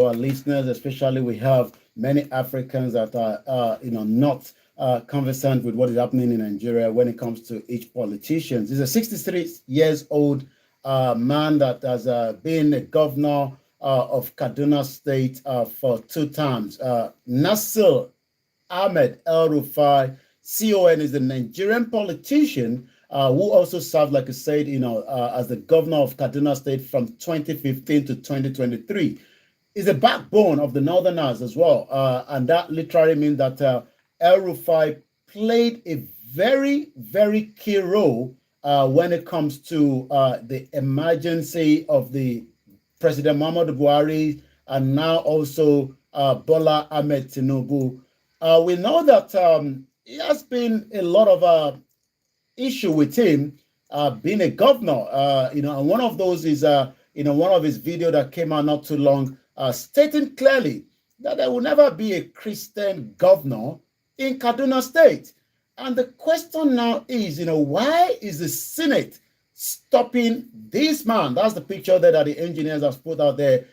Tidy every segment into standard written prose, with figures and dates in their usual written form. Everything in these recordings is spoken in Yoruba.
our listeners, especially we have many Africans that are, not conversant with what is happening in Nigeria when it comes to each politician. He's a 63 years old man that has been a governor of Kaduna State for 2 terms. Nasir Ahmed El Rufai, CON, is a Nigerian politician who also served, like I said, as the governor of Kaduna State from 2015 to 2023. Is a backbone of the Northerners as well, and that literally means that El Rufai played a very, very key role when it comes to the emergency of the President Muhammadu Buhari and now also Bola Ahmed Tinubu. We know that he has been a lot of issue with him being a governor. And one of those is, one of his video that came out not too long, stating clearly that there will never be a Christian governor in Kaduna State. And the question now is, why is the Senate stopping this man? That's the picture that the engineers have put out there,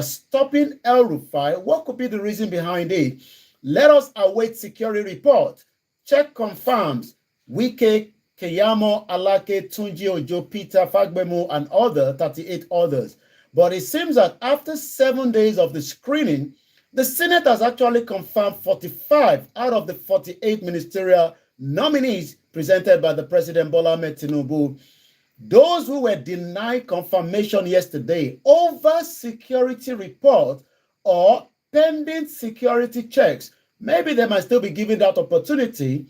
stopping El Rufai. What could be the reason behind it? Let us await security report. Check confirms Wike, Keyamo, Alake, Tunji Ojo, Peter, Fagbemu, and other 38 others. But it seems that after 7 days of the screening, the Senate has actually confirmed 45 out of the 48 ministerial nominees presented by the President Bola Ahmed Tinubu. Those who were denied confirmation yesterday over security report or pending security checks, maybe they might still be given that opportunity,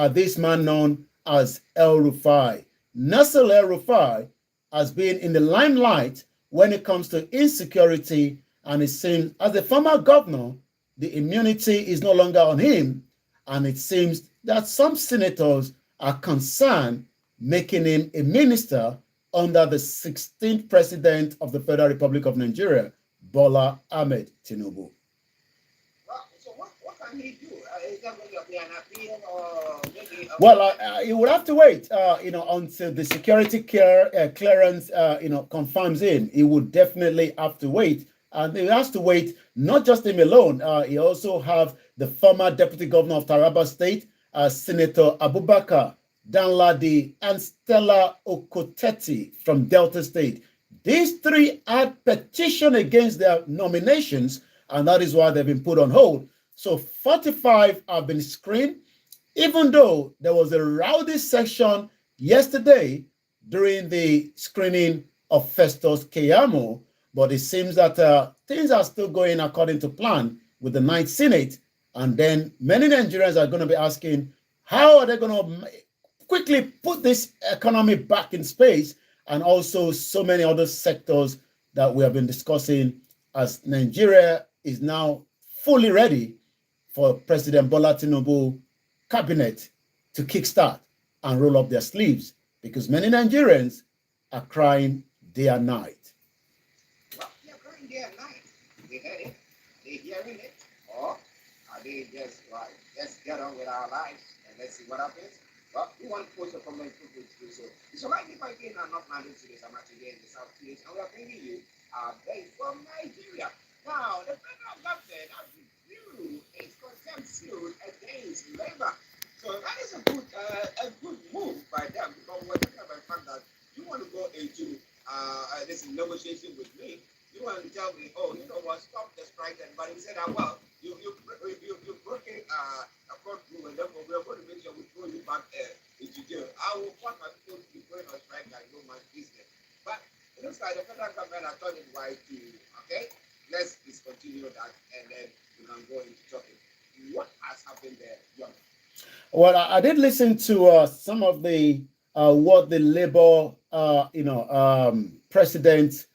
this man known as El Rufai. Nasir El Rufai has been in the limelight when it comes to insecurity, and it seems as a former governor, the immunity is no longer on him, and it seems that some senators are concerned making him a minister under the 16th president of the Federal Republic of Nigeria, Bola Ahmed Tinubu. So what can he do? Is that going to be an appeal or maybe? Well, you will have to wait, until the security clearance, confirms him. He would definitely have to wait, and he has to wait. Not just him alone. He also have the former deputy governor of Taraba State, Senator Abubakar Danladi, and Stella Okoteti from Delta State. These three had petitioned against their nominations, and that is why they've been put on hold. So 45 have been screened, even though there was a rowdy session yesterday during the screening of Festus Keyamo, but it seems that things are still going according to plan with the Ninth Senate, and then many Nigerians are going to be asking, how are they going to quickly put this economy back in space, and also so many other sectors that we have been discussing, as Nigeria is now fully ready for President Bola Tinubu cabinet to kickstart and roll up their sleeves, because many Nigerians are crying day and night. Well, they're crying day and night. They heard it, they hearing it, or are they just like, let's get on with our lives and let's see what happens? Well, we want to post a comment to so it's all right if I get not managed to this. I'm actually here in the South Place, and we are bringing you based from Nigeria. Now, the federal government has reviewed its contempt suit against labor. So that is a good move by them, because we're talking about the fact that you want to go into this negotiation with me. You want to tell me, oh, you know what, stop the strike, but he said, well, you're breaking a court rule, and therefore we are going to make sure we throw you back into jail. I will want my people to be going on strike like no man's business. But it looks like the federal government has turned it right to, okay, let's discontinue that, and then we can go into talking. What has happened there, John? Well, I did listen to some of the what the Labour, president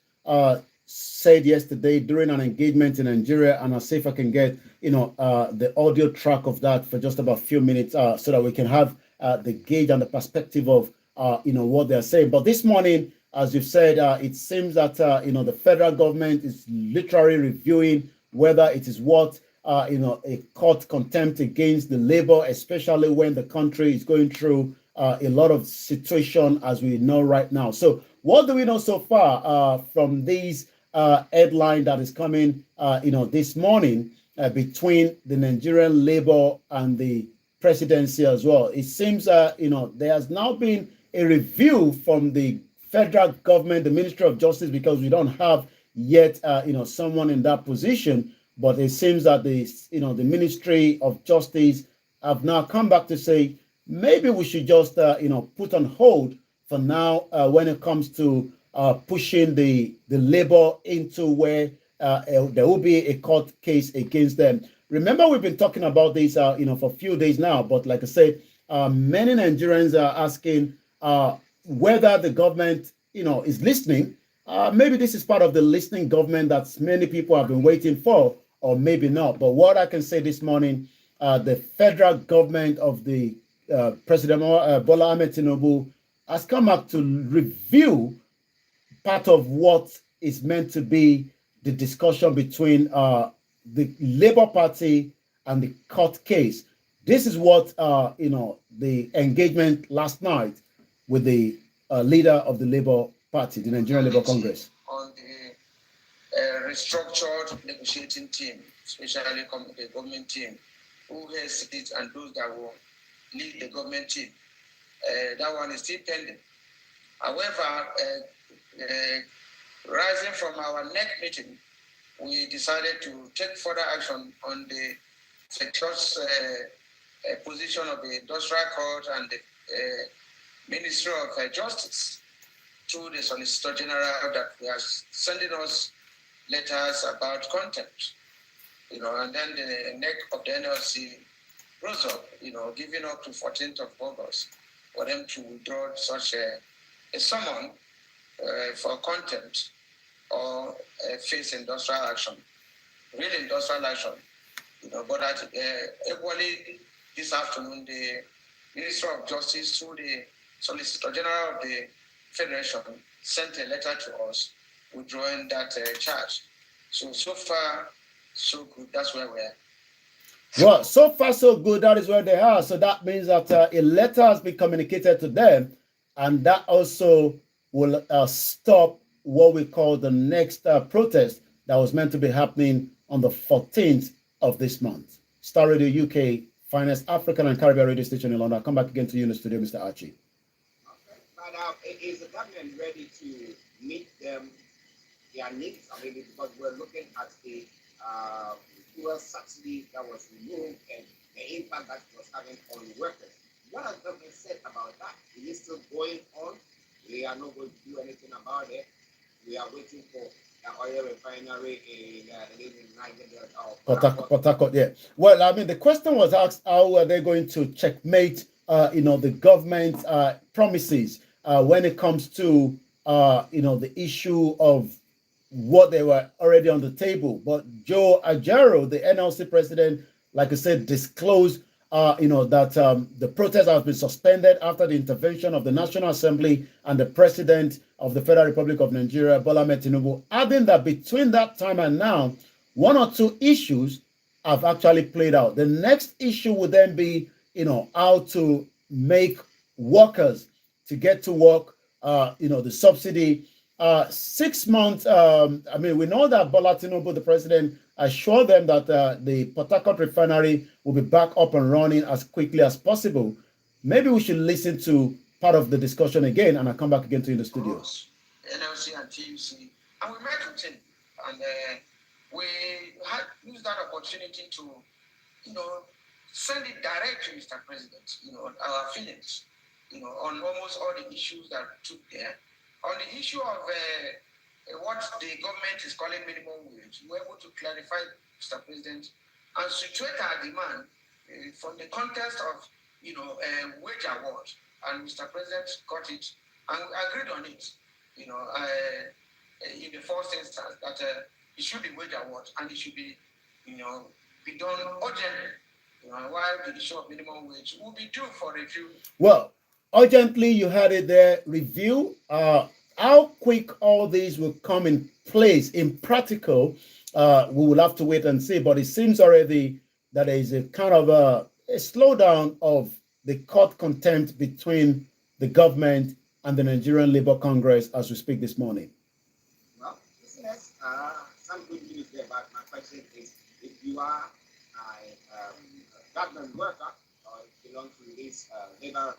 said yesterday during an engagement in Nigeria, and I'll see if I can get the audio track of that for just about a few minutes, so that we can have the gauge and the perspective of what they're saying. But this morning, as you've said, it seems that the federal government is literally reviewing whether it is what a court contempt against the labor, especially when the country is going through a lot of situation as we know right now. So what do we know so far from these headline that is coming, this morning between the Nigerian Labour and the presidency as well. It seems, there has now been a review from the federal government, the Ministry of Justice, because we don't have yet, someone in that position. But it seems that the Ministry of Justice have now come back to say maybe we should just, put on hold for now when it comes to pushing the labor into where there will be a court case against them. Remember, we've been talking about this, for a few days now. But like I said, many Nigerians are asking whether the government, is listening. Maybe this is part of the listening government that many people have been waiting for, or maybe not. But what I can say this morning, the federal government of the President Bola Ahmed Tinubu has come up to review part of what is meant to be the discussion between the Labour Party and the court case. This is what the engagement last night with the leader of the Labour Party, the Nigerian Labour Congress. On the restructured negotiating team, especially the government team, who has it and those that will lead the government team. That one is still pending. However, rising from our next meeting, we decided to take further action on the sector's position of the Industrial Court and the Ministry of Justice through the Solicitor General that they are sending us letters about contempt, and then the neck of the NLC rose up, giving up to 14th of August for them to withdraw such a summon for contempt or face industrial action, real industrial action. But equally this afternoon, the Minister of Justice through the Solicitor General of the Federation sent a letter to us withdrawing that charge. So far, so good. That's where we're at. Well, so far so good. That is where they are. So that means that a letter has been communicated to them, and that also will stop what we call the next protest that was meant to be happening on the 14th of this month. Star Radio UK, finest African and Caribbean radio station in London. I'll come back again to you in the studio, Mr. Archie. Okay. But is the government ready to meet their needs? I mean, because we're looking at the fuel subsidy that was removed and the impact that was having on workers. What has the government said about that? Is it still going on? We are not going to do anything about it. We are waiting for the oil refinery in Nigeria. Port Harcourt, yeah. Well, I mean, the question was asked, how are they going to checkmate, the government's promises when it comes to, the issue of what they were already on the table. But Joe Ajero, the NLC president, like I said, disclosed, that the protest has been suspended after the intervention of the National Assembly and the President of the Federal Republic of Nigeria, Bola Ahmed Tinubu, adding that between that time and now, one or two issues have actually played out. The next issue would then be, how to make workers to get to work, the subsidy. 6 months, we know that Bola Tinubu, the president, assured them that the Port Harcourt refinery will be back up and running as quickly as possible. Maybe we should listen to part of the discussion again, and I'll come back again to you in the studio. NLC and TUC, and we met with him, and we had used that opportunity to, send it direct to Mr. President, our feelings, on almost all the issues that took there. On the issue of what the government is calling minimum wage, we were able to clarify, Mr. President, and situate our demand from the context of, wage award. And Mr. President got it, and we agreed on it, in the first instance, that it should be wage award, and it should be, be done urgently, while the issue of minimum wage will be due for review. Well, urgently, you had it there, review. How quick all these will come in place in practical, we will have to wait and see. But it seems already that there is a kind of a slowdown of the court contempt between the government and the Nigerian Labour Congress as we speak this morning. Well, listeners, some good news there, but my question is, if you are a government worker or belong to this labor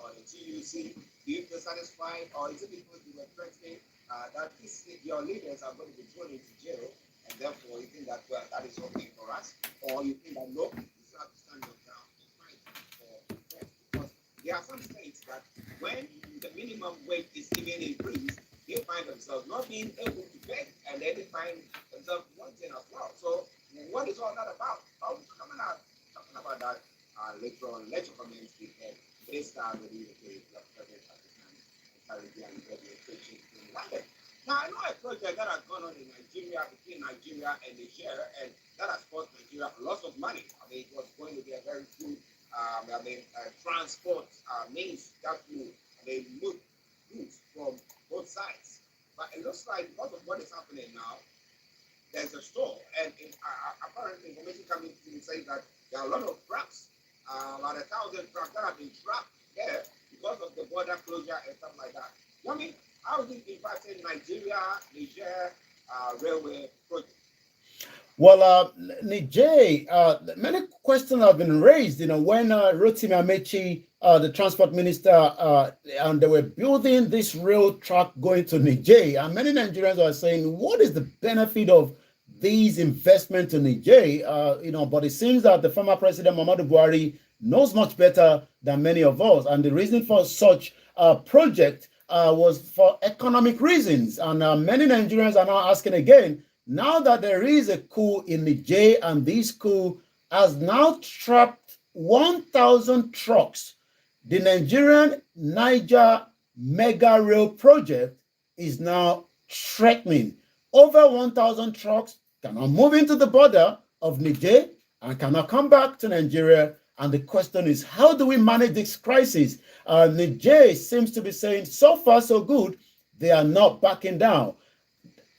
or the TUC, do you feel satisfied, or is it because you were threatening that your leaders are going to be thrown into jail, and therefore you think that, well, that is okay for us, or you think that no, you still have to stand your ground and fight for rest? Because there are some states that when the minimum wage is even increased, they find themselves not being able to pay, and then they find themselves wanting as well. So, what is all that about? I'll be talking about that later on. Let your comments be heard. Based on the president at the time, Caribbean administration in London. Now, I know a project that has gone on in Nigeria, between Nigeria and Niger, and that has cost Nigeria lots of money. I mean, it was going to be a very good transport means that will move goods from both sides. But it looks like because of what is happening now, there's a stall, and apparently information coming to say that there are a lot of trucks, about 1,000 trucks that have been trapped there because of the border closure and stuff like that. I mean, how is it impacting Nigeria, Niger railway project? Well, Nijay, many questions have been raised. When Rotimi Amechi, the transport minister, and they were building this rail track going to Niger, and many Nigerians are saying, "What is the benefit of these investments in Niger?" But it seems that the former president Muhammadu Buhari knows much better than many of us, and the reason for such a project was for economic reasons, and many Nigerians are now asking again. Now that there is a coup in Niger, and this coup has now trapped 1,000 trucks, the Nigerian Niger Mega Rail project is now threatening. Over 1,000 trucks cannot move into the border of Niger and cannot come back to Nigeria. And the question is, how do we manage this crisis? Niger seems to be saying, so far so good, they are not backing down.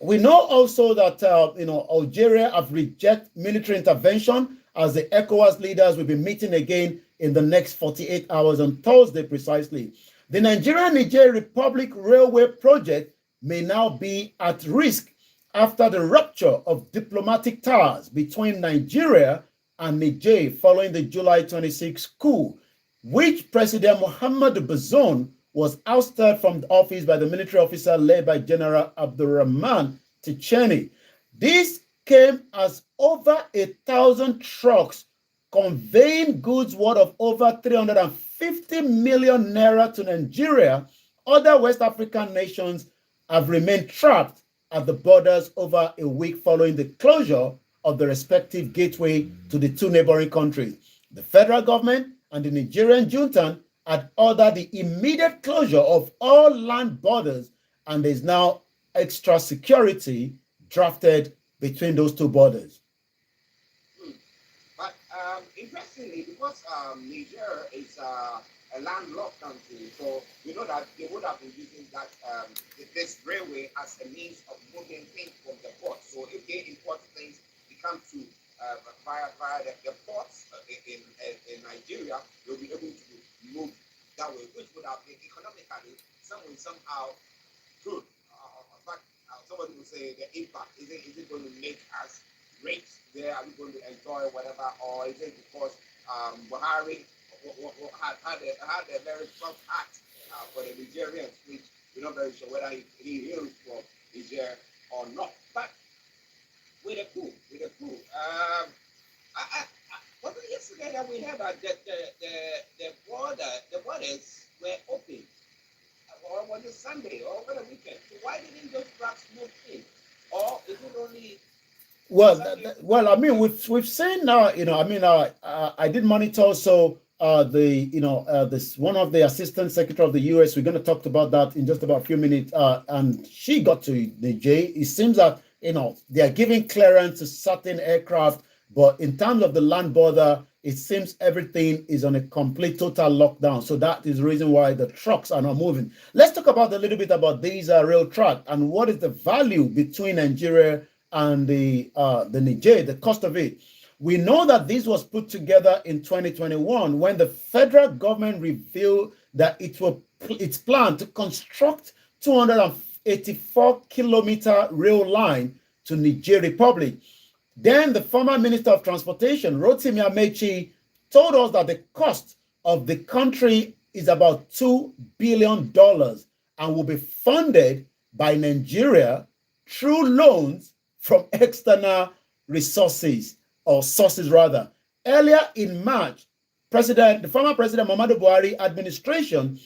We know also that Algeria have rejected military intervention, as the ECOWAS leaders will be meeting again in the next 48 hours on Thursday precisely. The Nigeria-Niger Republic Railway project may now be at risk after the rupture of diplomatic ties between Nigeria and Niger following the July 26 coup, which President Mohamed Bazoum was ousted from the office by the military officer led by General Abdurrahman Ticheni. This came as over 1,000 trucks conveying goods worth of over 350 million naira to Nigeria. Other West African nations have remained trapped at the borders over a week following the closure of the respective gateway to the two neighboring countries. The federal government and the Nigerian junta had ordered the immediate closure of all land borders, and there's now extra security drafted between those two borders. But interestingly, because Niger is a landlocked country, so we know that they would have been using that this railway as a means of moving things from the port. So if they import things, they come to via the ports in Nigeria, they'll be able to move that way, which would have been economically somehow good. In fact, somebody would say the impact is it going to make us rich there? Are we going to enjoy whatever, or is it because Buhari had a very tough act for the Nigerians, which we're not very sure whether he heals for Niger or not? But with a coup. Was it yesterday that we heard that the borders were open? Or was it Sunday or over the weekend? So why didn't those trucks move in? Or is it only? Well, I mean, we've seen now. I did monitor also this one of the assistant secretary of the U.S. We're going to talk about that in just about a few minutes. And she got to Niger. It seems that they are giving clearance to certain aircraft, but in terms of the land border, it seems everything is on a complete total lockdown. So that is the reason why the trucks are not moving. Let's talk about a little bit about these rail track and what is the value between Nigeria and the Niger, the cost of it. We know that this was put together in 2021 when the federal government revealed that its plan to construct 84-kilometer rail line to Niger Republic. Then the former Minister of Transportation, Rotimi Amechi, told us that the cost of the country is about $2 billion and will be funded by Nigeria through loans from external resources, or sources rather. Earlier in March, the former President Muhammadu Buhari administration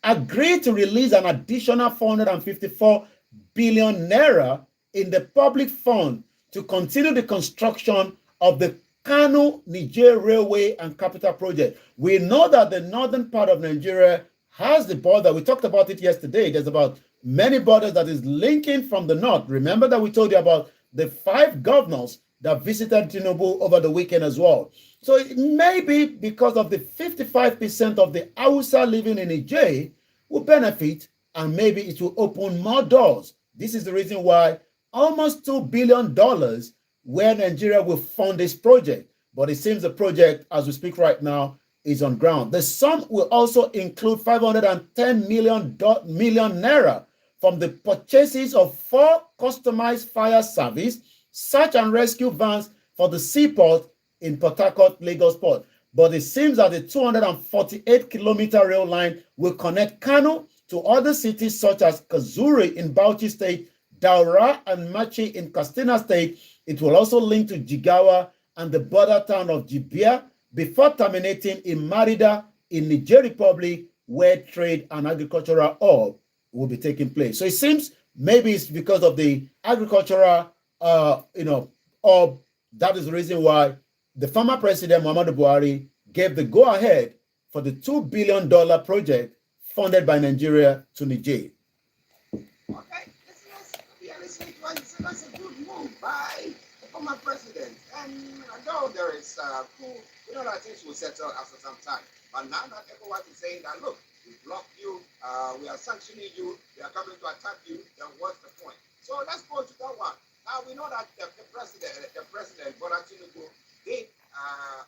agreed to release an additional 454 billion naira in the public fund to continue the construction of the Kano-Niger Railway and Capital Project. We know that the northern part of Nigeria has the border. We talked about it yesterday. There's about many borders that is linking from the north. Remember that we told you about the 5 governors that visited Tinubu over the weekend as well. So it may be because of the 55% of the Hausa living in Niger will benefit, and maybe it will open more doors. This is the reason why almost $2 billion where Nigeria will fund this project. But it seems the project, as we speak right now, is on ground. The sum will also include 510 million naira from the purchases of 4 customized fire service, search and rescue vans for the seaport in Port Harcourt, Lagos Port. But it seems that the 248-kilometer rail line will connect Kano to other cities such as Kazuri in Bauchi State, Daura and Machi in Katsina State. It will also link to Jigawa and the border town of Jibia before terminating in Marida in Niger Republic, where trade and agricultural hub will be taking place. So it seems maybe it's because of the agricultural, hub. That is the reason why the former president, Muhammadu Buhari, gave the go-ahead for the $2 billion project funded by Nigeria to Niger. Okay, that's a good move by the former president. And I know there is that things will settle after some time. But now that everyone is saying that, look, we blocked you, we are sanctioning you, we are coming to attack you, then what's the point? So let's go to that one. Now we know that the president, Bola Tinubu, did,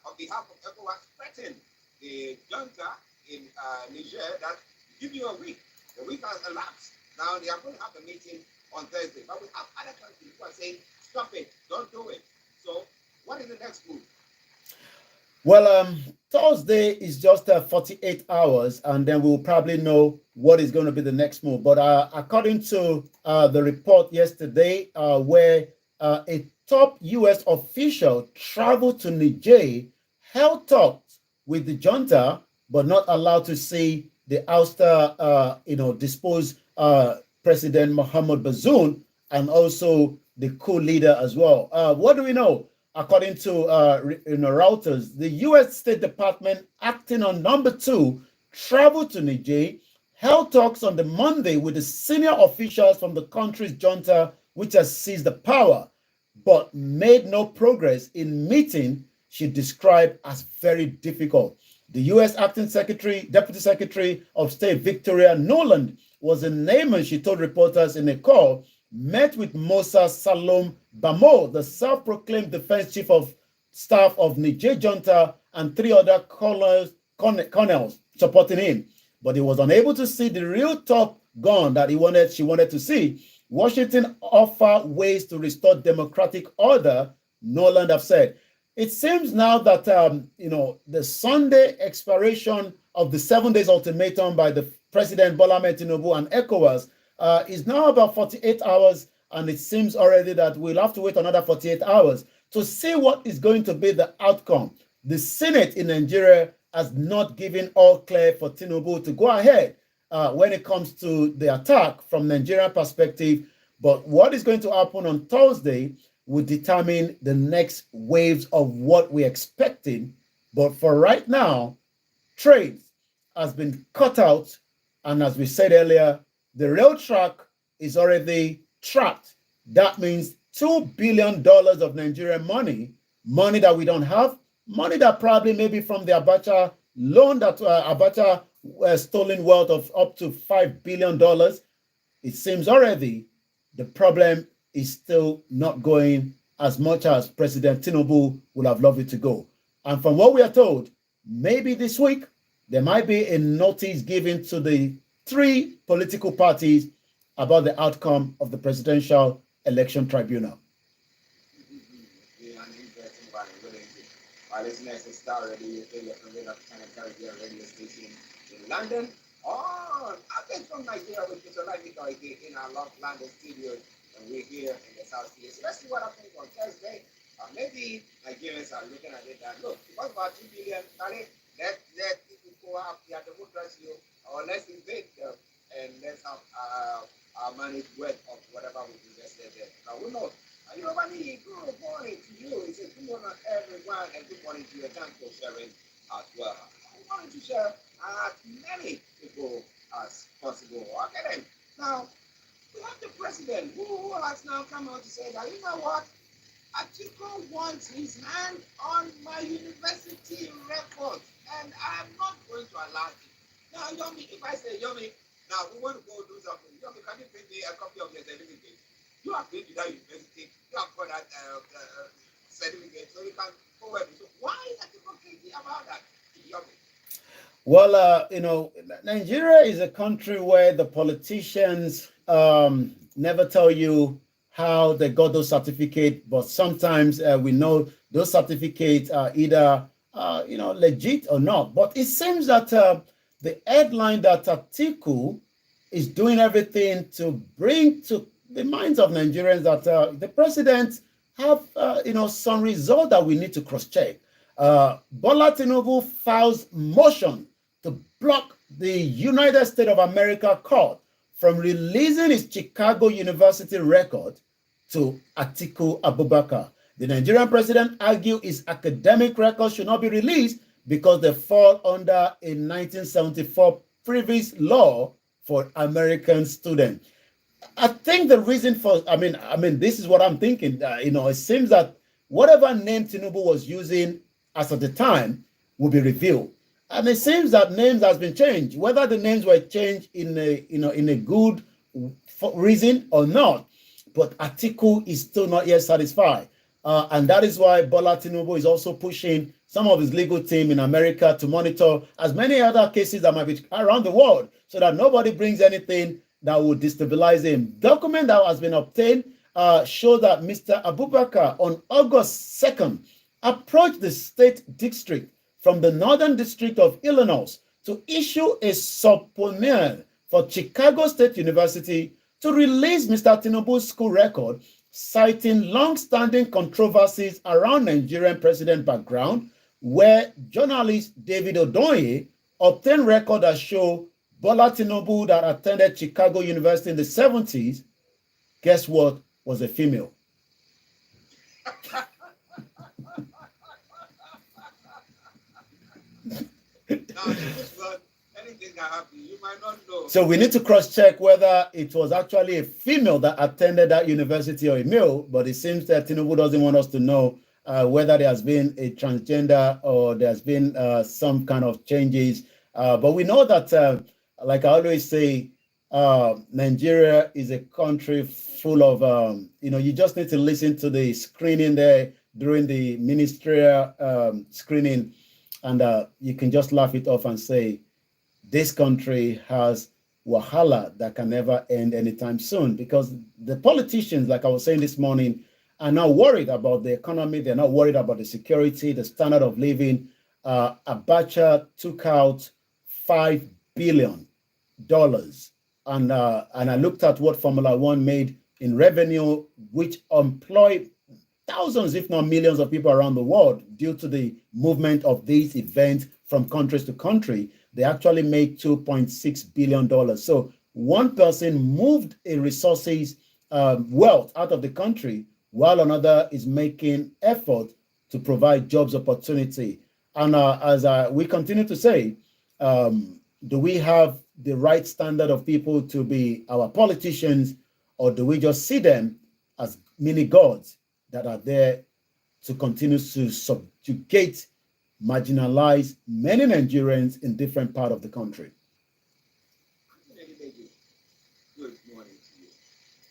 on behalf of ECOWAS, threatened the junta in Niger that give you a week. The week has elapsed. Now they are going to have a meeting on Thursday. But we have other countries who are saying, stop it, don't do it. So what is the next move? Well, Thursday is just 48 hours, and then we'll probably know what is going to be the next move. But according to the report yesterday, where a top U.S. official traveled to Niger, held talks with the junta, but not allowed to see the ouster, disposed President Mohamed Bazoum, and also the coup leader as well. What do we know? According to Reuters, the U.S. State Department, acting on number 2, traveled to Niger, held talks on the Monday with the senior officials from the country's junta, which has seized the power, but made no progress in meeting she described as very difficult. The U.S. Acting Deputy Secretary of State Victoria Nuland was the name, and she told reporters in a call, met with Musa Salom Bamo, the self-proclaimed defense chief of staff of Niger junta, and 3 other colonels supporting him. But he was unable to see the real top gun that she wanted to see. Washington offer ways to restore democratic order, Nuland have said. It seems now that the Sunday expiration of the 7 days ultimatum by the President Bola Ahmed Tinubu and ECOWAS is now about 48 hours, and it seems already that we'll have to wait another 48 hours to see what is going to be the outcome. The Senate in Nigeria has not given all clear for Tinubu to go ahead when it comes to the attack from Nigerian perspective, but what is going to happen on Thursday will determine the next waves of what we're expecting. But for right now, trade has been cut out, and as we said earlier, the rail track is already trapped. That means $2 billion of Nigerian money that we don't have, money that probably maybe from the Abacha loan that Abacha stolen wealth of up to $5 billion. It seems already the problem is still not going as much as President Tinubu would have loved it to go. And from what we are told, maybe this week, there might be a notice given to the 3 political parties about the outcome of the Presidential Election Tribunal. Yeah, an interesting one. Really. Our listeners is Star Radio, your favorite African and Caribbean radio station in London. Oh, I think from Nigeria, which is a live in our Love London studio, and we're here in the South East. So let's see what happens on Thursday. Maybe Nigerians are looking at it and look, because about 2 billion, let people go out here, the democracy, or let's invade them and let's have our money's worth of whatever we invested there. Now, we know. You know, money, good morning to you. It's a good morning to everyone, and good morning to you. Thanks for sharing as well. I wanted to share as many people as possible. Okay, then. Now, we have the president who has now come out to say that, you know what? Atiku wants his hand on my university record, and I'm not going to allow it. Now, Yomi, if I say, Yomi, now we want to go do something, Yomi, can you bring me a copy of your certificate? You have been to that university, you have got that certificate, so you can forward it. So why is Atiku crazy about that, Yomi? Well, Nigeria is a country where the politicians never tell you how they got those certificates, but sometimes we know those certificates are either legit or not. But it seems that the headline that Atiku is doing everything to bring to the minds of Nigerians that the president have some result that we need to cross-check. Bola Tinubu files motion to block the United States of America court from releasing his Chicago University record to Atiku Abubakar. The Nigerian president argued his academic records should not be released because they fall under a 1974 previous law for American students. I think the reason for, this is what I'm thinking. It seems that whatever name Tinubu was using as of the time will be revealed. And it seems that names has been changed, whether the names were changed in a good reason or not. But Atiku is still not yet satisfied. And that is why Bola Tinubu is also pushing some of his legal team in America to monitor as many other cases that might be around the world so that nobody brings anything that would destabilize him. Document that has been obtained show that Mr. Abubakar on August 2nd approached the state district from the Northern District of Illinois to issue a subpoena for Chicago State University to release Mr. Tinubu's school record, citing long-standing controversies around Nigerian president background, where journalist David Odoye obtained records that show Bola Tinubu that attended Chicago University in the 70s, guess what, was a female. So we need to cross-check whether it was actually a female that attended that university or a male, but it seems that Tinubu doesn't want us to know whether there has been a transgender or there's been some kind of changes. But we know that, like I always say, Nigeria is a country full of, you just need to listen to the screening there during the ministerial screening, and you can just laugh it off and say, this country has wahala that can never end anytime soon, because the politicians, like I was saying this morning, are now worried about the economy. They're not worried about the security, the standard of living. Abacha took out $5 billion. And I looked at what Formula One made in revenue, which employed thousands, if not millions of people around the world due to the movement of these events from countries to country. They actually made $2.6 billion. So one person moved a resources wealth out of the country, while another is making effort to provide jobs opportunity. And as we continue to say, do we have the right standard of people to be our politicians, or do we just see them as mini gods that are there to continue to subjugate, marginalize many Nigerians in different parts of the country? Good morning to you.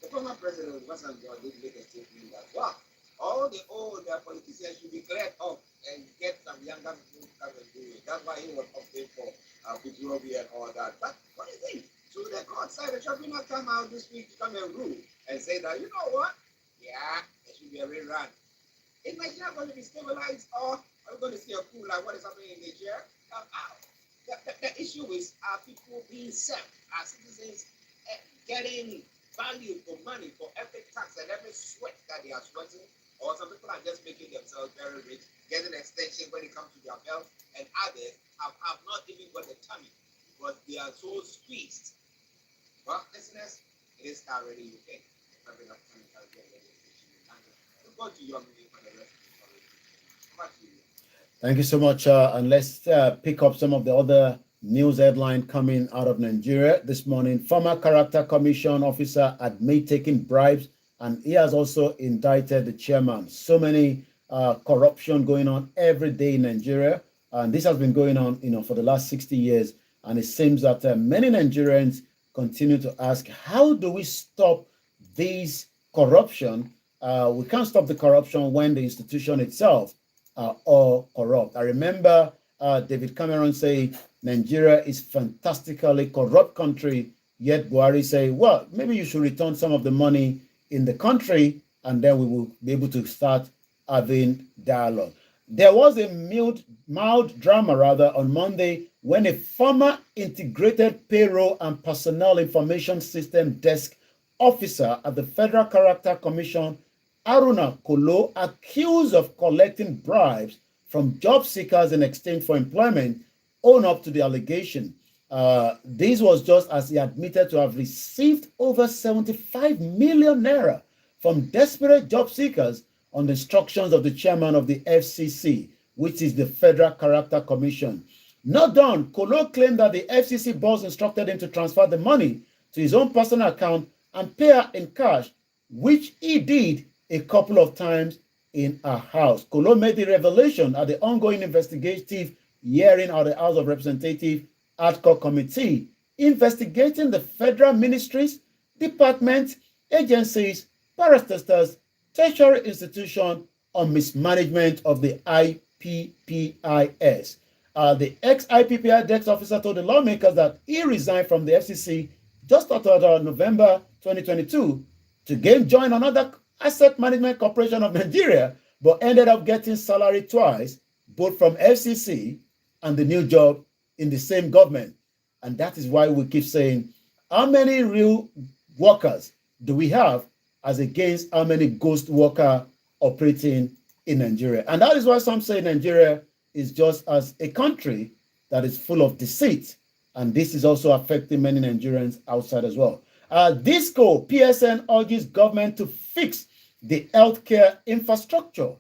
The former president of Obasanjo did make a statement that, wow, all the old politicians should be cleared off and get some younger people to come and do it. That's why he was opting for Petroleum and all that. But what do you think? So the court said the should not come out this week to come and rule and say that, you know what? Yeah, there should be a rerun. Is Nigeria going to be stabilized, or are we going to see a coup like what is happening in Nigeria? The issue is, are people being served? Are citizens getting value for money for every tax and every sweat that they are sweating? Or some people are just making themselves very rich, getting extensions when it comes to their health, and others have not even got the tummy because they are so squeezed. Well, listeners, it is already UK. Go to your movie for the rest of the story. Thank you so much. And let's pick up some of the other news headline coming out of Nigeria this morning. Former Character Commission officer admit taking bribes, and he has also indicted the chairman. So many corruption going on every day in Nigeria, and this has been going on, for the last 60 years. And it seems that many Nigerians continue to ask, how do we stop this corruption? We can't stop the corruption when the institution itself are all corrupt. I remember David Cameron say Nigeria is fantastically corrupt country, yet Buhari say, well, maybe you should return some of the money in the country, and then we will be able to start having dialogue. There was a mild drama on Monday when a former integrated payroll and personnel information system desk officer at the Federal Character Commission, Aruna Kolo, accused of collecting bribes from job seekers in exchange for employment, owned up to the allegation. This was just as he admitted to have received over 75 million naira from desperate job seekers on the instructions of the chairman of the FCC, which is the Federal Character Commission. Not done, Kolo claimed that the FCC boss instructed him to transfer the money to his own personal account and pay her in cash, which he did a couple of times in her house. Kolo made the revelation at the ongoing investigative hearing of the House of Representatives Ad Hoc Committee investigating the federal ministries, departments, agencies, parastatals, tertiary institutions on mismanagement of the IPPIS. The ex-IPPI desk officer told the lawmakers that he resigned from the FCC just after November 2022 to join another Asset Management Corporation of Nigeria, but ended up getting salary twice, both from FCC and the new job in the same government. And that is why we keep saying, how many real workers do we have as against how many ghost workers operating in Nigeria? And that is why some say Nigeria is just as a country that is full of deceit. And this is also affecting many Nigerians outside as well. Disco PSN urges government to fix the healthcare infrastructure.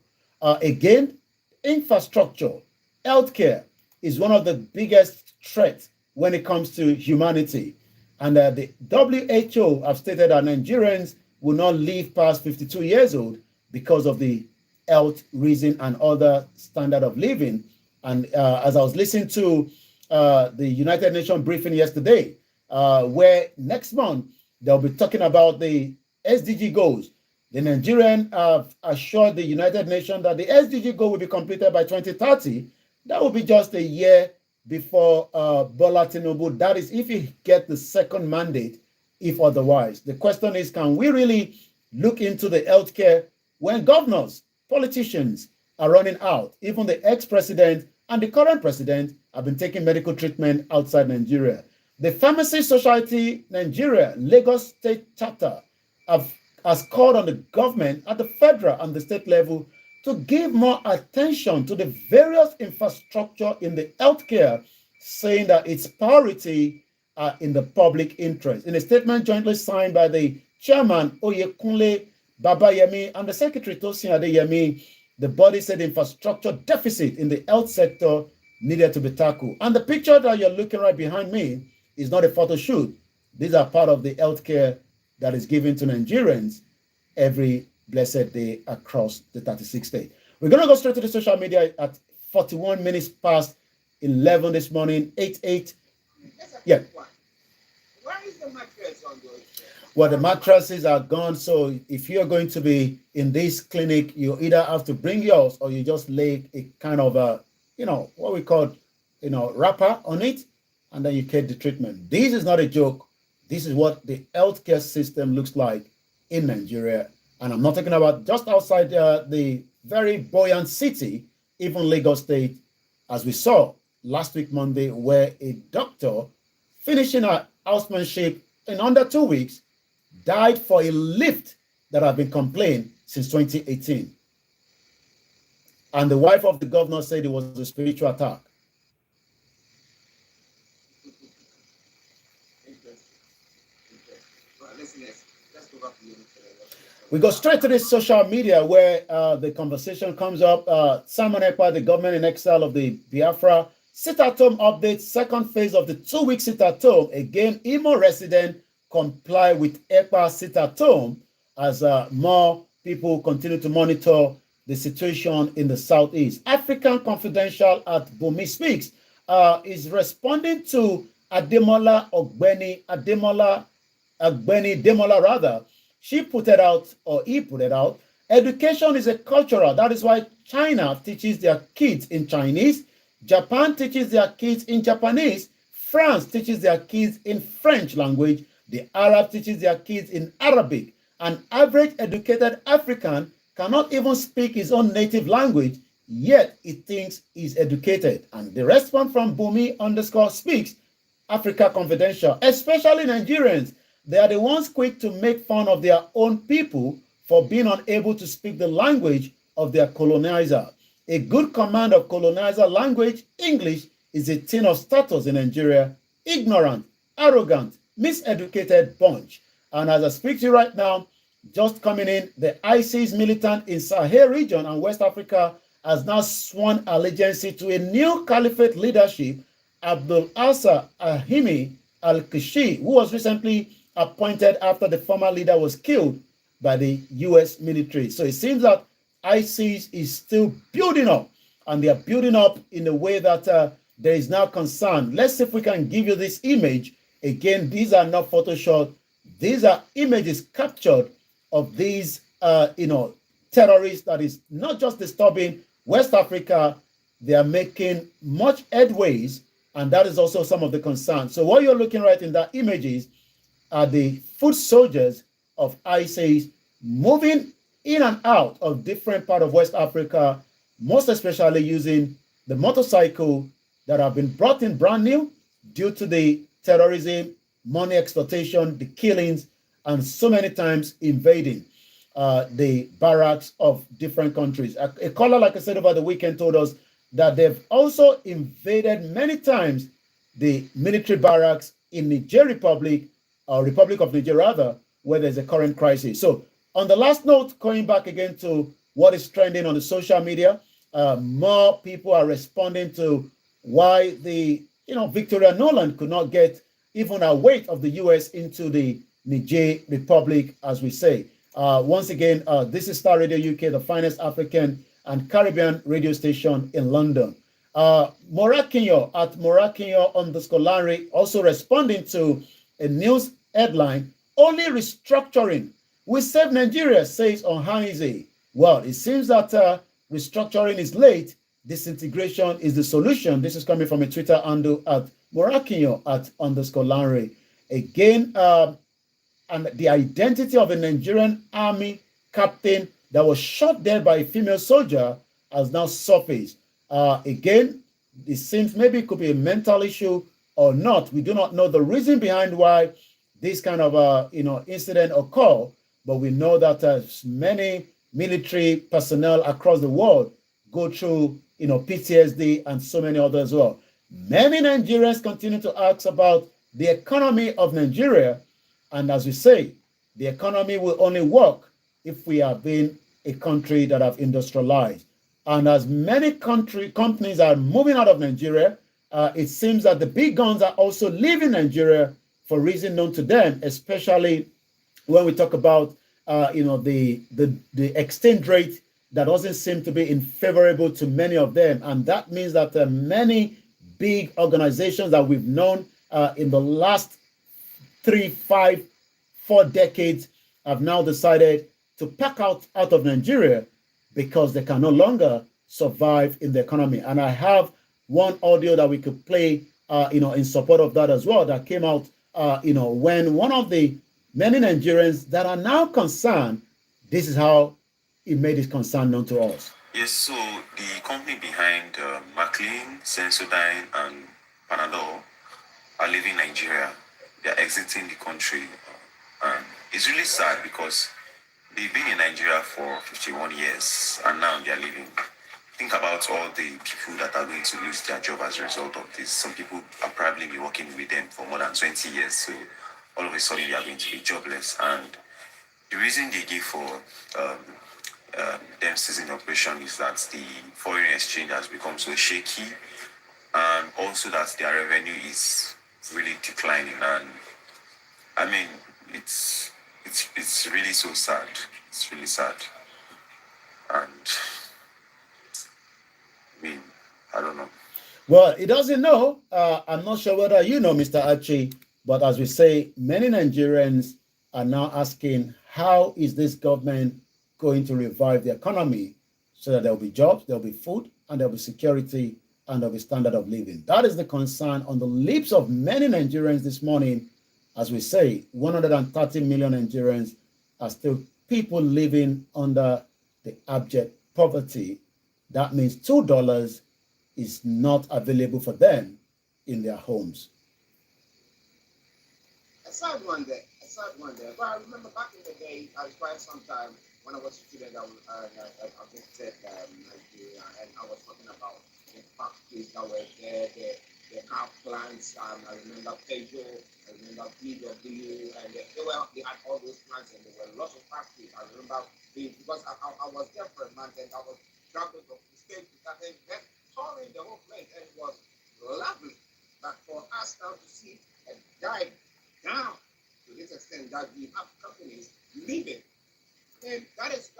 Again, infrastructure, healthcare is one of the biggest threats when it comes to humanity. And the WHO have stated that Nigerians will not live past 52 years old because of the health reason and other standard of living. And as I was listening to the United Nations briefing yesterday, where next month they'll be talking about the SDG goals. The Nigerian have assured the United Nations that the SDG goal will be completed by 2030. That will be just a year before Bola Tinubu. That is if he gets the second mandate, if otherwise. The question is, can we really look into the healthcare when governors, politicians are running out? Even the ex-president and the current president have been taking medical treatment outside Nigeria. The Pharmacy Society Nigeria, Lagos State Chapter, has called on the government at the federal and the state level to give more attention to the various infrastructure in the healthcare, saying that its priority are in the public interest. In a statement jointly signed by the chairman, Oyekunle Babayemi, and the secretary, Tosin Adeyemi, the body said infrastructure deficit in the health sector needed to be tackled. And the picture that you're looking right behind me is not a photo shoot. These are part of the healthcare that is given to Nigerians every blessed day across the 36 states. We're going to go straight to the social media at 41 minutes past 11 this morning, 8. Yeah. Where is the mattress on those? Well, the mattresses are gone. So if you're going to be in this clinic, you either have to bring yours or you just lay a kind of a, what we call, wrapper on it, and then you get the treatment. This is not a joke. This is what the healthcare system looks like in Nigeria. And I'm not talking about just outside the very buoyant city, even Lagos State, as we saw last week, Monday, where a doctor finishing her housemanship in under 2 weeks died for a lift that had been complained since 2018. And the wife of the governor said it was a spiritual attack. We go straight to the social media where the conversation comes up. Simon Ekpa, the government in exile of the Biafra, sit-at-home update, second phase of the 2-week sit-at-home. Again, Imo resident comply with Ekpa sit-at-home as more people continue to monitor the situation in the southeast. African Confidential at Bumi Speaks is responding to Demola rather. She put it out, or he put it out. Education is a cultural. That is why China teaches their kids in Chinese. Japan teaches their kids in Japanese. France teaches their kids in French language. The Arab teaches their kids in Arabic. An average educated African cannot even speak his own native language, yet he thinks he's educated. And the response from Bumi_speaks, Africa Confidential, especially Nigerians. They are the ones quick to make fun of their own people for being unable to speak the language of their colonizer. A good command of colonizer language, English, is a thing of status in Nigeria. Ignorant, arrogant, miseducated bunch. And as I speak to you right now, just coming in, the ISIS militant in Sahel region and West Africa has now sworn allegiance to a new caliphate leadership, Abdul Asa Ahimi al-Kishi, who was recently appointed after the former leader was killed by the U.S. military. So it seems that ISIS is still building up, and they are building up in a way that there is now concern. Let's see if we can give you this image. Again, these are not Photoshop. These are images captured of these, terrorists that is not just disturbing West Africa. They are making much headways, and that is also some of the concern. So what you're looking right in that images are the foot soldiers of ISIS moving in and out of different parts of West Africa, most especially using the motorcycle that have been brought in brand new due to the terrorism, money exploitation, the killings, and so many times invading the barracks of different countries. A caller, like I said, over the weekend told us that they've also invaded many times the military barracks in Niger Republic, or Republic of Niger rather, where there's a current crisis. So on the last note, going back again to what is trending on the social media, more people are responding to why the Victoria Nolan could not get even a weight of the US into the Niger Republic, as we say. Once again, this is Star Radio UK, the finest African and Caribbean radio station in London. Morakinyo at Morakinyo_Larry also responding to a news headline, only restructuring will save Nigeria, says Ohanize. Well, it seems that restructuring is late. Disintegration is the solution. This is coming from a Twitter handle at Morakinyo at _Larry. Again, and the identity of a Nigerian army captain that was shot dead by a female soldier has now surfaced. Again, it seems maybe it could be a mental issue or not. We do not know the reason behind why this kind of incident occurred, but we know that many military personnel across the world go through PTSD and so many others as well. Many Nigerians continue to ask about the economy of Nigeria, and as we say, the economy will only work if we have been a country that have industrialized. And as many companies are moving out of Nigeria, it seems that the big guns are also leaving Nigeria for reasons known to them, especially when we talk about the exchange rate that doesn't seem to be favorable to many of them. And that means that many big organizations that we've known in the last 3, 5, 4 decades have now decided to pack out of Nigeria because they can no longer survive in the economy. And I have one audio that we could play, in support of that as well, that came out when one of the many Nigerians that are now concerned, this is how he made his concern known to us. Yes, so the company behind Maclean, Sensodyne, and Panadol are leaving Nigeria. They are exiting the country. And it's really sad because they've been in Nigeria for 51 years and now they are leaving. Think about all the people that are going to lose their job as a result of this. Some people are probably be working with them for more than 20 years. So all of a sudden they are going to be jobless. And the reason they give for them ceasing operation is that the foreign exchange has become so shaky, and also that their revenue is really declining. And I mean, it's really so sad. It's really sad. And I mean, I don't know. Well, he doesn't know. I'm not sure whether you know, Mr. Archie, but as we say, many Nigerians are now asking, how is this government going to revive the economy so that there'll be jobs, there'll be food, and there'll be security, and there'll be standard of living? That is the concern on the lips of many Nigerians this morning. As we say, 130 million Nigerians are still people living under the abject poverty. That means $2 is not available for them in their homes. A sad one there. But I remember back in the day, I was quite some time when I was a student, I visited Nigeria, and I was talking about the factories that were there, the car plants. I remember Peugeot, I remember VW, and they had all those plants, and there were lots of factories. I remember because I was there for a month, and I was traveling from state to state, and touring the whole place, and it was lovely. But for us now to see a dive down to this extent that we have companies leaving, and that is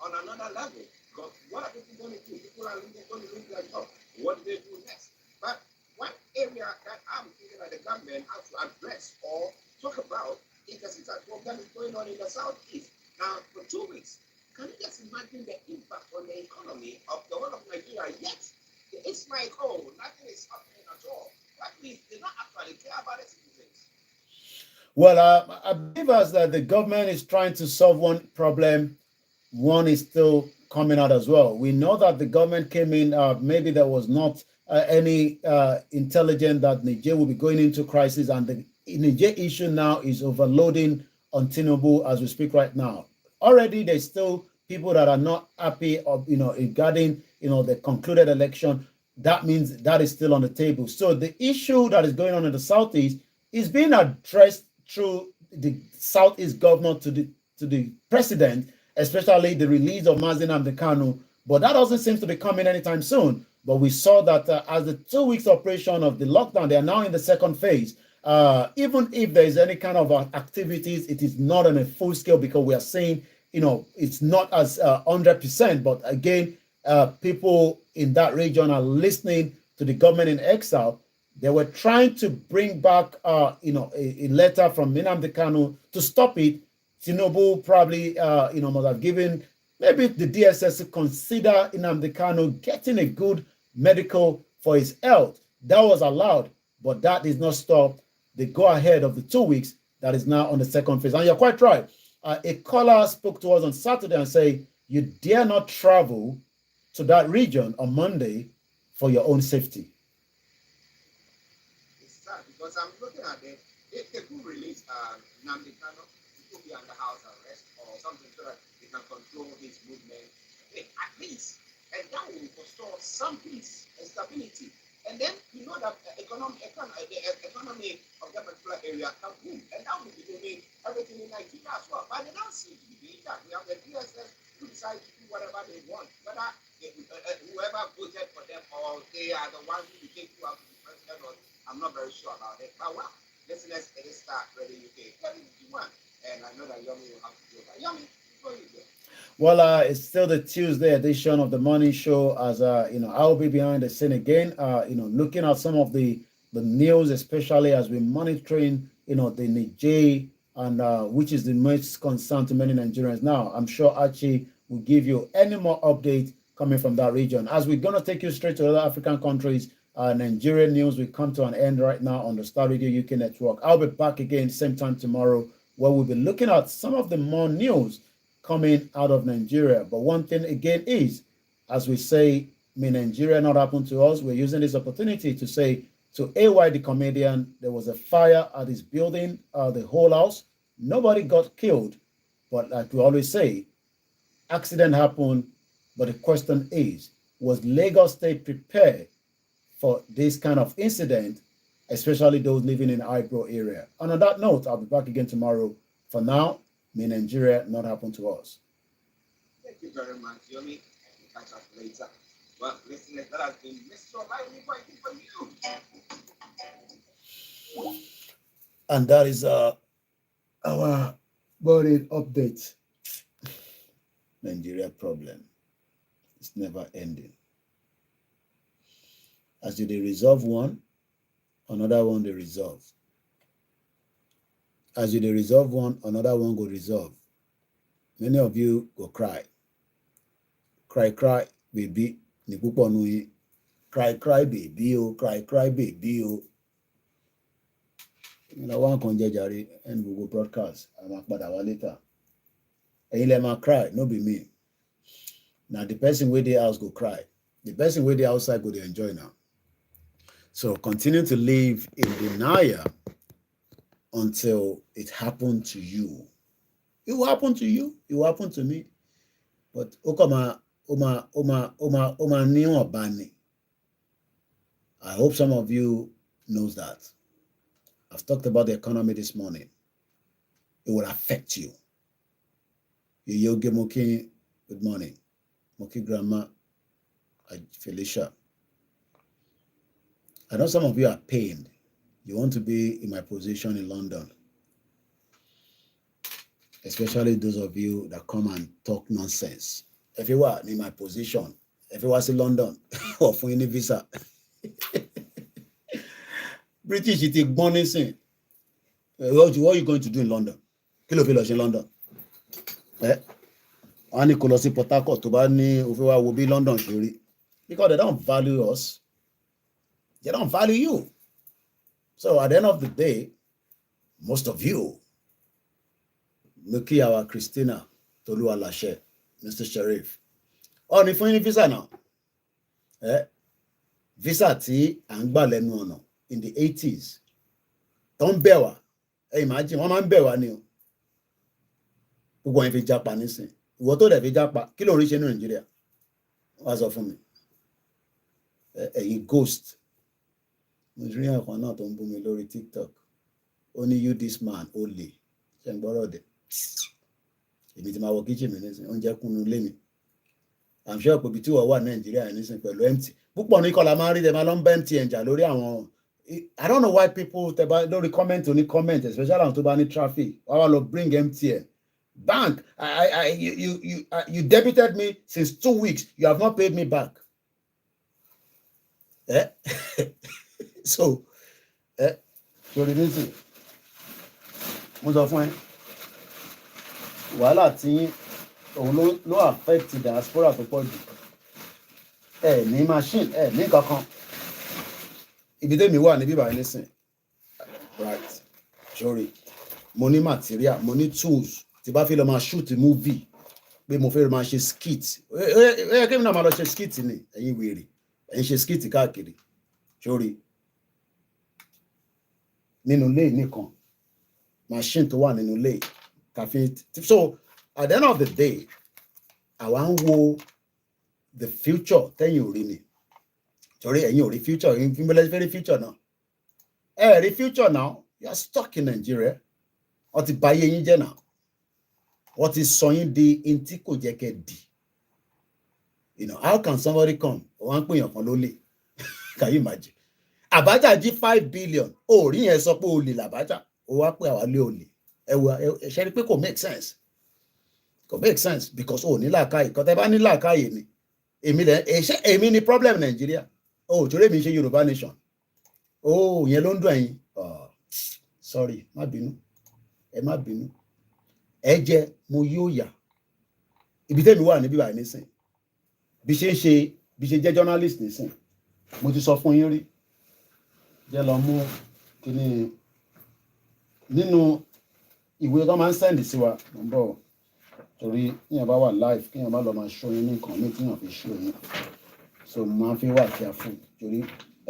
on another level. Because what are people going to do? People are going to lose their job. What do they do next? But one area that I'm thinking that the government has to address or talk about is the situation that is going on in the southeast. Now, for 2 weeks, can you just imagine the impact on the economy of the whole of Nigeria? Yet, it's like, oh, nothing is happening at all. That means they don't actually care about the citizens. Well, I believe as that the government is trying to solve one problem, one is still coming out as well. We know that the government came in, maybe there was not any intelligence that Niger will be going into crisis, and the Niger issue now is overloading on Tinubu as we speak right now. Already, there's still people that are not happy of, regarding, the concluded election. That means that is still on the table. So the issue that is going on in the Southeast is being addressed through the Southeast governor to the president, especially the release of Mazi Nnamdi Kanu. But that doesn't seem to be coming anytime soon. But we saw that as the 2 weeks operation of the lockdown, they are now in the second phase. Even if there is any kind of activities, it is not on a full scale because we are saying, it's not as 100%. But again, people in that region are listening to the government in exile. They were trying to bring back, a letter from Nnamdi Kanu to stop it. Tinubu probably, must have given maybe the DSS to consider Nnamdi Kanu getting a good medical for his health. That was allowed, but that did not stop the go-ahead of the 2 weeks that is now on the second phase. And you're quite right. A caller spoke to us on Saturday and said, you dare not travel to that region on Monday for your own safety. It's sad because I'm looking at it. If they could release Nnamdi Kanu, he could be under house arrest or something so that they can control his movement, at least. And that will restore some peace and stability. And then you know that the economy of that particular area can boom. And that will be doing everything in Nigeria as well. But they don't seem to be doing that. We have the DSS who decide to do whatever they want. Whether whoever voted for them or they are the ones who became who have to be president, or I'm not very sure about it. But well, listeners, it is start Radio UK 2021. And I know that Yomi will have to do that. Yomi, before you go. Well, it's still the Tuesday edition of the morning show. As I'll be behind the scene again. Looking at some of the news, especially as we're monitoring, the Niger, and which is the most concern to many Nigerians now. I'm sure Archie will give you any more updates coming from that region. As we're gonna take you straight to other African countries, Nigerian news will come to an end right now on the Star Radio UK network. I'll be back again same time tomorrow, where we'll be looking at some of the more news coming out of Nigeria. But one thing again is, as we say, may Nigeria not happen to us, we're using this opportunity to say to AY the comedian, there was a fire at his building, the whole house. Nobody got killed. But like we always say, accident happened. But the question is, was Lagos State prepared for this kind of incident, especially those living in the Ibro area? And on that note, I'll be back again tomorrow. For now, may Nigeria not happen to us. Thank you very much, Yomi. We'll catch up later. Well, listeners, that has been Mr. Lively waiting for you. And that is our morning update. Nigeria problem. It's never ending. As you they resolve one, another one they resolve. As you they resolve one, another one go resolve. Many of you go cry. Cry, baby. Cry, baby. Oh, cry, baby. Oh. You know, one can judge and we go broadcast. I'm a bad later. And you let me cry, no be me. Now the person where the house go cry. The person where the outside go they enjoy now. So continue to live in denial until it happened to you. It will happen to you. It will happen to me. But Oma Bani. I hope some of you knows that. I've talked about the economy this morning. It will affect you. Yogi Moki, good morning. Moki Grandma, Felicia. I know some of you are pained. You want to be in my position in London. Especially those of you that come and talk nonsense. If you are in my position, if you was in London, or for any visa. British, you take bonus. What are you going to do in London? Kilo village in London. Ani kolosi Port Harcourt to ba ni ofewa wo bi London shiri. Because they don't value us. They don't value you. So at the end of the day, most of you, Nuki our Christina, Tolu Alashe, Mr. Sharif. Oh, ni fún yín visa now. Visa tí à ń gbà lẹ́nu ọ̀nà in the 80s. Tó ń bẹ̀ wá. Imagine, wọ́n máa ń bẹ̀ wá ni o. Gbogbo wọn fi japa nísìn. Ìwọ tó dẹ̀ fi japa, kí ló ń rí ṣe ní Nàìjíríà? Wá sọ fún mi. Ẹ̀yin ghost. Mo rí ẹ̀kan náà tó ń bú mi lórí TikTok. Only you this man only. Ṣé ń gbọ́rọ̀ dẹ̀? Èmi ti máa wọ kitchen mi nísìn. Oúnjẹ kúnnú lé mi. I'm sure pé ibi tí wọ́n wà Nàìjíríà nísìn pẹ̀lú empty. Púpọ̀ ní kọ́lá máa ń rí dem máa lọ ń bẹ́ empty ẹ̀ǹjà lórí àwọn. I don't know why people don't comment comment, especially on tó bá ní traffic. I want to bring MTN. Bank, you debited me since 2 weeks. You have not paid me back. So, so the mo sọ fún ẹ. Wàhálà tí òun ló affect diaspora tó pọ̀ jù. Ní machine, ní kankan. Ibi tẹ́mi wà níbí báyìí nísìn. Right. Sorry. Mo ní material, mo ní tools. Tí bá fẹ́ lọ máa shoot movie. Pé mo fẹ́ lọ máa ṣe skit. Kí mi náà máa lọ ṣe skit ni. Ẹ̀yin wèrè. Ẹ̀yin ṣe skit káàkiri. Sorry. Nínú ilé nìkan. Machine tó wà nínú ilé. So, at the end of the day, àwa ń wo the future tẹ́yìn ò rí ni. Sorry, ẹ̀yin ò rí future, ẹ̀yin fi mbẹ́lẹ́ fẹ́ rí future náà. Rí future now, you are stuck in Nigeria. Wọ́n ti bà ayé yín jẹ́ náà. Wọ́n ti sọ yín di in tí kò jẹ́ kẹ́ di. You know, how can somebody come? Wọ́n á pè yàn kan lólè. Can you imagine? Abacha jí 5 billion. Orí yẹn sọ pé olè làbájá. Ó wá pé àwa lé olè. Ṣe rí pé kò make sense. Kò make sense because ó ní làákàyè. Kò tẹ́ bá ní làákàyè ni. Èmi ni problem Nigeria. Torí mi ṣe Yorùbá nation. Yẹn ló ń dùn ẹ̀yin. Sorry, má bínú. Ẹ má bínú. Ẹ jẹ́ mo yóò yà. Ibi tẹ́mi wà níbí báyìí nísìn. Bí ṣe jẹ́ journalist nísìn. mo ti sọ fún yín rí jẹ́ lọ mú kíní nínú ìwé tó máa ń sẹ́ndì sí wa mo ń bọ̀ torí kíyàn bá wà live kíyàn bá lọ máa ṣó yín ní nǹkan míì tíyàn fi ṣó yín so mo máa fi wà kí a fún torí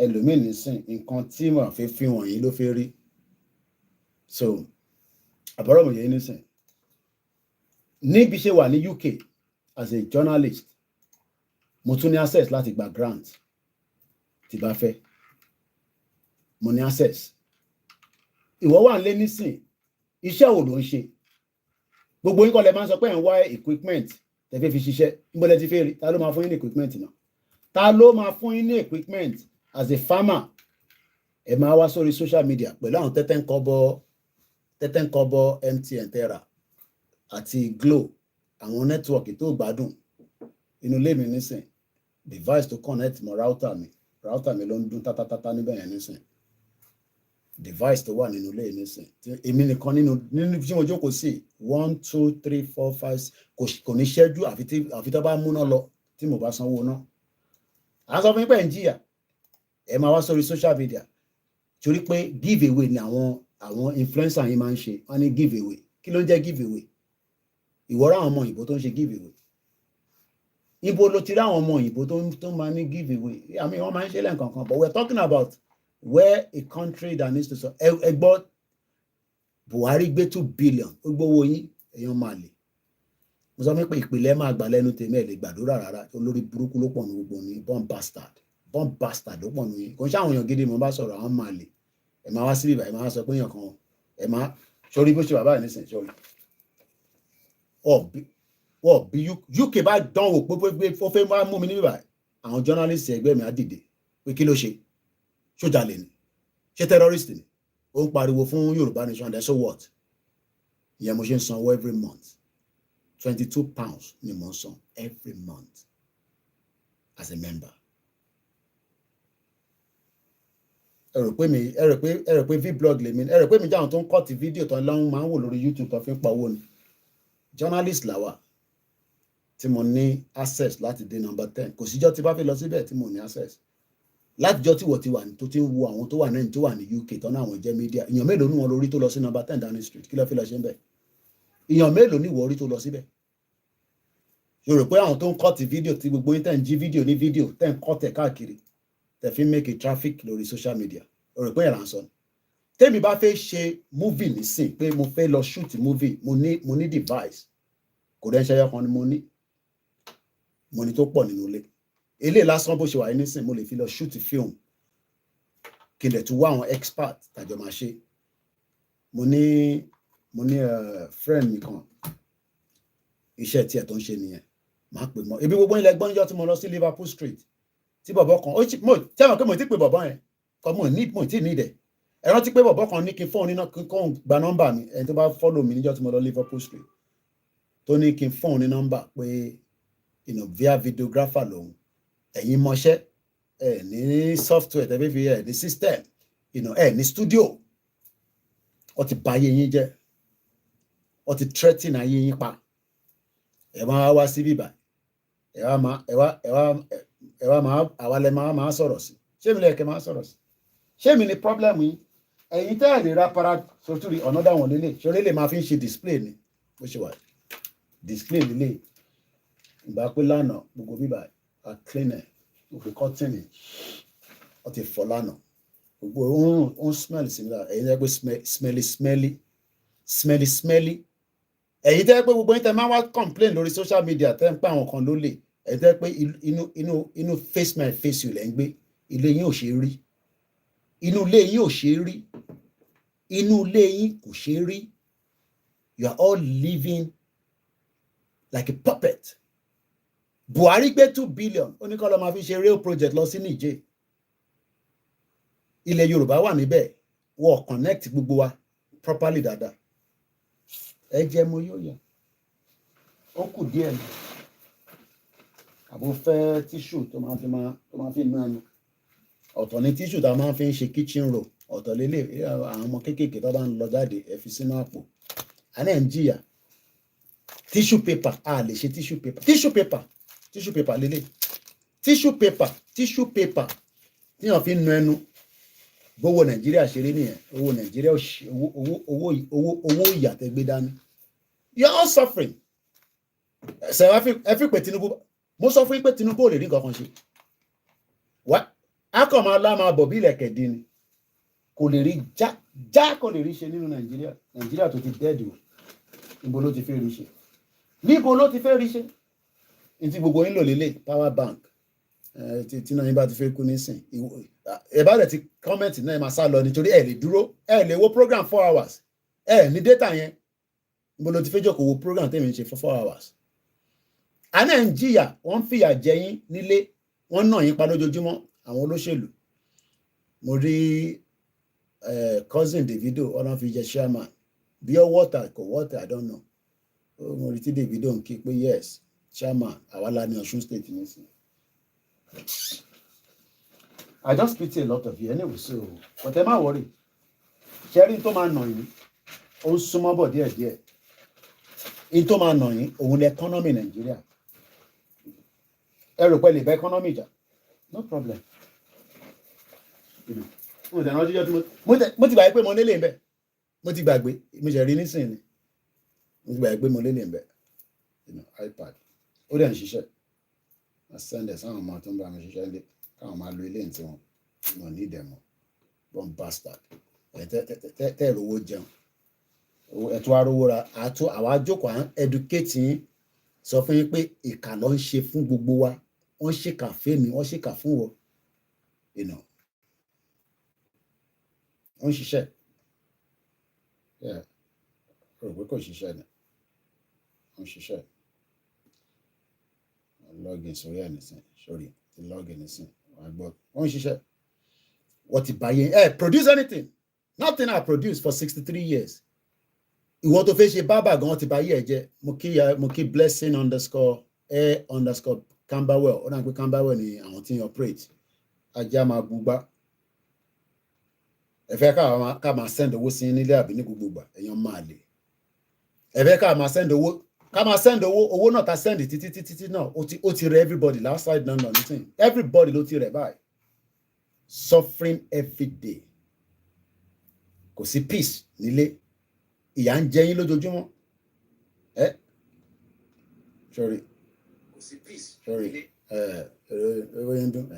ẹlòmíì nísìn nǹkan tí mo fi fi wọ̀nyí ló fi rí so àbọ̀rọ̀ mo yẹ nísìn níbi ṣe wà ní UK as a journalist mo tún ní access láti gba grant tí bá fẹ́ mo ní access ìwọ wà nílé nísìn iṣẹ́ wo ló ń ṣe gbogbo yín kọ́ lẹ máa ń sọ pé ẹ̀ ń wá equipment tẹ́ fi ṣiṣẹ́ níbo lẹ ti fẹ́ rí ta ló máa fún yín ní equipment náà ta ló máa fún yín ní equipment as a farmer ẹ máa wá sórí social media pẹ̀lú àwọn tẹ́tẹ́ ń kọ́bọ̀ MTN tẹ́ra àti Glo àwọn nẹ́tíwọ̀kì tó gbádùn inú ilé mi nísìn device to connect mọ́ router mi ló ń dún tátátáta níbẹ̀ yẹn nísìn device tó wà nínú ilé nísìn èmi nìkan nínú tí mo jókòó sí 1 2 3 4 5 kò ní ṣẹ́jú àfi tó bá múná lọ tí mo bá sanwó náà à ń sọ fún yín pé ẹ̀ ń jìyà ẹ máa wá sórí social media torí pé give away ni àwọn influencer yín máa ń ṣe wọ́n ní give away kí ló ń jẹ́ give away ìwọ ráwọn ọmọ òyìnbó tó ń ṣe give away ibo ló ti ráwọn ọmọ òyìnbó tó máa ní give away àmì wọ́n máa ń ṣe lẹ́ǹkankan but we're talking about where a country that needs to so ẹ gbọ́ Buhari gbé 2 billion ó gbówó yín èèyàn máa lè mo sọ pé ìpìlẹ̀ máa gbà lẹ́nu tèmi ẹ̀ lè gbàdúrà rárá olórí burúkú ló pọ̀ ní gbogbo ní born bastard ló pọ̀ ní yín kò ń ṣàwọn èèyàn gidi mo bá sọ̀rọ̀ àwọn máa lè ẹ̀ máa wá sí ibà ẹ̀ máa sọ pé èèyàn kan ẹ̀ máa sọrí bó ṣe bàbá ẹ̀ nísìnyí sọrí wọ́n bí UK bá dánwò pé ó fẹ́ máa mú mi ní bíbà àwọn journalist ẹgbẹ́ mi á dìde pé kí ló ṣe ṣójà lè ní ṣé terrorist ni ó ń pariwo fún Yorùbá nation and so what ìyẹn mo ṣe ń sanwó every month £22 ni mo ń san every month as a member. ẹ rò pé vblog lèmi ẹ rò pé mi jáwọn tó ń kọ́ ti fídíò tó ń lọ́hún máa ń wò lórí YouTube tó fi ń pa owó ni journalist làwà tí mo ní access láti dé number 10 kò síjọ́ tí bá fẹ́ lọ síbẹ̀ tí mo ní access látijọ́ tí wọ́n ti wà tó ti ń wo àwọn tó wà náà tó wà ní UK tó náà àwọn jẹ́ media èèyàn mélòó ní wọn lórí tó lọ sí number 10 Downing Street kí ló fi lọ ṣe ń bẹ̀ èèyàn mélòó ní ìwọ orí tó lọ síbẹ̀ yóò rò pé àwọn tó ń kọ́ ti fídíò tí gbogbo yín tẹ̀ ń jí fídíò ní fídíò tẹ̀ ń kọ́ tẹ̀ káàkiri tẹ̀ fi make a traffic lórí social media yóò rò pé ẹ̀rà ń sọ ni tèmi bá fẹ́ ṣe movie nísìn pé mo fẹ́ lọ shoot movie mo ní device kò dẹ́ ṣẹyọ kan ni mo ní tó pọ̀ nínú ilé ilé lásán bó ṣe wà nísìn mo lè fi lọ shoot film kí n lè tún wá àwọn expert tàjọ máa ṣe mo ní friend mi kan iṣẹ́ tí ẹ̀ tó ń ṣe nìyẹn máa pè mọ́ ibi gbogbo ilẹ̀ gbọ́njọ́ tí mo lọ sí Liverpool Street tí bọ̀bọ̀ kan tí a mọ̀ pé mo ti pè bọ̀bọ̀ yẹn kọ́ mo ti ní ìdẹ̀ ẹ rántí pé bọ̀bọ̀ kan ní kí n fóun níná kí n gba nọ́mbà mi ẹni tó bá follow mi níjọ́ tí mo lọ Liverpool Street tó ní kí n fóun ní nọ́mbà pé via videographer lòun ẹ̀yin mọṣẹ́ ẹ̀ ní software tẹ́fẹ́ fi ẹ̀ ní system ẹ̀ ní studio ó ti bà ayé yín jẹ́ ó ti threaten ayé yín pa ẹ máa wá sí bíbá ẹ wá máa àwa lẹ máa sọ̀rọ̀ sí ṣé mi lẹ́ẹ̀kẹ́ máa sọ̀rọ̀ sí ṣé mi ní problem yín ẹ̀yin tẹ́ ẹ̀ lè ra para soturi ọ̀nà dáwọn lélẹ̀ ṣọlẹ́ lè máa fi ń ṣe display ni bó ṣe wà display lélẹ̀ ìgbà pé lánàá gbogbo bíbá a clean ẹ̀ òfin kọ́tìnì ó ti fọ́ lánàá gbogbo ó ń smell sí mi lára ẹ̀yin tẹ́ pé smelly ẹ̀yin tẹ́ pé gbogbo yín tẹ́ máa wá complain lórí social media tẹ́ ń pa àwọn kan lólè ẹ̀yin tẹ́ pé inú face my face you lẹ́ ń gbé ilé yín ò ṣe rí inú ilé yín ò ṣe rí inú ilé yín kò ṣe rí you are all living like a puppet. Buhari gbé 2 billion ó ní kó lọ máa fi ṣe rail project lọ sí Niger ilẹ̀ Yorùbá wà níbẹ̀ wọ́n connect gbogbo wa properly dáadáa ẹ jẹ́ mo yóò yẹ ó kù díẹ̀ ni àbò fẹ́ tíṣù tó máa fi nú ẹnu ọ̀tọ̀ ni tíṣù tá a máa fi ń ṣe kitchen roll ọ̀tọ̀ lélẹ̀ àwọn ọmọ kéékèèké tó bá ń lọ jáde ẹ fi sínú àpò àná ẹ̀ ń jìyà tissue paper a lè ṣe tissue paper lélẹ̀ tissue paper tíyàn fi ń nu ẹnu bówó Nàìjíríà ṣe rí nìyẹn. Owó Nàìjíríà owó ìyà tẹ́ gbé dání. You are all suffering. Ṣé ẹ fi pé Tinubu, mo sọ fún yín pé Tinubu ò lè rí nǹkan kan ṣe. Wá akọ̀ máa lá máa bọ̀ bí ilẹ̀kẹ̀ dín ni. Kò lè rí já kò lè rí ṣe nínú Nàìjíríà. Nàìjíríà tó ti dẹ́ẹ̀dì o. Níbo ló ti fẹ́ rí ṣe? Níbo ló ti fẹ́ rí ṣe? Ní ti gbogbo yín lò lélẹ̀ power bank. Tí náà yín bá ti fẹ́ kú nísìn. Ẹ bá dẹ̀ ti kọ́mẹ̀ntì náà ẹ máa sá lọ nítorí ẹ lè dúró. Ẹ lè wo program 4 hours. Ẹ ní data yẹn. Níbo ló ti fẹ́ jókòó wo program tèmi ń ṣe for 4 hours. Àná ń jìyà, wọ́n ń fìyà jẹ yín nílé, wọ́n nà yín pa lójoojúmọ́ àwọn olóṣèlú. Mo rí cousin Davido, ọ̀nà fi jẹ chairman. Bí ọ water kò water, I don't know. Mo rí tí Davido ń kí pé yes, chairman, àwa la ní Ọ̀ṣun state nísìn. I just pity a lot of you anyway, so but ẹ má worry. Sharing tó máa nà yín, ó ń súnmọ́ bọ̀ díẹ̀díẹ̀. In tó máa nà yín, òun lè economy Nàìjíríà. Ẹ rò pé lè bá economy jà? No problem. Mo ti rántí jọ́ tí mo ti gbàgbé pé mo nílé ń bẹ̀. Mo ti gbàgbé, mo ṣe rí nísìnyí. Mo ti gbàgbé pé mo nílé ń bẹ̀. iPad. Ó dẹ̀ ń ṣiṣẹ́. I send it sáwọn ọmọ tó ń bá mi ṣiṣẹ́ ilé. Káwọn máa lo ilé tí wọn ní ìdẹ̀mọ̀. Born bastard. Tẹ́ rówó jẹun. Ẹ̀tọ́ arówó ra. Àwa jókòó à ń educate yín. Sọ fún yín pé ìkà ló ń ṣe fún gbogbo wa. Wọ́n ṣèkà fẹ́mi, wọ́n ṣèkà fún wọn. Wọ́n ṣiṣẹ́. Rò pé kò ṣiṣẹ́ ni. Wọ́n ṣiṣẹ́. Login sórí ẹ̀ nísìn. Sorry, ti login nísìn. Wọ́n ṣiṣẹ́. Wọ́n ti báyé. Produce anything. Nothing I produced for 63 years. Ìwọ tó fẹ́ ṣe bábà gan ti báyé ẹ̀ jẹ́. Mo kí blessing_a_Camberwell. Ó náà pé Camberwell ni àwọn tí ń operate. Ajá máa gbúgbá. Ẹ fẹ́ ká máa send owó sí nílé àbí ní gbogbo ìgbà. Èèyàn máa lè. Ẹ fẹ́ ká máa send owó. Ká máa send owó náà ta send títí náà. Ó ti rẹ everybody outside London. Everybody ló ti rẹ báyìí. Suffering every day. Kò sí peace nílé. Ìyà ń jẹ yín lójoojúmọ́. Sorry. Kò sí peace. Sorry. Owó yín dún.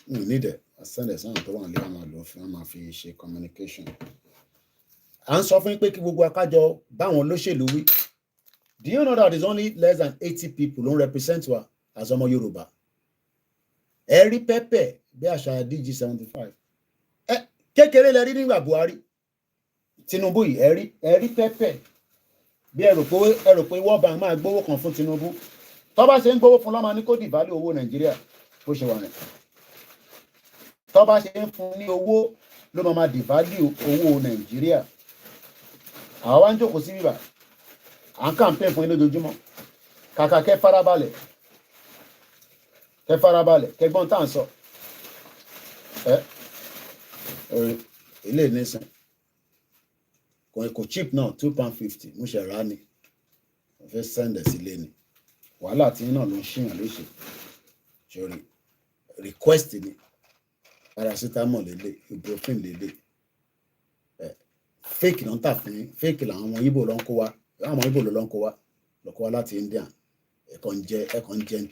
No need it. I send it sáwọn tó wà nílé àwọn àlọ́ fún wọn máa fi ṣe communication. À ń sọ fún yín pé kí gbogbo akájọ báwọn olóṣèlú wí. Do you know that there's only less than 80 people who represent wa as ọmọ Yorùbá? Ẹ rí pẹ́pẹ́ bí àṣà DG75. Kékeré lẹ rí nígbà Buhari. Tinubu yìí ẹ rí pẹ́pẹ́ bí ẹ rò pé World Bank máa gbówó kan fún Tinubu. Tó bá ṣe ń gbówó fún lọ́mọ ní kó dìbálé owó Nàìjíríà bó ṣe wà ní. Tó bá ṣe ń fún ní owó ló máa dìbálé owó Nàìjíríà. Àwa wá ń jókòó sí bíbà. À ń campaign fún yín lójoojúmọ́. Kàkà kẹ́ farabalẹ̀. Kẹ́gbọ́n tá à ń sọ. Ilé nísìn. Kò cheap náà £2.50. Mo ṣe rà ni. Mo fẹ́ send ẹ̀ sílé ni. Wàhálà tí náà ló ń ṣìyàn léṣe. Sorry. Request ni. Paracetamol lélẹ̀, ibuprofen lélẹ̀. Fake náà ń tà fún yín. Fake làwọn ọmọ Igbo ló ń kó wá. Àwọn ọmọ Igbo ló ń kó wá láti India. Ẹ̀kan jẹ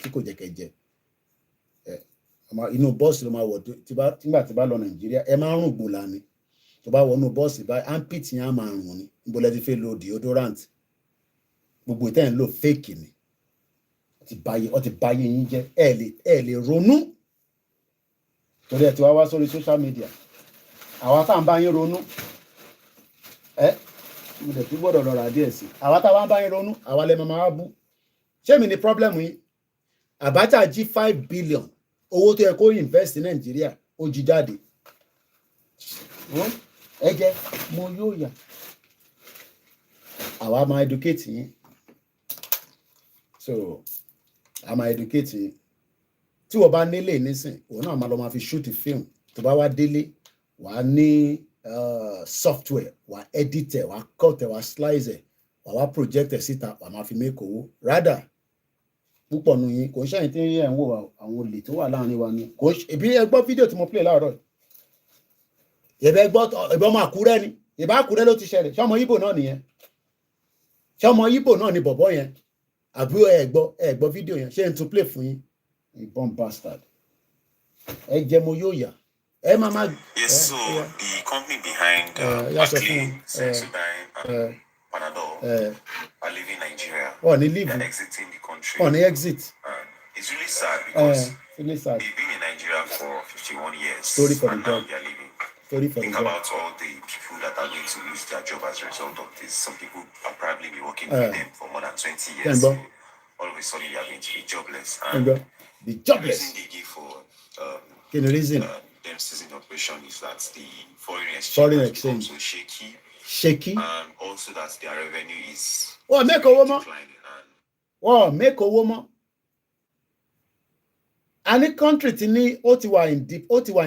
tí kò jẹ́ kẹ́ jẹ. Inú bọ́ọ̀sì ló máa wọ̀ nígbà tí bá lọ Nàìjíríà. Ẹ máa ń rùn gbòòlà ni. Tó bá wọnú bọ́ọ̀sì báyìí, armpit yẹn á máa rùn ni. Níbo lẹ ti fẹ́ lo deodorant? Gbogbo ìtẹ́ ń lò fake ni. Ó ti báyé yín jẹ́. Ẹ lè ronú. Torí ẹ ti wá sórí social media. Àwa tá ń bá yín ronú. Mo dẹ̀ tún gbọ́dọ̀ lọ rà díẹ̀ sí. Àwa tá wá ń bá yín ronú, àwa lẹ máa bú. Ṣé mi ni problem yín? Abacha jí 5 billion. Owó tó yẹ kó invest ní Nàìjíríà, ó jí jáde. Ẹ jẹ́ mo yóò yà. Àwa máa educate yín. So, a máa educate yín. Tí wọ́n bá nílé nísìn, òun náà máa lọ máa fi shoot film. Tó bá wá délé, wàá ní software, wàá edit ẹ̀, wàá cut ẹ̀, wàá slice ẹ̀, wàá project ẹ̀ síta wàá máa fi make owó rather púpọ̀ nù yín kò ń ṣẹ́yìn tí ẹ̀ ń wò àwọn olè tó wà láàrin wa ni kò ń ìbí ẹ gbọ́ fídíò tí mo play láàárọ̀ ìbẹ́ gbọ́ ìbọn ọmọ Àkúrẹ́ ni ìbá Àkúrẹ́ ló ti ṣẹlẹ̀ ṣọmọ Ìgbò náà nìyẹn ṣọmọ Ìgbò náà ni bọ̀bọ́ yẹn àbí ẹ gbọ́ fídíò yẹn ṣé n tún play fún yín ìbọn bastard ẹ jẹ́ mo yóò yà ẹ máa máa. Yes, so the company behind Maclean, Sensodyne, and Panadol are leaving Nigeria. They are exiting the country. They exit. And it's really sad because really sad. They've been in Nigeria for 51 years. Story for and the now job. they are leaving. Story for Think the about job. all the people that are going to lose their job as a result of this. Some people are probably be working with them for more than 20 years. So all of a sudden they are going to be jobless. And be jobless. The reason they give for them ceasing the operation is that the foreign exchange becomes so shaky. And also that their revenue is make a woman. Make a woman. Any country tí ní ó ti wà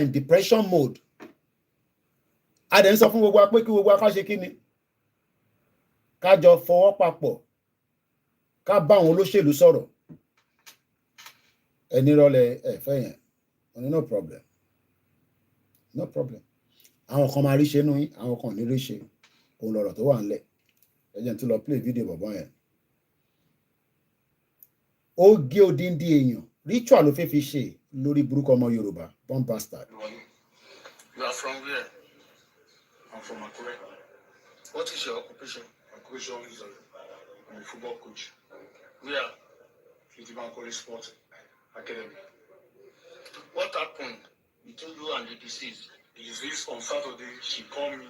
in depression mode. A dẹ̀ ń sọ fún gbogbo wa pé kí gbogbo wa ká ṣe kí ni? Ká jọ fọwọ́ papọ̀. Ká bá àwọn olóṣèlú sọ̀rọ̀. Ẹni rọlẹ̀ ẹ̀fẹ́ yẹn. No problem. No problem. Àwọn kan máa rí ṣe nú yín, àwọn kan ò ní rí ṣe. Òun lọ̀rọ̀ tó wà ńlẹ̀. Ẹ jẹ́ n tún lọ play video bọ̀bọ́ yẹn. Ó gé odindi èèyàn. Ritual ló fẹ́ fi ṣe lórí burúkú ọmọ Yorùbá. Born bastard. You are from where? I'm from Akure. What is your occupation? Occupation is I'm a football coach. Where? Akure Sports Academy. What happened between you and the deceased? The deceased on Saturday, she called me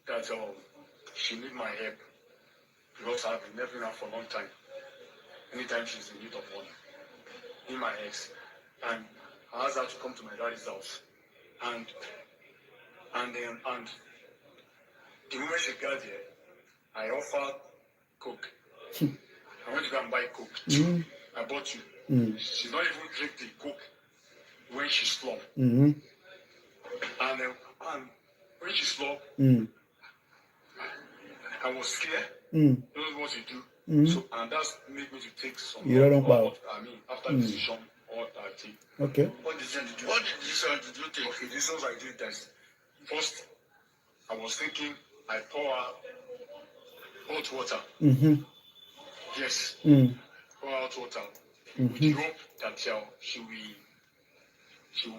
that she need my help because I've been helping her for a long time. Anytime she's in need of money. In my ex, and I asked her to come to my daddy's house, and the moment she got there, I offered Coke. I went to go and buy Coke. I bought you. She's not even drink the Coke when she's slumped. And when she's slumped, I was scared. Don't know what to do. So, and that's made me to take some. After the decision, or I take. Okay. What decision did you take? Okay, decisions I did that. First, I was thinking I pour hot water. Yes. Pour hot water. With the hope that she will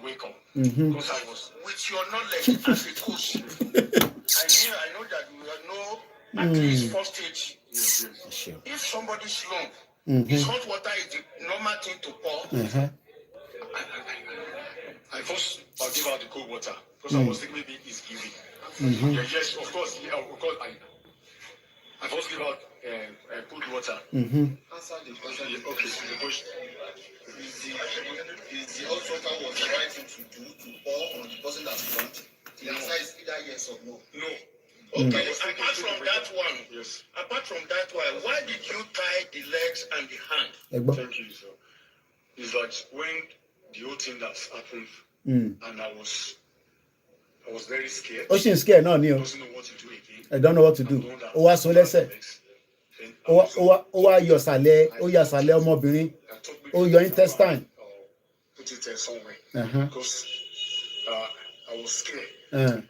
wake up. Because I was with your knowledge as a coach. I know that you know at least first stage. Yes. Sure. If somebody's slump, his hot water is the normal thing to pour. I first I'll give out the cold water because I was thinking maybe it's easy. Yes, of course. I first give out cold water. Answer the question. Okay, so the question is the hot water was the right thing to do to pour on the person that's slumped? The answer is either yes or no. No. Okay, apart from that one, why did you tie the legs and the hand? Thank you, sir. It's like when the whole thing that's happened, and I was very scared. Oh, she's scared, no, Neil. I don't know what to do again. I don't know what to do. Oh, so let's say. Oh, your sale, ọmọbìnrin. Oh, your intestine. Put it somewhere. Because I was scared. Okay,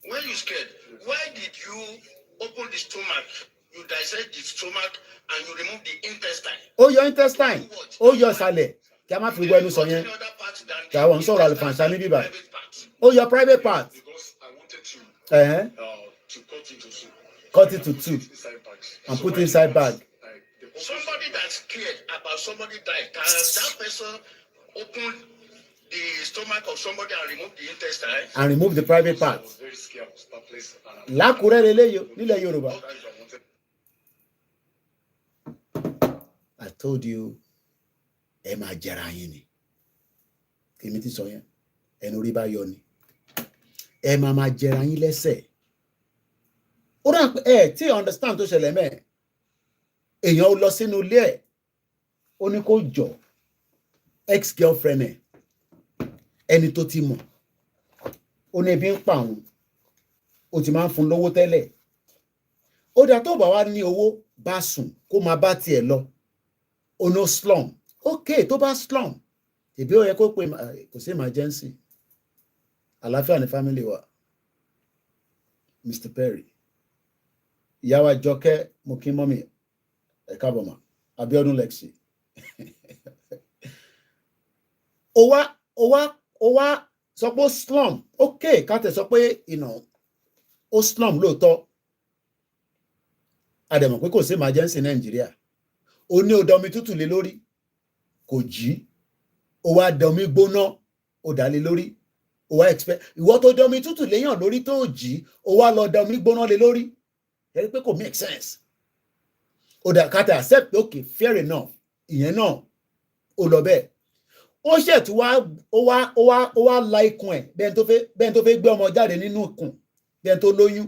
when you scared, why did you open the stomach? You dissect the stomach and you remove the intestine. Oh, your intestine. Oh, your sale. Kí a má fi wẹ́nu sọ yẹn. Kí àwọn sọ̀rọ̀ àlùfànṣá ní bíbá. Oh, your private part. Because I wanted to cut it to two. And put inside bag. Somebody that's scared about somebody died, can that person open the stomach of somebody and remove the intestine? And remove the private part. Lákùrẹ́ lélẹ́yìí nílẹ̀ Yorùbá. I told you, ẹ máa jẹra yín ni. Kèmí ti sọ yẹn, ẹnu orí bá yọ ni. Ẹ máa jẹra yín lẹ́sẹ̀. Ó dà pé tí understand tó ṣẹlẹ̀ mẹ́ẹ̀. Èèyàn ó lọ sínú ilé ẹ̀. Ó ní kó jọ ex-girlfriend ẹ̀. Ẹni tó ti mọ̀. Ó ní ebi ń pa òun. Ó ti máa ń fún lówó tẹ́lẹ̀. ó dà tó bá wá ní owó bá sùn kó máa bá tiẹ̀ lọ ono slum ok tó bá slum ìbí ó yẹ kó pe kò sí emergency àlàáfíà ní family wa Mr. Perry ìyá wa Jọkẹ́ mo kí mọ́mì ẹ káàbọ̀ mà Abíọ́dún Lexi ó wá sọ pé ó slum ok káàtẹ̀ sọ pé ó slum lóòótọ́ àdẹ̀mọ̀ pé kò sí emergency Nàìjíríà ó ní ó da omi tútù lé lórí kò jí ó wá da omi gbóná ó dà lé lórí ó wá expect ìwọ tó da omi tútù léyàn lórí tó jí ó wá lọ da omi gbóná lé lórí ẹ rí pé kò make sense ó dà káàtẹ̀ accept ok fair enough ìyẹn náà ó lọ bẹ́ẹ̀ ó ṣètò ó wá la ikùn ẹ̀ bẹ́ẹ̀ tó fẹ́ gbé ọmọ jáde nínú ikùn bẹ́ẹ̀ tó lóyún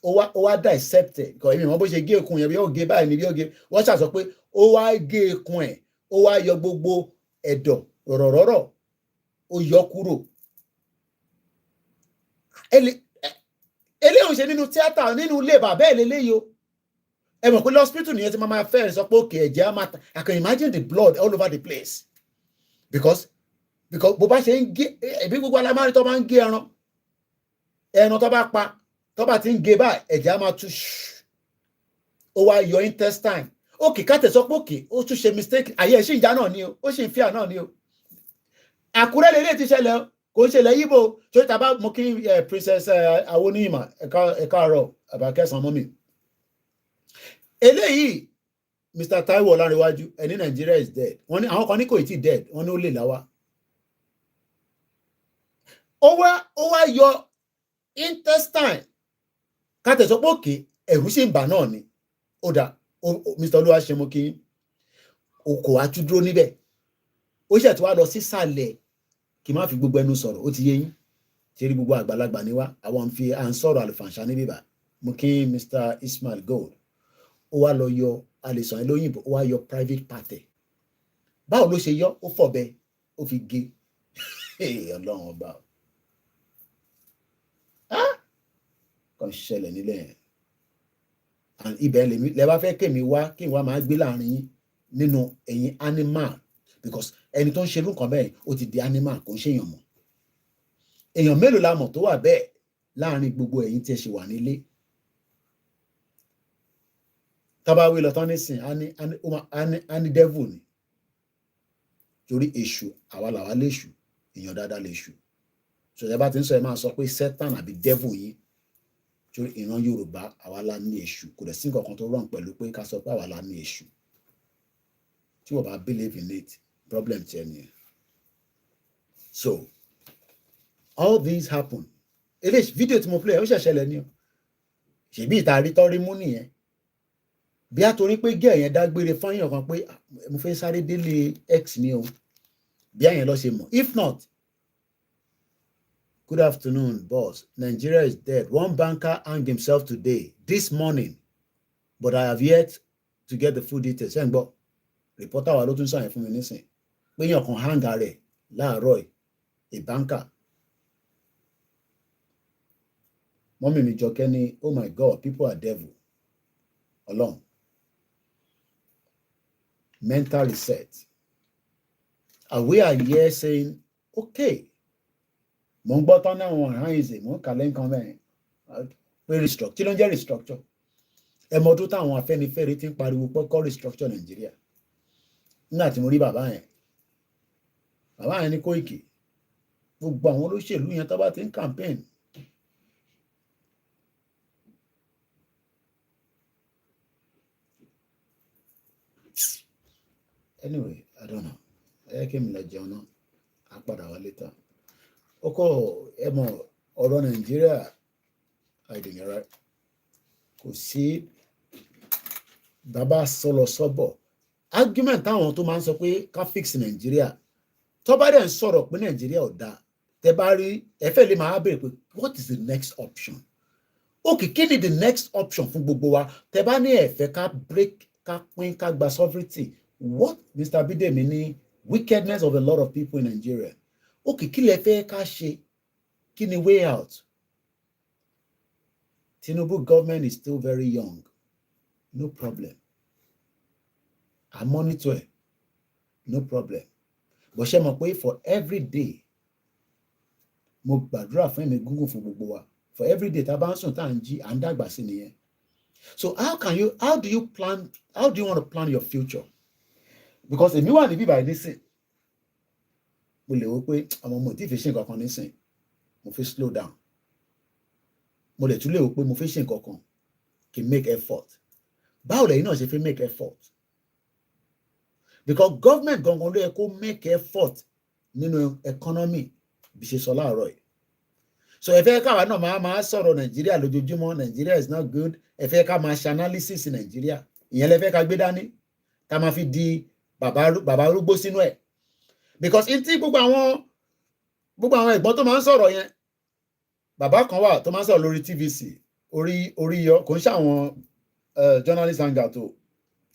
ó wá dissect ẹ̀ kọ́ èmi mọ̀ bó ṣe gé ikùn yẹn bí ó gé báyìí ni bí ó gé wọ́n ṣàṣọ pé ó wá gé ikùn ẹ̀ ó wá yọ gbogbo ẹ̀dọ̀ rọ̀rọ̀rọ̀ ó yọ kúrò eléyìí ò ṣe nínú tíátà nínú ilé bàbá ẹ̀ lélẹ́yìí o ẹ mọ̀ pé lọ́spítù nìyẹn ti máa fẹ́ sọ pé òkè ẹ̀jẹ̀ á máa ta I can imagine the blood all over the place because bó bá ṣe ń gé ẹbí gbogbo alámárí tó máa ń gé ẹran tó bá pa tó bá ti ń gé báyìí ẹ̀jẹ̀ á máa tú ó wá yọ intestine òkè káàtẹ̀ sọ pé òkè ó tún ṣe mistake ayé ẹ̀ ṣì ń já náà ni o ó ṣì ń fíà náà ni o Àkúrẹ́ lélẹ̀ ti ṣẹlẹ̀ kò ń ṣẹlẹ̀ yíbo tó tàbá mo kí princess Awoniima ẹ̀ka àárọ̀ àbákẹ́sàn mọ́mì eléyìí Mr. Taiwo Ọlárẹ̀wájú ẹni Nigeria is dead wọ́n ní àwọn kan ní kò tí dead wọ́n ní ó lè láwá ó wá yọ intestine káàtẹ̀ sọ pé òkè ẹ̀rù sì ń bà náà ni ó dà Mr. Olúwaṣemọ́kí kò wá tún dúró níbẹ̀ ó ṣẹ̀ tí wá lọ sísàlẹ̀ kí n má fi gbogbo ẹnu sọ̀rọ̀ ó ti yé yín ṣe rí gbogbo àgbàlagbà níwá àwọn à ń sọ̀rọ̀ àlùfàǹṣà ní bíbà mo kí Mr. Ismail Gold ó wá lọ yọ àlèsàn lóyìnbó ó wá yọ private party báwo ló ṣe yọ ó fọ̀bẹ ó fi gé Ọlọ́run ọba kan ṣẹlẹ̀ nílẹ̀ yẹn ibẹ̀ lè bá fẹ́ kémi wá kí n wá máa gbé láàrin yín nínú ẹ̀yin animal because ẹni tó ń ṣerú nǹkan bẹ́ẹ̀ ó ti di animal kò ń ṣèyàn mọ́ èèyàn mélòó la mọ̀ tó wà bẹ́ẹ̀ láàrin gbogbo ẹ̀yin tí ẹ ṣe wà nílé tábàwí lọ tán nísìn á ní devil ni torí èṣù àwa làwa léṣù èèyàn dáadáa léṣù ṣòṣẹ́ bá ti ń sọ ẹ máa sọ pé Satan àbí devil yìí torí ìran Yorùbá àwa la ní èṣù kò dẹ̀ sí nǹkan kan tó rán pẹ̀lú pé ká sọ pé àwa la ní èṣù tí wọ́n bá believe in it problem tiẹ̀ nìyẹn so all these happen eléyìí fídíò tí mo play ó ṣẹ̀ṣẹ̀lẹ̀ ni o ṣèbí ìta rí tọ́rí mú nìyẹn bí a torí pé gẹ́ẹ̀ yẹn dágbére fáyàn kan pé mo fẹ́ sáré délé x ni o bí àyẹn lọ ṣe mọ̀ if not good afternoon boss Nigeria is dead one banker hanged himself today this morning but I have yet to get the full details ẹ̀ ń gbọ́ reporter wa ló tún sàyẹn fún mi nísìn pé yàn kan hanga rẹ̀ láàárọ̀ a banker mọ́mí mi Jọkẹ́ ní oh my God people are devil Ọlọ́run mental reset and we are here saying okay mo ń gbọ́ tán náà wọn àrán ìzè mo ń kàlẹ́ nǹkan bẹ́ẹ̀ pé restructure kí ló ń jẹ́ restructure ẹ mọ ọdún táwọn Afẹ́nifẹ́re ti ń pariwo pé kọ́ restructure Nàìjíríà nígbà tí mo rí bàbá yẹn ní Kóìkì gbogbo àwọn olóṣèlú yẹn tó bá ti ń campaign anyway I don't know ẹ kí mi lọ jẹun náà á padà wá later ọkọ ẹ mọ ọ̀rọ̀ Nàìjíríà àìdènìyàrá kò sí bàbá sọlọ sọbọ argument táwọn tó máa ń sọ pé ká fix Nàìjíríà tó bá dẹ̀ ń sọ̀rọ̀ pé Nàìjíríà ò dáa tẹ bá rí ẹfẹ́ lè máa béèrè pé what is the next option okay kí ni the next option fún gbogbo wa tẹ bá ní ẹ̀fẹ́ ká break ká pín ká gba sovereignty what Mr. Bidemi ní wickedness of a lot of people in Nigeria okay kí lẹ fẹ́ ká ṣe kí ni way out Tinubu government is still very young. No problem. I monitor it. No problem. But ṣé mọ̀ pé for every day, mo gbàdúrà fún ẹ̀mí gígùn fún gbogbo wa. For every day tá a bá ń sùn tá à ń jí, à ń dàgbà sí nìyẹn. So how do you want to plan your future? Because èmi wà níbí báyìí nísìn. Mo lè wò pé àwọn ọmọ tí ì fi ṣe nǹkan kan nísìn, mo fi slow down. Mo lè tún lè wò pé mo fi ṣe nǹkan kan kí n make effort. Báwo lẹ́yìn náà ṣe fi make effort? Because government gangan ló yẹ kó make effort nínú economy bí ṣe sọ láàárọ̀ yìí. So ẹ fẹ́ káwa náà máa sọ̀rọ̀ Nàìjíríà lójoojúmọ́, Nàìjíríà is not good. Ẹ fẹ́ ká máa ṣe analysis Nàìjíríà. Ìyẹn lẹ fẹ́ ká gbé dání. Ká máa fi di bàbá arúgbó sínú ẹ̀. Because tí gbogbo àwọn ẹ̀gbọ́n tó máa ń sọ̀rọ̀ yẹn, bàbá kan wà tó máa ń sọ̀rọ̀ lórí TVC, orí yọ, kò ń ṣàwọn journalist hangout tó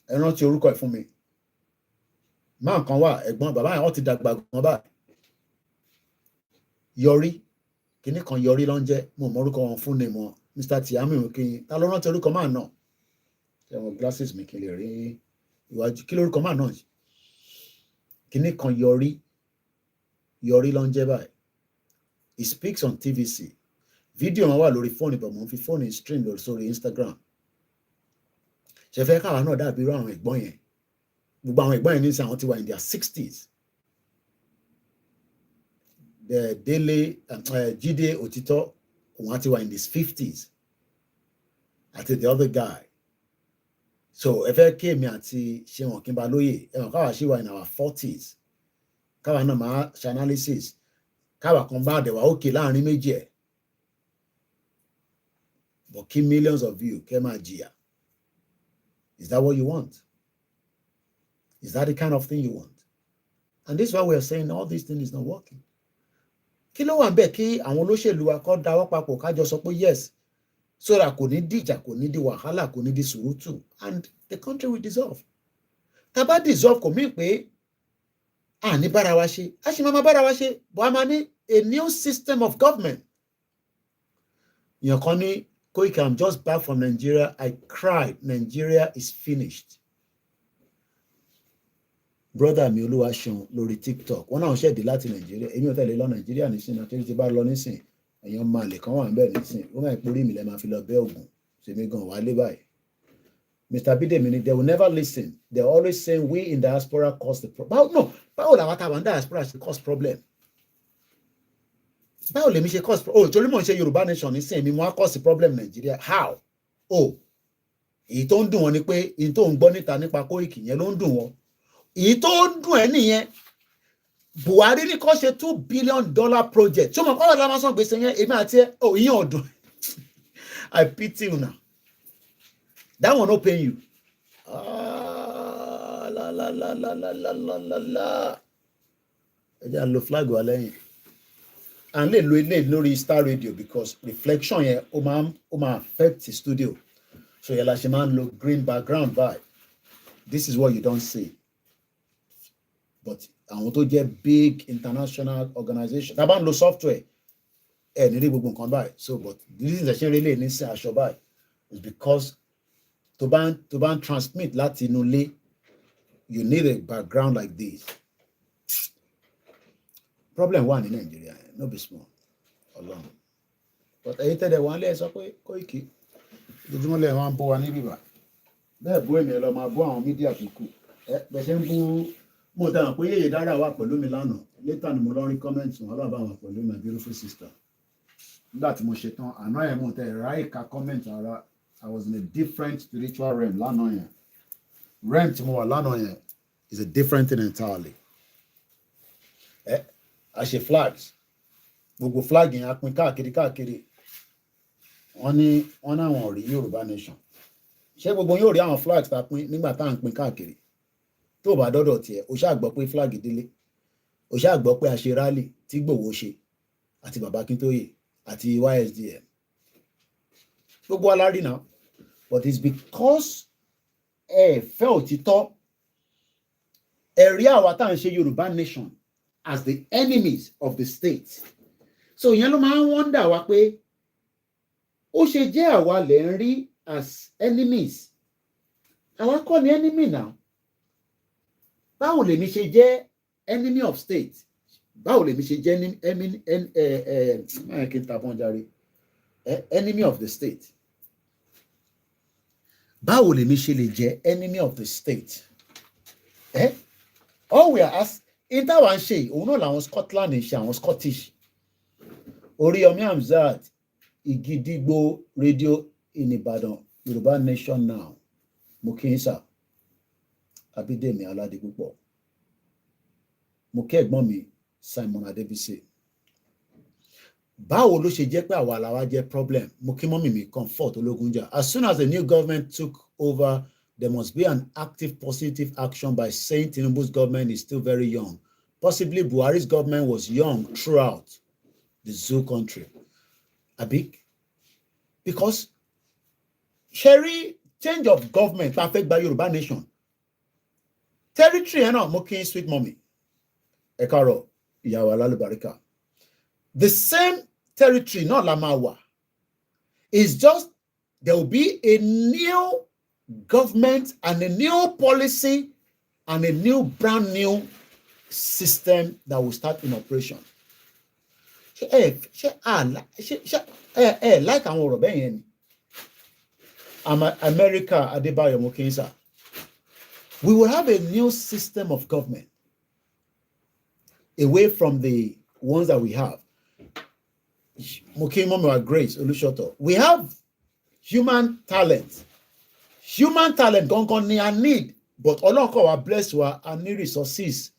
ẹ rántí orúkọ ẹ̀ fún mi. Máa kan wà ẹ̀gbọ́n bàbá yẹn wọ́n ti dàgbà gan báyìí. Yọrí kíní kan yọrí ló ń jẹ́, mo mọ orúkọ wọn fún ni mọ Mr. Tiami Okin. Ta ló rántí orúkọ máa náà? Ṣé wọn glasses mi kí n lè rí iwájú? Kí lórúkọ máa náà? Kíní kan yọrí ló ń jẹ́ báyìí. He speaks on TVC. Fídíò wọn wà lórí fóònù, but mo ń fi fóònù stream lórí sórí Instagram. Ṣé fẹ́ káwa náà dàbí irú àwọn ẹ̀gbọ́n yẹn? Gbogbo àwọn ẹ̀gbọ́n yẹn ní sàn, àwọn ti wà in their 60s. Délé Jídé Òtítọ́, òun á ti wà in his 50s. Àti the other guy. So ẹ fẹ́ kí èmi àti Ṣéun Ọ̀kínbalóyè, ẹ̀wọ̀n káwa ṣì wà in our 40s. Káwa náà máa ṣe analysis. Káwa kan bá àdẹ̀wà òkè láàrin méjì ẹ̀. But kí millions of you kẹ́ máa jìyà. Is that what you want? Is that the kind of thing you want? And this is why we are saying all these things is not working. Kí ló wà ńbẹ̀ kí àwọn olóṣèlú wa kó dáwọ́ papọ̀ kájọ sọ pé yes, so that kò ní dìjà, kò ní di wàhálà, kò ní di sùúrùtù, and the country will dissolve. Tá bá dissolve kò mean pé à ní bára wa ṣe, a ṣì máa bára wa ṣe, but a máa ní a new system of government. Èèyàn kan ní Koiki, I'm just back from Nigeria. I cried. Nigeria is finished. Brother mi Olúwaṣeun lórí TikTok. Wọ́n náà ṣẹ̀dí láti Nàìjíríà. Èmi ò tẹ̀lé lọ Nàìjíríà nísìnyí. Àti tí bá lọ nísìnyí. Èèyàn máa lè kàn wà níbẹ̀ nísìnyí. Ó máa ń porí mi lẹ́ máa fi lọ bẹ́ ògùn. Ṣèmi gan wà lé báyìí. Mr. Bidemi ni they will never listen. They're always saying we in diaspora cause the problem. No, báwo làwọn táwọn diaspora ṣe cause problem? Báwo lèmi ṣe cause problem? Torí mò ń ṣe Yorùbá nation nísìnyí mi wọ́n á cause problem Nàìjíríà. How? Èyí tó ń dùn wọn ni pé èyí tó ń gbọ́ níta nípa Koiki yẹn ló ń dùn wọn. Èyí tó ń dùn ẹ́ nìyẹn. Buhari ní kó ṣe $2 billion project. Ṣé o mọ̀ kọ́lá la máa san gbèsè yẹn? Èmi àti ẹ, ìyẹn ọ̀dùn. I pity you now. That one no pay you. Ẹ jẹ́ à lo flag wa lẹ́yìn. And lè lo ilé lórí Star Radio because reflection yẹn ó máa affect the studio. So yẹn la ṣe máa ń lo green background vibe. This is what you don't see. But àwọn tó jẹ́ big international organization, tá a bá ń lo software, ẹ ní rí gbogbo nǹkan báyìí. So but the reason ṣe relé ní sin aṣọ báyìí is because tó bá ń transmit láti inú ilé, you need a background like this. Problem wà ní Nàìjíríà, no be small. Ọlọ́run. But èyí tẹ́lẹ̀ wọ́n lé sọ pé Koiki ojoojúmọ́ lẹ́yìn wọn bọ́ wa ní bíbá. Bẹ́ẹ̀ bó ènìyàn lọ máa bọ́ àwọn mídíà tó kù. Bẹ́ẹ̀ ṣe ń bú mo dáhùn pé Yèyé Dára wà pẹ̀lú mi lánàá. Later ni mo lọ rí comment wọn lọ́ba wà pẹ̀lú my beautiful sister. Nígbà tí mo ṣe tán, àná ẹ̀ mo tẹ̀ ráì ka comment ara. I was in a different spiritual realm lánàá yẹn. Realm tí mo wà lánàá yẹn is a different thing entirely. A ṣe flags. Gbogbo flag yẹn a pín káàkiri. Wọ́n náà wọ́n rí Yorùbá nation. Ṣé gbogbo yóò rí àwọn flags tá a pín nígbà tá à ń pín káàkiri? Tó o bá dọ́dọ̀ tiẹ̀, o ṣáà gbọ́ pé flag délé. O ṣáà gbọ́ pé a ṣe rally tí Gbòwó ṣe àti Bàbá Akíntóyè àti YSDM. Gbogbo alárí náà. But it's because ẹ fẹ́ òtítọ́. Ẹ rí àwa tá à ń ṣe Yorùbá nation as the enemies of the state. So ìyẹn ló máa ń wonder wa pé ó ṣe jẹ́ àwa lè ń rí as enemies àwa kọ́ ni enemy now báwo lèmi ṣe jẹ́ enemy of state báwo lèmi ṣe jẹ́ enemy of the state báwo lèmi ṣe lè jẹ́ enemy of the state all we are asked in táwa ń ṣe òun náà làwọn Scotland ń ṣe àwọn Scottish Oríyọmí Hamzat Ìgídígbò radio in Ìbàdàn Yorùbá Nation Now mo kí n sà Abídèmí Aládépúpọ̀ mo kí ẹ̀gbọ́n mi Simon Adébísí báwo ló ṣe jẹ́ pé àwa làwa jẹ́ problem mo kí mọ́mì mi Comfort Ológunjà as soon as the new government took over there must be an active positive action by saying Tinubu's government is still very young possibly Buhari's government was young throughout the zoo country abi because ṣẹ́rí change of government ta fẹ́ gba Yorùbá nation territory ẹ̀ náà mo kí sweet mommy ẹ káàárọ̀ ìyàwó alálùbáríkà the same territory náà la máa wà it's just there will be a new government and a new policy and a new brand new system that will start in operation ṣe like àwọn ọ̀rọ̀ bẹ́ẹ̀ yẹn ni America Adébáyọ̀ Mokinsa we will have a new system of government away from the ones that we have. Grace Olushoto. We have human talent. Human talent gangan ni a need, but Ọlọ́run kọ́ wa bless wa a ní resources.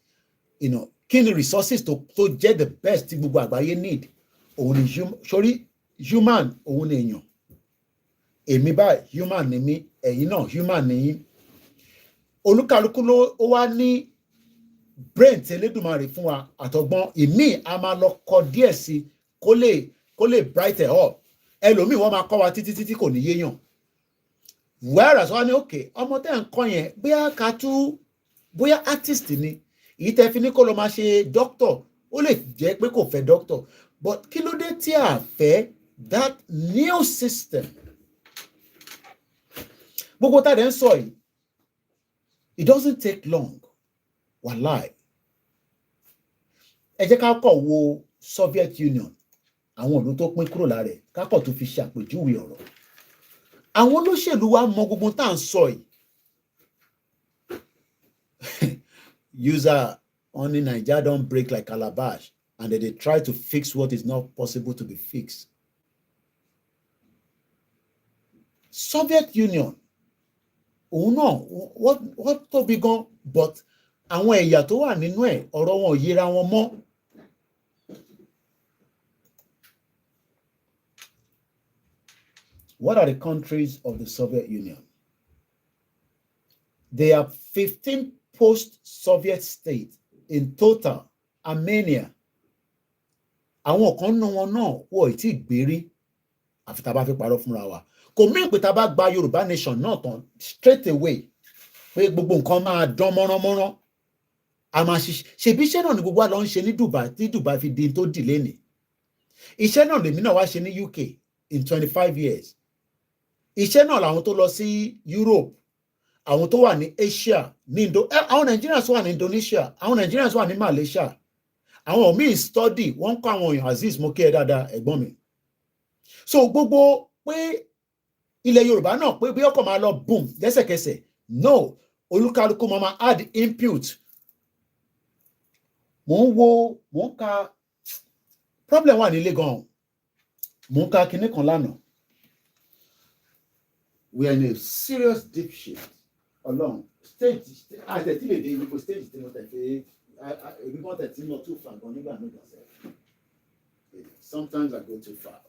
Kí ni resources tó jẹ́ the best tí gbogbo àgbáyé need? Òun ni human òun ni èèyàn. Èmi báyìí human ni mí, ẹ̀yin náà human ni yín. Olúkálùkù ló wá ní brain tí Elédùmarè fún wa àtọgbọ́n ìmí a máa lọ kọ díẹ̀ sí kó lè bright it up ẹlòmíì wọ́n máa kọ́ wa títí kò ní yéèyàn whereas wọ́n ní okay ọmọ tẹ́ ń kọ́ yẹn bóyá artist ni èyí tẹ́ fi ní kó lọ máa ṣe doctor ó lè jẹ́ pé kò fẹ́ doctor but kí ló dé tí a fẹ́ that new system gbogbo tá a dẹ̀ ń sọ yìí it doesn't take long. Wàláì ẹ jẹ́ ká kọ̀ wo Soviet Union àwọn ìlú tó pín kúrò lára ẹ̀ ká kọ̀ tó fi ṣàpèjúwe ọ̀rọ̀ àwọn olóṣèlú wa mọ gbogbo tá à ń sọ yìí user only Naija don break like calabash and they try to fix what is not possible to be fixed. Soviet Union òun náà wọ́n tóbi gan but àwọn ẹ̀yà tó wà nínú ẹ̀ ọ̀rọ̀ wọn ò yíra wọn mọ́. What are the countries of the Soviet Union? There are 15 post-Soviet states in total. Armenia. Àwọn kan nínú wọn náà wọ́n ì tí ì gbérí àfi tá a bá fi parọ́ fúnra wa. Kò mí pé tá a bá gba Yorùbá nation náà tán straight away pé gbogbo nǹkan máa dán mọ́ránmọ́rán. A máa ṣebí iṣẹ́ náà ni gbogbo wa lọ ń ṣe ní Dubai tí Dubai fi di tó dì lénìí. Iṣẹ́ náà lèmi náà wá ṣe ní UK in 25 years. Iṣẹ́ náà làwọn tó lọ sí Europe, àwọn tó wà ní Asia, àwọn Nigerians wà ní Indonesia, àwọn Nigerians wà ní Malaysia, àwọn míì study, wọ́n kọ́ àwọn èèyàn Aziz mo kí ẹ dáadáa ẹ̀gbọ́n mi. So gbogbo pé ilẹ̀ Yorùbá náà pé bí ọkọ̀ máa lọ boom lẹ́sẹ̀kẹsẹ̀, no, olúkálùkù máa add input. Mo ń ka problem wà nílé gan-an, mo ń ka kinní kan lánàá. We are in a serious deep shit. Ọlọ́run stage àtẹ̀tí lè dé ibi kò stage tí mo tẹ̀ pé ebi kan tẹ̀ tí mo too far gan nígbà mi gan. Sometimes I go too far.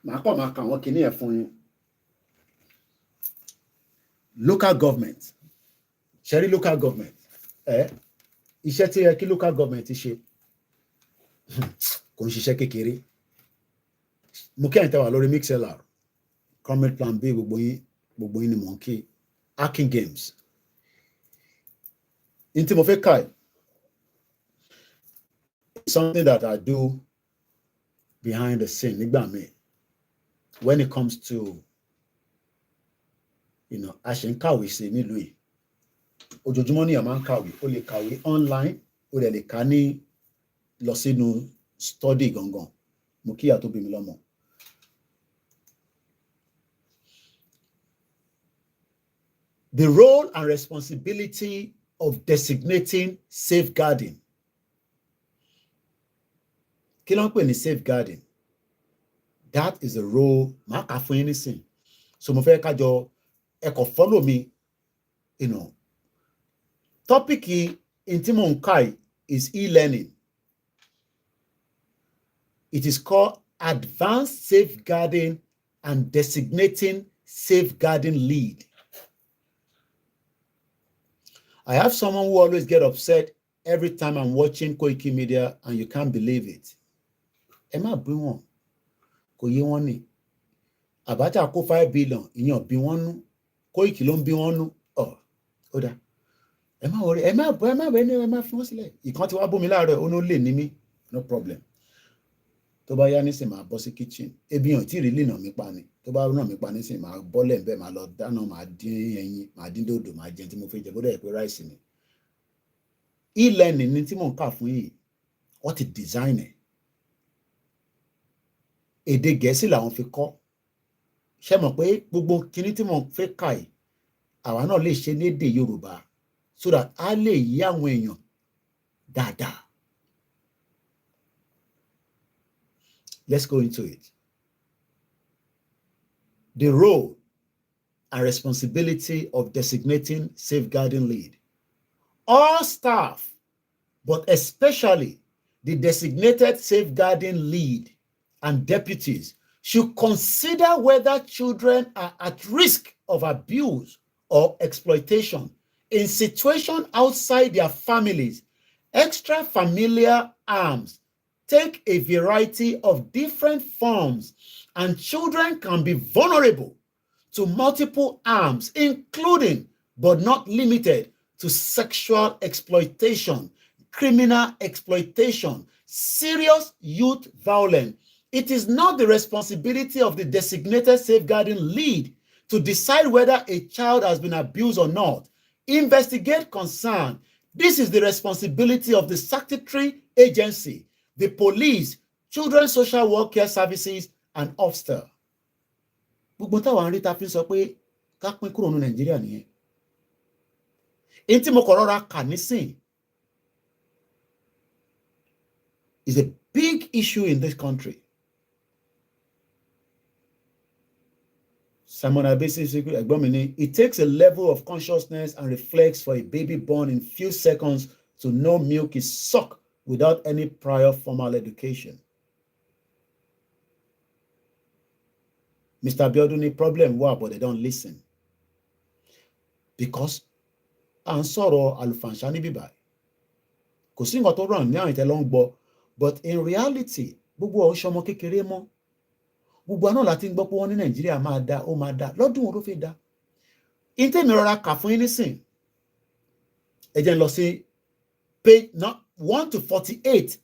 Màá kọ́ máa ka àwọn kinní ẹ̀ fún yín. Local government. Ṣẹ́rí local government. Iṣẹ́ tí yẹ kí local government ṣe kò ń ṣiṣẹ́ kékeré. Mo kí ẹ̀yin tẹ́ wà lórí MixLR, comment plan B gbogbo yín ni mò ń kí. Hacking games. Ní tí mo fẹ́ kà something that I do behind the scene nígbà míì when it comes to a ṣe ń kàwé sí nílùú yìí ojoojúmọ́ ni èèyàn máa ń kàwé ó lè kàwé online ó lè kà ní lọ sínú study gangan mo kíyà tó bí mi lọ́mọ. The role and responsibility of designating safeguarding. Kí ló ń pè ní safeguarding? That is the role máa kà fún yín nísìn. So mo fẹ́ kájọ ẹ kò follow me, Topic in tí mò ń kà is e-learning. It is called Advanced Safeguarding and Designating Safeguarding Lead. I have someone who always get upset every time I'm watching Koikimedia, and you can't believe it. Ẹ má bí wọn, kò yé wọn ni. Abacha kó 5 billion, ìyẹn bí wọn nú. Koiki ló ń bí wọn nú. Ó dá. Ẹ má worry, ẹ má fi wọn sílẹ̀. Ìkan tí wàá bú mi láàárọ̀, ó ní ó lè ní mí. No problem. Tó bá yá nísìn máa bọ́ sí kitchen. Ebi hàn tí ìrìlì nà mí pa ni. Tó bá nà mí pa nísìn máa bọ́lẹ̀ ń bẹ́ẹ̀ máa lọ dáná, máa dín ẹyin, máa dín dòdò, máa jẹun tí mo fẹ́ jẹ, bó dẹ̀ pé ráìsì ni. E-learning ni tí mò ń kà fún yìí, wọ́n ti design ẹ̀. Èdè Gẹ̀ẹ́sì làwọn fi kọ́. Ṣé mọ̀ pé gbogbo kinní tí mò ń fẹ́ kà yìí, àwa náà lè ṣe lédè Yorùbá so that a lè yí àwọn èèyàn dáadáa. Let's go into it. The role and responsibility of designating safeguarding lead. All staff, but especially the designated safeguarding lead and deputies, should consider whether children are at risk of abuse or exploitation in situations outside their families. Extrafamiliar harms take a variety of different forms, and children can be vulnerable to multiple harms, including but not limited to sexual exploitation, criminal exploitation, serious youth violence. It is not the responsibility of the designated safeguarding lead to decide whether a child has been abused or not. Investigate concern. This is the responsibility of the statutory agency, the police, children's social welfare services, and officer. Gbogbo táwọn arí ta fi sọ pé ká pín kúrò ní Nàìjíríà nìyẹn. Èyí tí mo kọ̀ rọra kà nísìn is a big issue in this country. Simon Abesi, ẹ̀gbọ́n mi ní, it takes a level of consciousness and reflex for a baby born in few seconds to know milk is sucked without any prior formal education. Mr. Abiodun ní problem wà, but they don't listen. Because à ń sọ̀rọ̀ àlùfàǹṣá níbí báyìí. Kò sí nǹkan tó ràn ní àwọn ìtẹ́lọ́ ń gbọ́, but in reality, gbogbo ọ̀ṣọ́ ọmọ kékeré mọ́. Gbogbo àná láti ń gbọ́ pé wọ́n ní Nàìjíríà máa dá, ó máa dá. Lọ́dún wo ló fẹ́ dá? Ìtẹ́mi rọra kà fún yín nísìn. Ẹ jẹ́ n lọ sí page 1 to 48.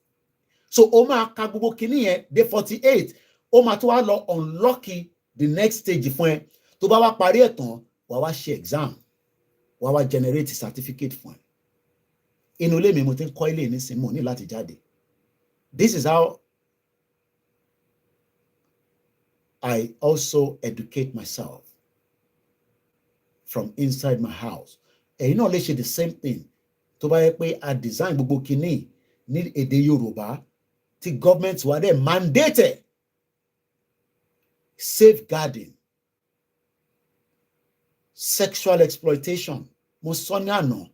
So ó máa ka gbogbo kinní yẹn dé 48. Ó máa tó wá lọ unlocking the next stage fún ẹ. Tó bá wá parí ẹ̀ tán, wàá wá ṣe exam. Wàá wá generate certificate fún ẹ. Inú ilé mi mo ti ń kọ́ ilé nísìn, mo ní láti jáde. This is how I also educate myself from inside my house. Ẹ̀yin náà lè ṣe the same thing. Tó bá yẹ pé a design gbogbo kinní ní èdè Yorùbá tí government wà dé mandated safeguarding, sexual exploitation. Mo sọ ní àná,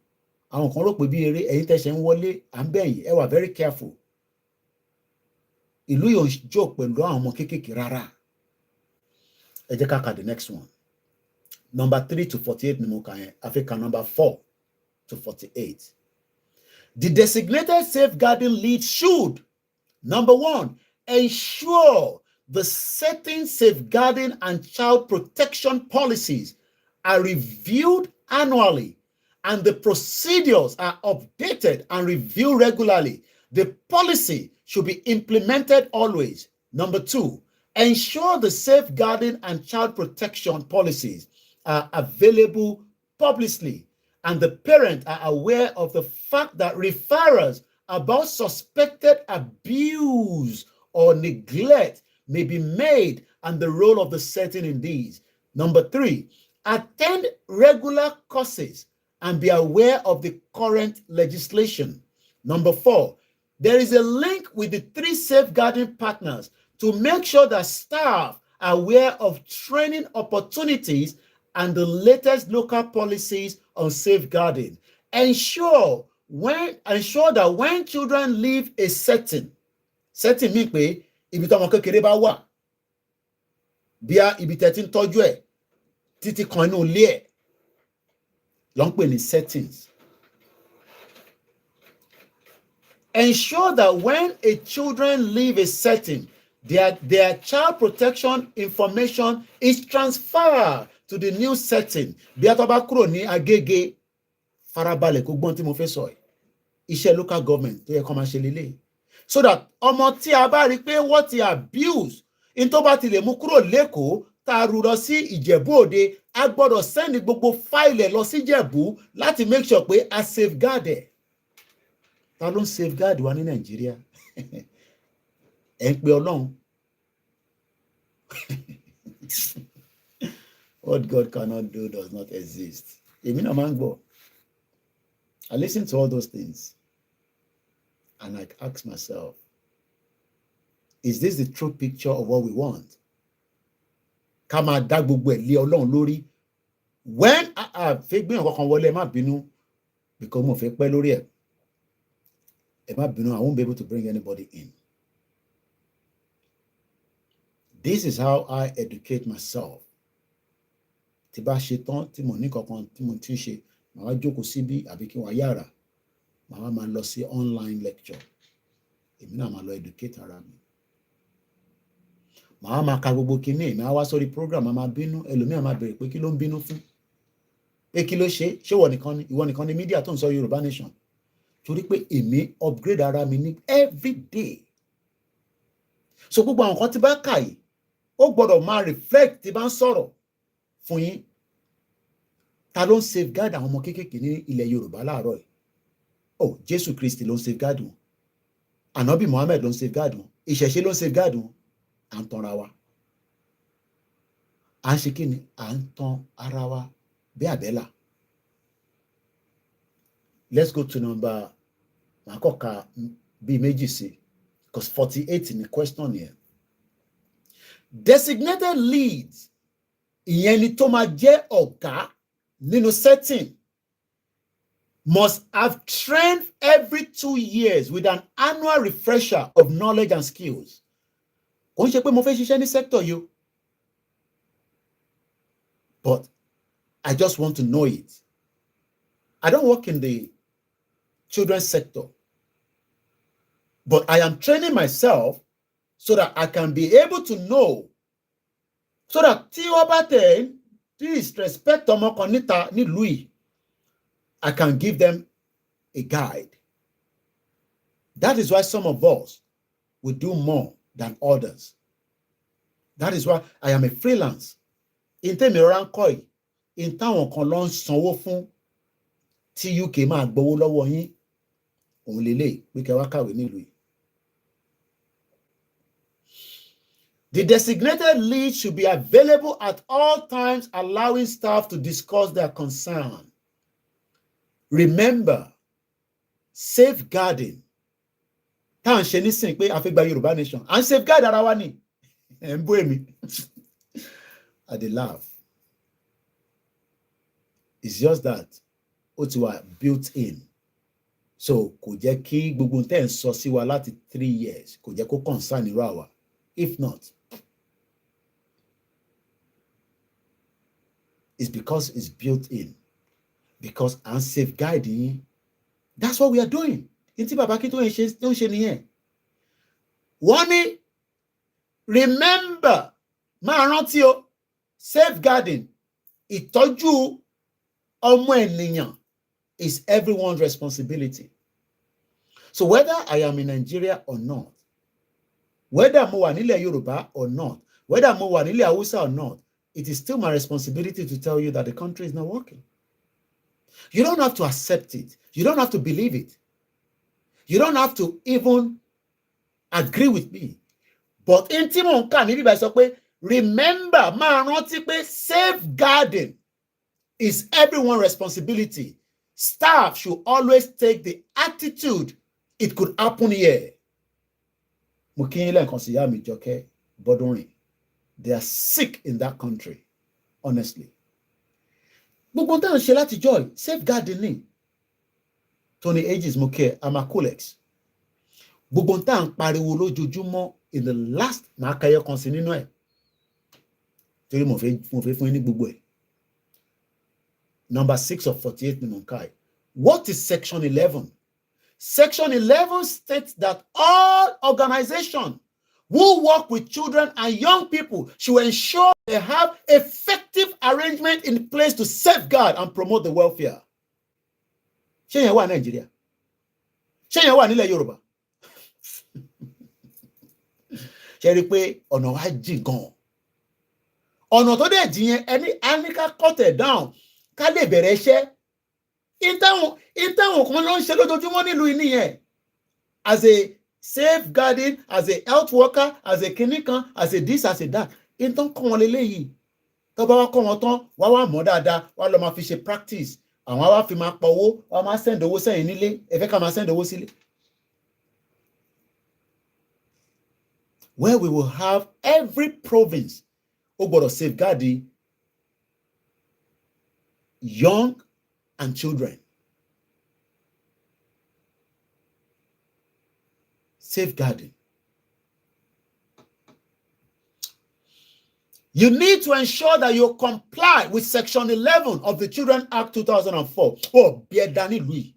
àwọn kan rò pé bí eré, ẹ̀yin tẹ̀sẹ̀ ń wọlé, à ń bẹ̀yìn, ẹ wà very careful. Ìlú yóò jò pẹ̀lú àwọn ọmọ kéékèèké rárá. Ẹ jẹ́ ká ka the next one. Number 3 to 48 ni mo kà yẹn. Africa number 4 to 48. The designated safeguarding lead should, number 1, ensure the certain safeguarding and child protection policies are reviewed annually and the procedures are updated and reviewed regularly. The policy should be implemented always. Number 2, ensure the safeguarding and child protection policies are available publicly and the parents are aware of the fact that referrals about suspected abuse or neglect may be made and the role of the setting in these. Number 3, attend regular courses and be aware of the current legislation. Number 4, there is a link with the 3 safeguarding partners to make sure that staff are aware of training opportunities and the latest local policies on safeguarding. Ensure that when children leave a setting mean pé ibi tọ́mọ kékeré bá wà bí ibi tẹ́ ti ń tọ́jú ẹ̀ títí kan inú ilé ẹ̀ ló ń pè ní settings. Ensure that when a children leave a setting, their child protection information is transferred to the new setting. Bí a tó bá kúrò ní Agége, farabalẹ̀ kó gbọ́n tí mo fẹ́ sọ ẹ̀. Iṣẹ́ local government tó yẹ kó máa ṣe lélẹ̀. So that ọmọ tí a bá rí pé wọ́n ti abuse, in tó bá ti lè mú kúrò l'Ékòó, tá a rú lọ sí Ìjẹ̀bú Òde, a gbọ́dọ̀ send gbogbo file lọ sí Ìjẹ̀bú láti make sure pé a safeguard ẹ̀. Ta ló ń safeguard wa ní Nàìjíríà? Ẹ ń pe Ọlọ́run. What God cannot do does not exist. Èmi náà máa ń gbọ́. I listen to all those things and I ask myself, is this the true picture of what we want? Ká máa dá gbogbo ẹ̀ lé Ọlọ́run lórí. When fẹ́ gbìyànjú kankan wọlé, ẹ má bínú because mo fẹ́ pẹ́ lórí ẹ̀. Ẹ má bínú, I won't be able to bring anybody in. This is how I educate myself. Tí bá ṣe tán tí mo ní kankan tí mo ti ń ṣe, màá wá jókòó síbí àbí kí n wá yàrá, màá wá máa lọ sí online lecture. Èmi náà máa lọ educate ara mi. Màá máa ka gbogbo kinní, màá wá sórí program, màá máa bínú, ẹlòmíràn máa bèrè pé kí ló ń bínú fún? Pé kí ló ṣe? Ṣé ìwọ nìkan ni media tó ń sọ Yorùbá Nation? Torí pé èmi upgrade ara mi ní every day. So gbogbo àwọn nǹkan tí bá kà yìí, ó gbọ́dọ̀ máa reflect tí bá ń sọ̀rọ̀ fún yín. Ta ló ń safeguard àwọn ọmọ kéékèèké ní ilẹ̀ Yorùbá láàárọ̀ yìí? Oh, Jésù Kristi ló ń safeguard wọn. Ànábì Muhammad ló ń safeguard wọn. Ìṣẹ̀ṣe ló ń safeguard wọn. À ń tanra wa. À ń ṣe kí ni? À ń tan ara wa bí àbẹ́là. Let's go to number, màá kọ́ ka bí méjì sí, because 48 in the question here. Designated leads, ìyẹn ni tó máa jẹ́ ọ̀gá nínú setting, must have trained every 2 years with an annual refresher of knowledge and skills. Kò ń ṣe pé mo fẹ́ ṣiṣẹ́ ní sector yìí, but I just want to know it. I don't work in the children's sector, but I am training myself so that I can be able to know, so that tí ó bá tẹ̀ disrespect ọmọ kan níta nílùú yìí, I can give them a guide. That is why some of us will do more than others. That is why I am a freelance. In tèmi rọra ń kọ́ yìí, in táwọn kan lọ ń sanwó fún tí UK máa gbowó lọ́wọ́ yín, òun lélẹ̀ pé kẹ́ wá kàwé nílùú yìí. The designated lead should be available at all times, allowing staff to discuss their concern. Remember, safeguarding. Tá à ń ṣe nísìnyí pé a fẹ́ gba Yorùbá Nation. À ń safeguard ara wa ni. Ẹ̀ ń bú èmi. I dey laugh. It's just that ó ti wà built in. So kò jẹ́ kí gbogbo tẹ́ ń sọ sí wa láti 3 years kò jẹ́ kó concern irú àwa. If not, it's because it's built in. Because I'm safeguarding. That's what we are doing. Inti bàbá kí tó ń ṣe nìyẹn. Wọ́n ní, remember, máa rántí o, safeguarding, ìtọ́jú ọmọ ènìyàn is everyone's responsibility. So whether I am in Nigeria or not, whether mo wà nílẹ̀ Yorùbá or not, whether mo wà nílẹ̀ Hausa or not, it is still my responsibility to tell you that the country is not working. You don't have to accept it. You don't have to believe it. You don't have to even agree with me. But in Timon kan níbi báyìí sọ pé, remember, máa rántí pé safeguarding is everyone's responsibility. Staff should always take the attitude it could happen here. Mo kí yín lẹ́ẹ̀kan sí ìyá mi Jọkẹ́ Bọ́dúnrìn. They are sick in that country, honestly. Gbogbo tá à ń ṣe láti joy safeguarding ni. Tony Aegis mo kí ẹ Amacolex. Gbogbo tá à ń pariwo lójoojúmọ́ in the last máa kẹyọ kan sí nínú ẹ̀. Torí mo fẹ́ fún yín ní gbogbo ẹ̀. Number 6 of 48 ni mo ń ká ẹ̀. What is Section 11? Section 11 states that all organizations who work with children and young people should ensure they have effective arrangement in place to safeguard and promote the welfare. Ṣé yẹn wà Nàìjíríà? Ṣé yẹn wà nílẹ̀ Yorùbá? Ṣé rí pé ọ̀nà wa jìn gan? Ọ̀nà tó dẹ̀ jìn yẹn ẹni ká cut it down ká lè bẹ̀rẹ̀ iṣẹ́. Ìtàwọn kan ló ń ṣe lójoojúmọ́ nílùú ìní yẹn. As a safeguarding, as a health worker, as a clinican, as a this, as a that. Ìtàn kọ́ wọn lélẹ́yìí. Tó bá wá kọ́ wọn tán, wá mọ̀ dáadáa, wá lọ máa fi ṣe practice. Àwọn wá fi máa pa owó, wá máa send owó sẹ́yìn nílé, ẹ fẹ́ ká máa send owó sílé. Where we will have every province ó gbọ́dọ̀ safeguard the young and children. Safeguarding. You need to ensure that you comply with Section 11 of the Children Act 2004. Oh, Biedani Louis.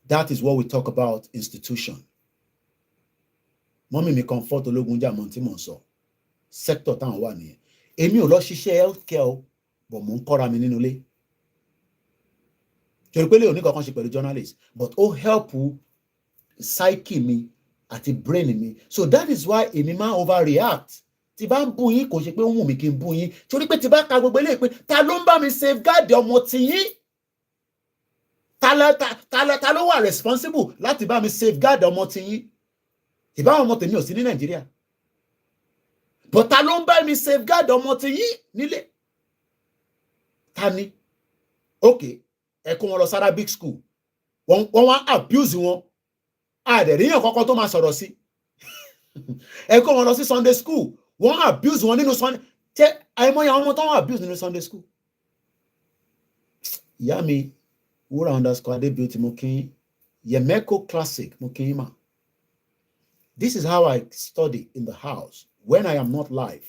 That is what we talk about institution. Mommy mi comfort Ológunjà Monty Monso. Sector táwọn wà nìyẹn. Èmi ò lọ ṣiṣẹ́ healthcare o, but mo ń kọ́ra mi nínú ilé. Torí pé lè ò ní kankan ṣe pẹ̀lú journalist, but ó help psyche mi àti brain mi. So that is why èmi máa overreact. Tí bá ń bú yín kò ṣe pé ó wù mí kí n bú yín. Torí pé tí bá ka gbogbo eléyìí pé ta ló ń bá mi safeguard ọmọ tiyín? Ta ló wà responsible láti bá mi safeguard ọmọ tiyín? Ìbá ọmọ tèmi ò sí ní Nàìjíríà. But ta ló ń bá mi safeguard ọmọ tiyín nílé? Ta ni? Okay, ẹ kó wọn lọ sí Arabic school. Wọ́n wá abuse wọn. Àdẹ̀ríyàn kọ́kọ́ tó máa sọ̀rọ̀ sí. Ẹ kó wọn lọ sí Sunday school. Wọ́n abuse wọn nínú Sunday. Tẹ́ àìmọye àwọn ọmọ tó wọ́n abuse nínú Sunday school. Ìyá mi Wúrà _ Adébíyí mo kí yín. Yemeko Classic mo kí yín mà. This is how I study in the house when I am not live.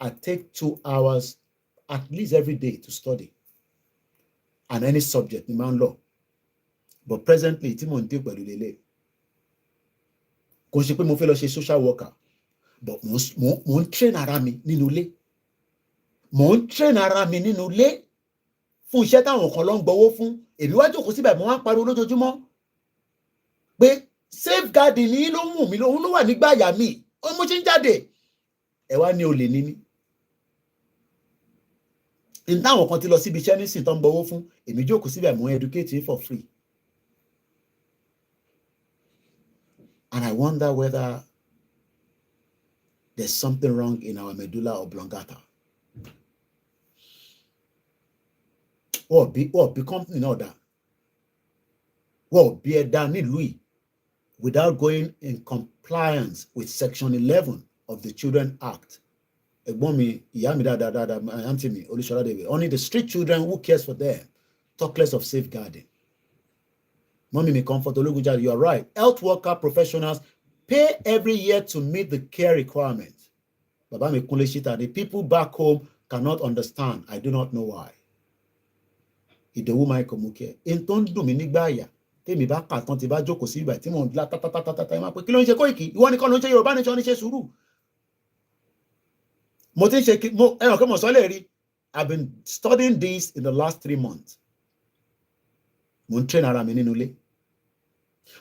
I take 2 hours at least every day to study and any subject ni máa ń lọ. But presently tí mo ń dé pẹ̀lú lélẹ̀. Kò ṣe pé mo fẹ́ lọ ṣe social worker, but mo ń train ara mi nínú ilé. Mo ń train ara mi nínú ilé fún iṣẹ́ táwọn kan ló ń gbowó fún. Èmi wá jókòó síbẹ̀ mo wá ń pariwo lójoojúmọ́ pé safeguarding ni ló mú mi lóhun ló wà nígbà àyà mi. Ó mo ṣe ń jáde. Ẹ wá ní olè ní mí. In táwọn kan ti lọ síbi iṣẹ́ nísìn tó ń gbowó fún, èmi jókòó síbẹ̀ mo educate you for free. And I wonder whether there's something wrong in our medulla oblongata. What be company náà dá? What be ẹ̀dá nílùú yìí without going in compliance with Section 11 of the Children Act? Ẹ̀gbọ́n mi, ìyá mi dáadáa, my auntie mi, Olúṣọlá Dèwé. Only the street children, who cares for them? Talk less of safeguarding. Mommy mi comfort Ológunjà, you are right. Health worker professionals pay every year to meet the care requirements. Bàbá mi Kúnlé Ṣítà, the people back home cannot understand. I do not know why. Ìdòwú Michael Muke. In tó ń dùn mí nígbà àyà. Tèmi bá kà tán ti bá jókòó sí ibà tí mò ń la tátátátátá ẹ máa pé kí ló ń ṣe Kóìkì? Ìwọ nìkan ló ń ṣe Yorùbá nìkan ní ṣe sùúrù. Mo ti ń ṣe ẹ̀rọ kí mo sọ lè rí. I've been studying this in the last 3 months. mo ń train ara mi nínú ilé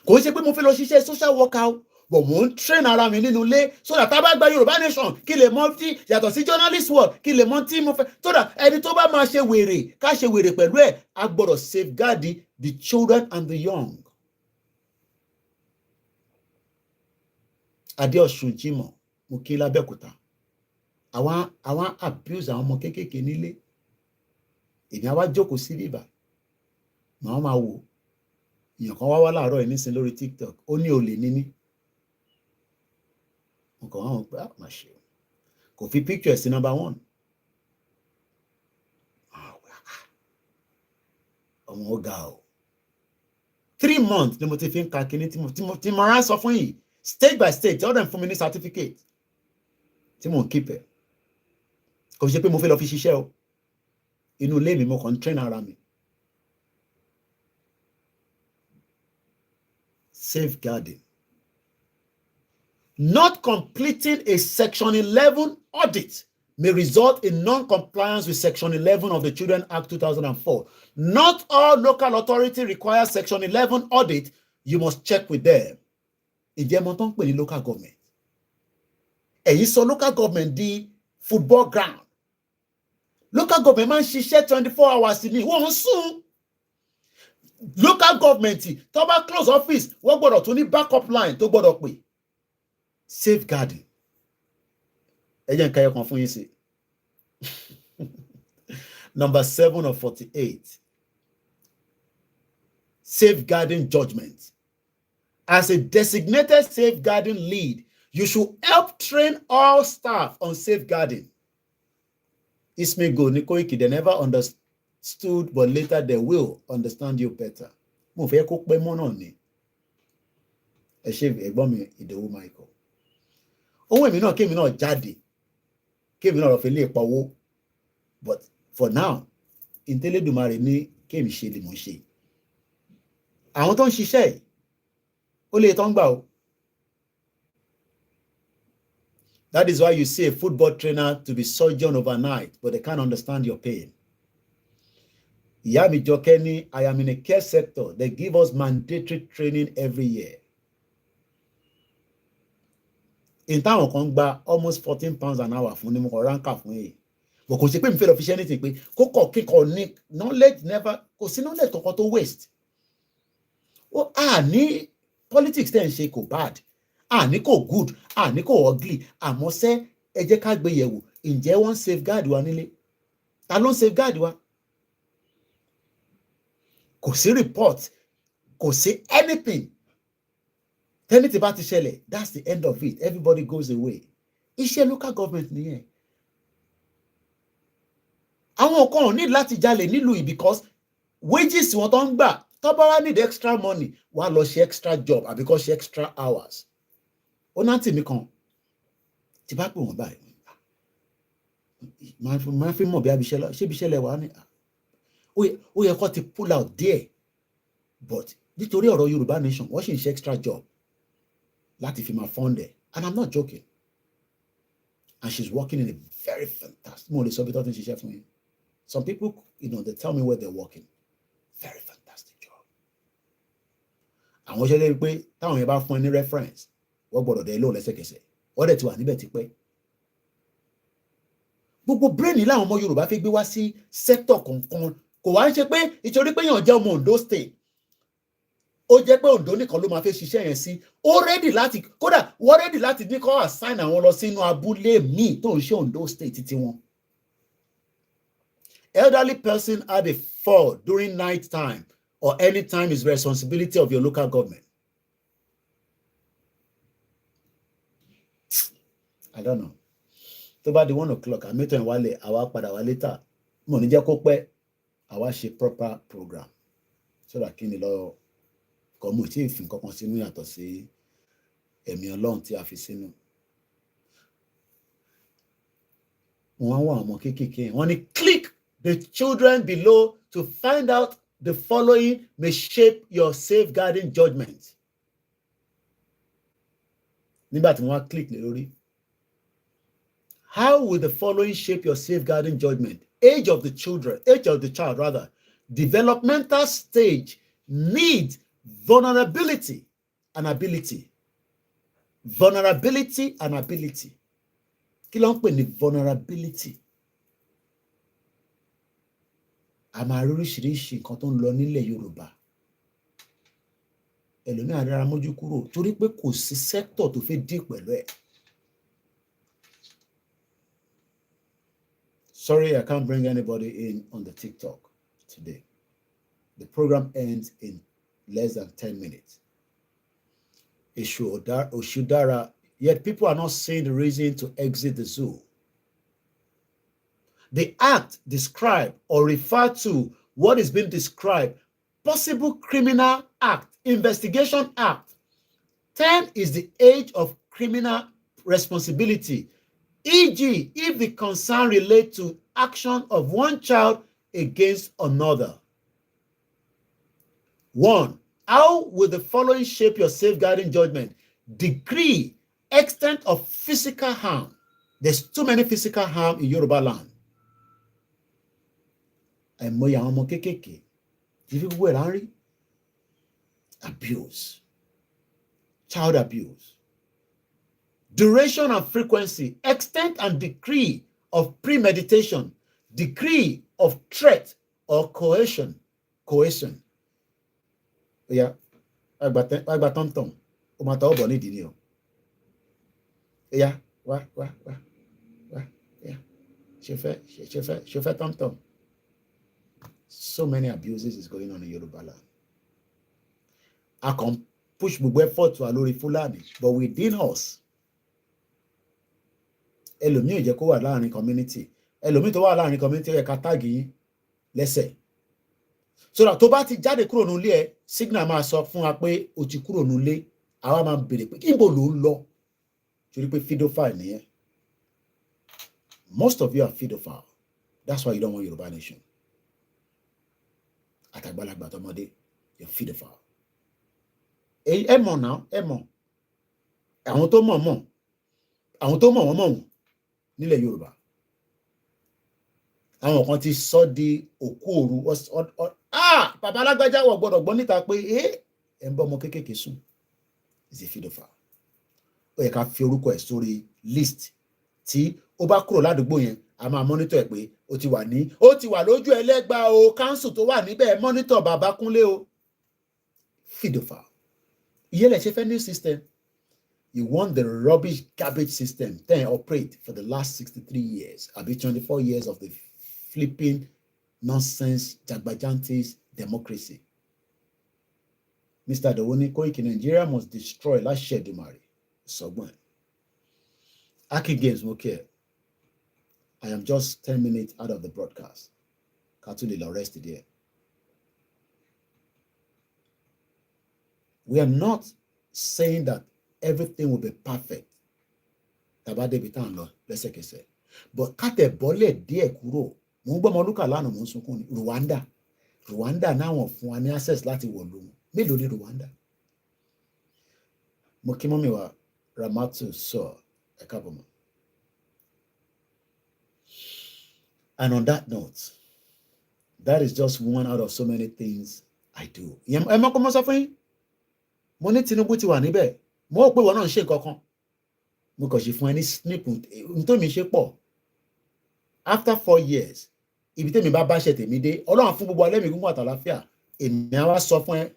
kò ń ṣe pé mo fẹ́ lọ ṣiṣẹ́ social worker but mo ń train ara mi nínú ilé so that tá a bá gba Yorùbá Nation kí lè mọ tí yàtọ̀ sí journalist world kí lè mọ tí mo fẹ́ so that ẹni tó bá máa ṣe wèrè ká ṣe wèrè pẹ̀lú ẹ̀ a gbọ́dọ̀ safeguard the children and the young. Adéọ̀sùn Jimoh mo kí lábẹ́òkúta àwọn abuse àwọn ọmọ kéékèèké nílé èmi á wá jókòó sí bíbà màá máa wò èèyàn kan wá láàárọ̀ yìí nísìn lórí TikTok ó ní olè ní mí nǹkan wọn pé máa ṣe kò fi picture sí number 1 ọmọ ó ga o 3 months ni mo ti fi ń ka kíní tí mo rán sọ fún yìí stage by stage tí ọ̀dọ̀ ń fún mi ní certificate tí mo ń keep ẹ̀ kò ṣe pé mo fẹ́ lọ fi ṣiṣẹ́ o inú ilé mi mo kàn ń train ara mi. Safeguarding. Not completing a Section 11 audit may result in non-compliance with Section 11 of the Children Act 2004. Not all local authority requires Section 11 audit. You must check with them. Ìjẹ́ mo tó ń pè ní local government. Èyí sọ local government di football ground. Local government máa ń ṣiṣẹ́ 24 hours ní wọ́n ń sùn. Local government tó bá close office wọ́n gbọ́dọ̀ tún ní backup line tó gbọ́dọ̀ pè. Safeguarding. Ẹ jẹ́ n ka ẹyọkan fún yín sí. Number 7 of 48. Safeguarding judgment. As a designated safeguarding lead, you should help train all staff on safeguarding. Ismego ni Koiki, they never understood, but later they will understand you better. Mo fẹ́ kó pẹ́ mọ́ náà ni. Ẹ ṣe ẹ̀gbọ́n mi Ìdòwú Michael. Ohun èmi náà kémi náà jáde. Kémi náà lọ fi lè pawó. But for now, Ìtẹ́lẹ́dùmarè ní kémi ṣe lè mọ̀ ṣe. Àwọn tó ń ṣiṣẹ́ yìí, ó lè tán gbà o. That is why you see a football trainer to be surgeon overnight, but they can't understand your pain. Ìyá mi Jọkẹ́ ní, I am in a care sector. They give us mandatory training every year. In táwọn kan gba almost £14 an hour fún ni mo kọ ránkà fún èyí. But kò ṣe pé mi fẹ́ lọ fi ṣe anything pé kókò kíkọ ní knowledge never kò sí knowledge kankan tó waste. Ó ní politics tẹ́ ń ṣe kò bad. Ní kò good, ní kò ugly. Àmọ́ ṣé ẹ jẹ́ ká gbé yẹ̀wò. Ǹjẹ́ wọ́n safeguard wa nílé? Ta ló ń safeguard wa? Kò sí report, kò sí anything. Tẹ́ni tí bá ti ṣẹlẹ̀, that's the end of it. Everybody goes away. Iṣẹ́ local government nìyẹn. Àwọn kan ò ní láti jalè nílùú yìí because wages wọn tó ń gbà tó bá wá need extra money wá lọ ṣe extra job àbí kó ṣe extra hours. Ó náà tì mí kan tí bá pè wọ́n báyìí. Máa fi mọ̀ bí abiṣẹ́ lọ ṣé ibiṣẹ́ lẹ wà ní. Ó yẹ kó ti pull out there. But nítorí ọ̀rọ̀ Yorùbá Nation wọ́n sì ń ṣe extra job láti fi máa fund ẹ̀. And I'm not joking. And she's working in a very fantastic. Mo lè sọ bí tó ti ń ṣiṣẹ́ fún yín. Some people, they tell me where they're working. Very fantastic job. Àwọn ṣe lè rí pé táwọn yẹn bá fún ẹ ní reference, wọ́n gbọ́dọ̀ dẹ̀ lóò lẹ́sẹ̀kẹsẹ̀. Wọ́n dẹ̀ ti wà níbẹ̀ tipẹ́. Gbogbo brain láwọn ọmọ Yorùbá fi gbé wá sí sector kankan. Kò wá ń ṣe pé ìtorí pé èèyàn jẹ́ ọmọ Ondo state. Ó jẹ́ pé Ondo nìkan ló máa fẹ́ ṣiṣẹ́ yẹn sí. Ó ready láti kódà wọ́n ready láti ní kó assign àwọn lọ sínú abúlé míì tó ń ṣe Ondo state títí wọn. Elderly person had a fall during night time or any time is responsibility of your local government. I don't know. Tó bá di 1 o'clock, àmì tó ń wálé, àwa padà wá later. Mo ní jẹ́ kó pẹ́, àwa ṣe proper program. So that kí ni lọ kọ́ mú tí ìfín kankan sínú yàtọ̀ sí ẹ̀mí Ọlọ́run tí a fi sínú. Wọ́n wá ọmọ kéékèèké. Wọ́n ní click the children below to find out the following may shape your safeguarding judgment. Nígbà tí wọ́n click lé lórí. How will the following shape your safeguarding judgment? Age of the child rather. Developmental stage need vulnerability and ability. Vulnerability and ability. Kí ló ń pè ní vulnerability? A máa rí oríṣiríṣi nǹkan tó ń lọ nílẹ̀ Yorùbá. Ẹlòmíràn dára mójú kúrò torí pé kò sí sector tó fẹ́ dí pẹ̀lú ẹ̀. Sorry, I can't bring anybody in on the TikTok today. The program ends in less than 10 minutes. Oshudara, yet people are not seeing the reason to exit the zoo. The act described or refer to what is being described, possible criminal act, investigation act. 10 is the age of criminal responsibility, e.g., if the concern relates to action of one child against another. 1. How will the following shape your safeguarding judgment? Degree, extent of physical harm. There's too many physical harm in Yoruba land. Abuse, child abuse. Duration and frequency, extent and degree of premeditation, degree of threat or coercion. Yeah, agba tom. O ma ta obo ni di ni o. Yeah, wa. Yeah. She fe tom. So many abuses is going on in Yoruba land. I can push gbogbo effort to alori Fulani, but within us, ẹlòmíì ò jẹ́ kó wà láàrin community, ẹlòmíì tó wà láàrin community ẹ̀ ká tag yín lẹ́sẹ̀. So that tó bá ti jáde kúrò nílé ẹ, signal máa sọ fún wa pé o ti kúrò nílé, àwa máa bèrè pé níbo ló ń lọ, torí pé pedophile nìyẹn. Most of you are pedophile. That's why you don't want Yoruba nation. Àtàgbàlagbà tọmọdé, you're pedophile. Ẹ mọ̀ náà, ẹ mọ̀. Àwọn tó mọ̀ mọ̀. Àwọn tó mọ̀ wọ́n mọ̀ wọ́n nílẹ̀ Yorùbá. Àwọn kan ti sọ di òkú òru. Bàbá alágbájá wọ̀ gbọ́dọ̀ gbọ́ níta pé ẹ ń bọ́ ọmọ kéékèèké sùn. Is a pedophile. Ó yẹ ká fi orúkọ ẹ̀ sórí list tí ó bá kúrò ládùúgbò yẹn, a máa monitor ẹ̀ pé ó ti wà lójú ẹlẹ́gbàá o, council tó wà níbẹ̀ monitor bàbá Kúnlé o. Pedophile. Ìyẹlẹ̀ ṣe fẹ́ new system. You want the rubbish garbage system then operate for the last 63 years, I'll be 24 years of the flipping nonsense jagbajantis democracy. Mr. Dowoni Koikimedia must destroy last Shedumari. Someone. Aki Games okay. I am just 10 minutes out of the broadcast. Katuli la rest there. We are not saying that everything will be perfect. Tabade bitan lo lẹ́sẹ̀kẹsẹ̀. But kate bole díẹ̀ kúrò. Mo ń gbọ́ mo luka lánàá mo ń sunkún ni Rwanda. Rwanda náà wọ́n fún wa ní access láti wọ̀lú. Mélòó ni Rwanda? Mo kí mọ́mì wa Ramatu sọ ẹ káàbọ̀ mọ́. And on that note, that is just one out of so many things I do. Ẹ mọ́ kọ́ mọ́ sọ fún yín. Mo ní Tinubu ti wà níbẹ̀. Mo rò pé wọn náà ń ṣe nǹkan kan. Mo kàn ṣe fún ẹni snip nítorí mi ṣe pọ̀. After 4 years, ibi tèmi bá ṣe tèmi dé, Ọlọ́run fún gbogbo alẹ́ mi gúngún àtàlàáfíà. Èmi á wá sọ fún ẹ.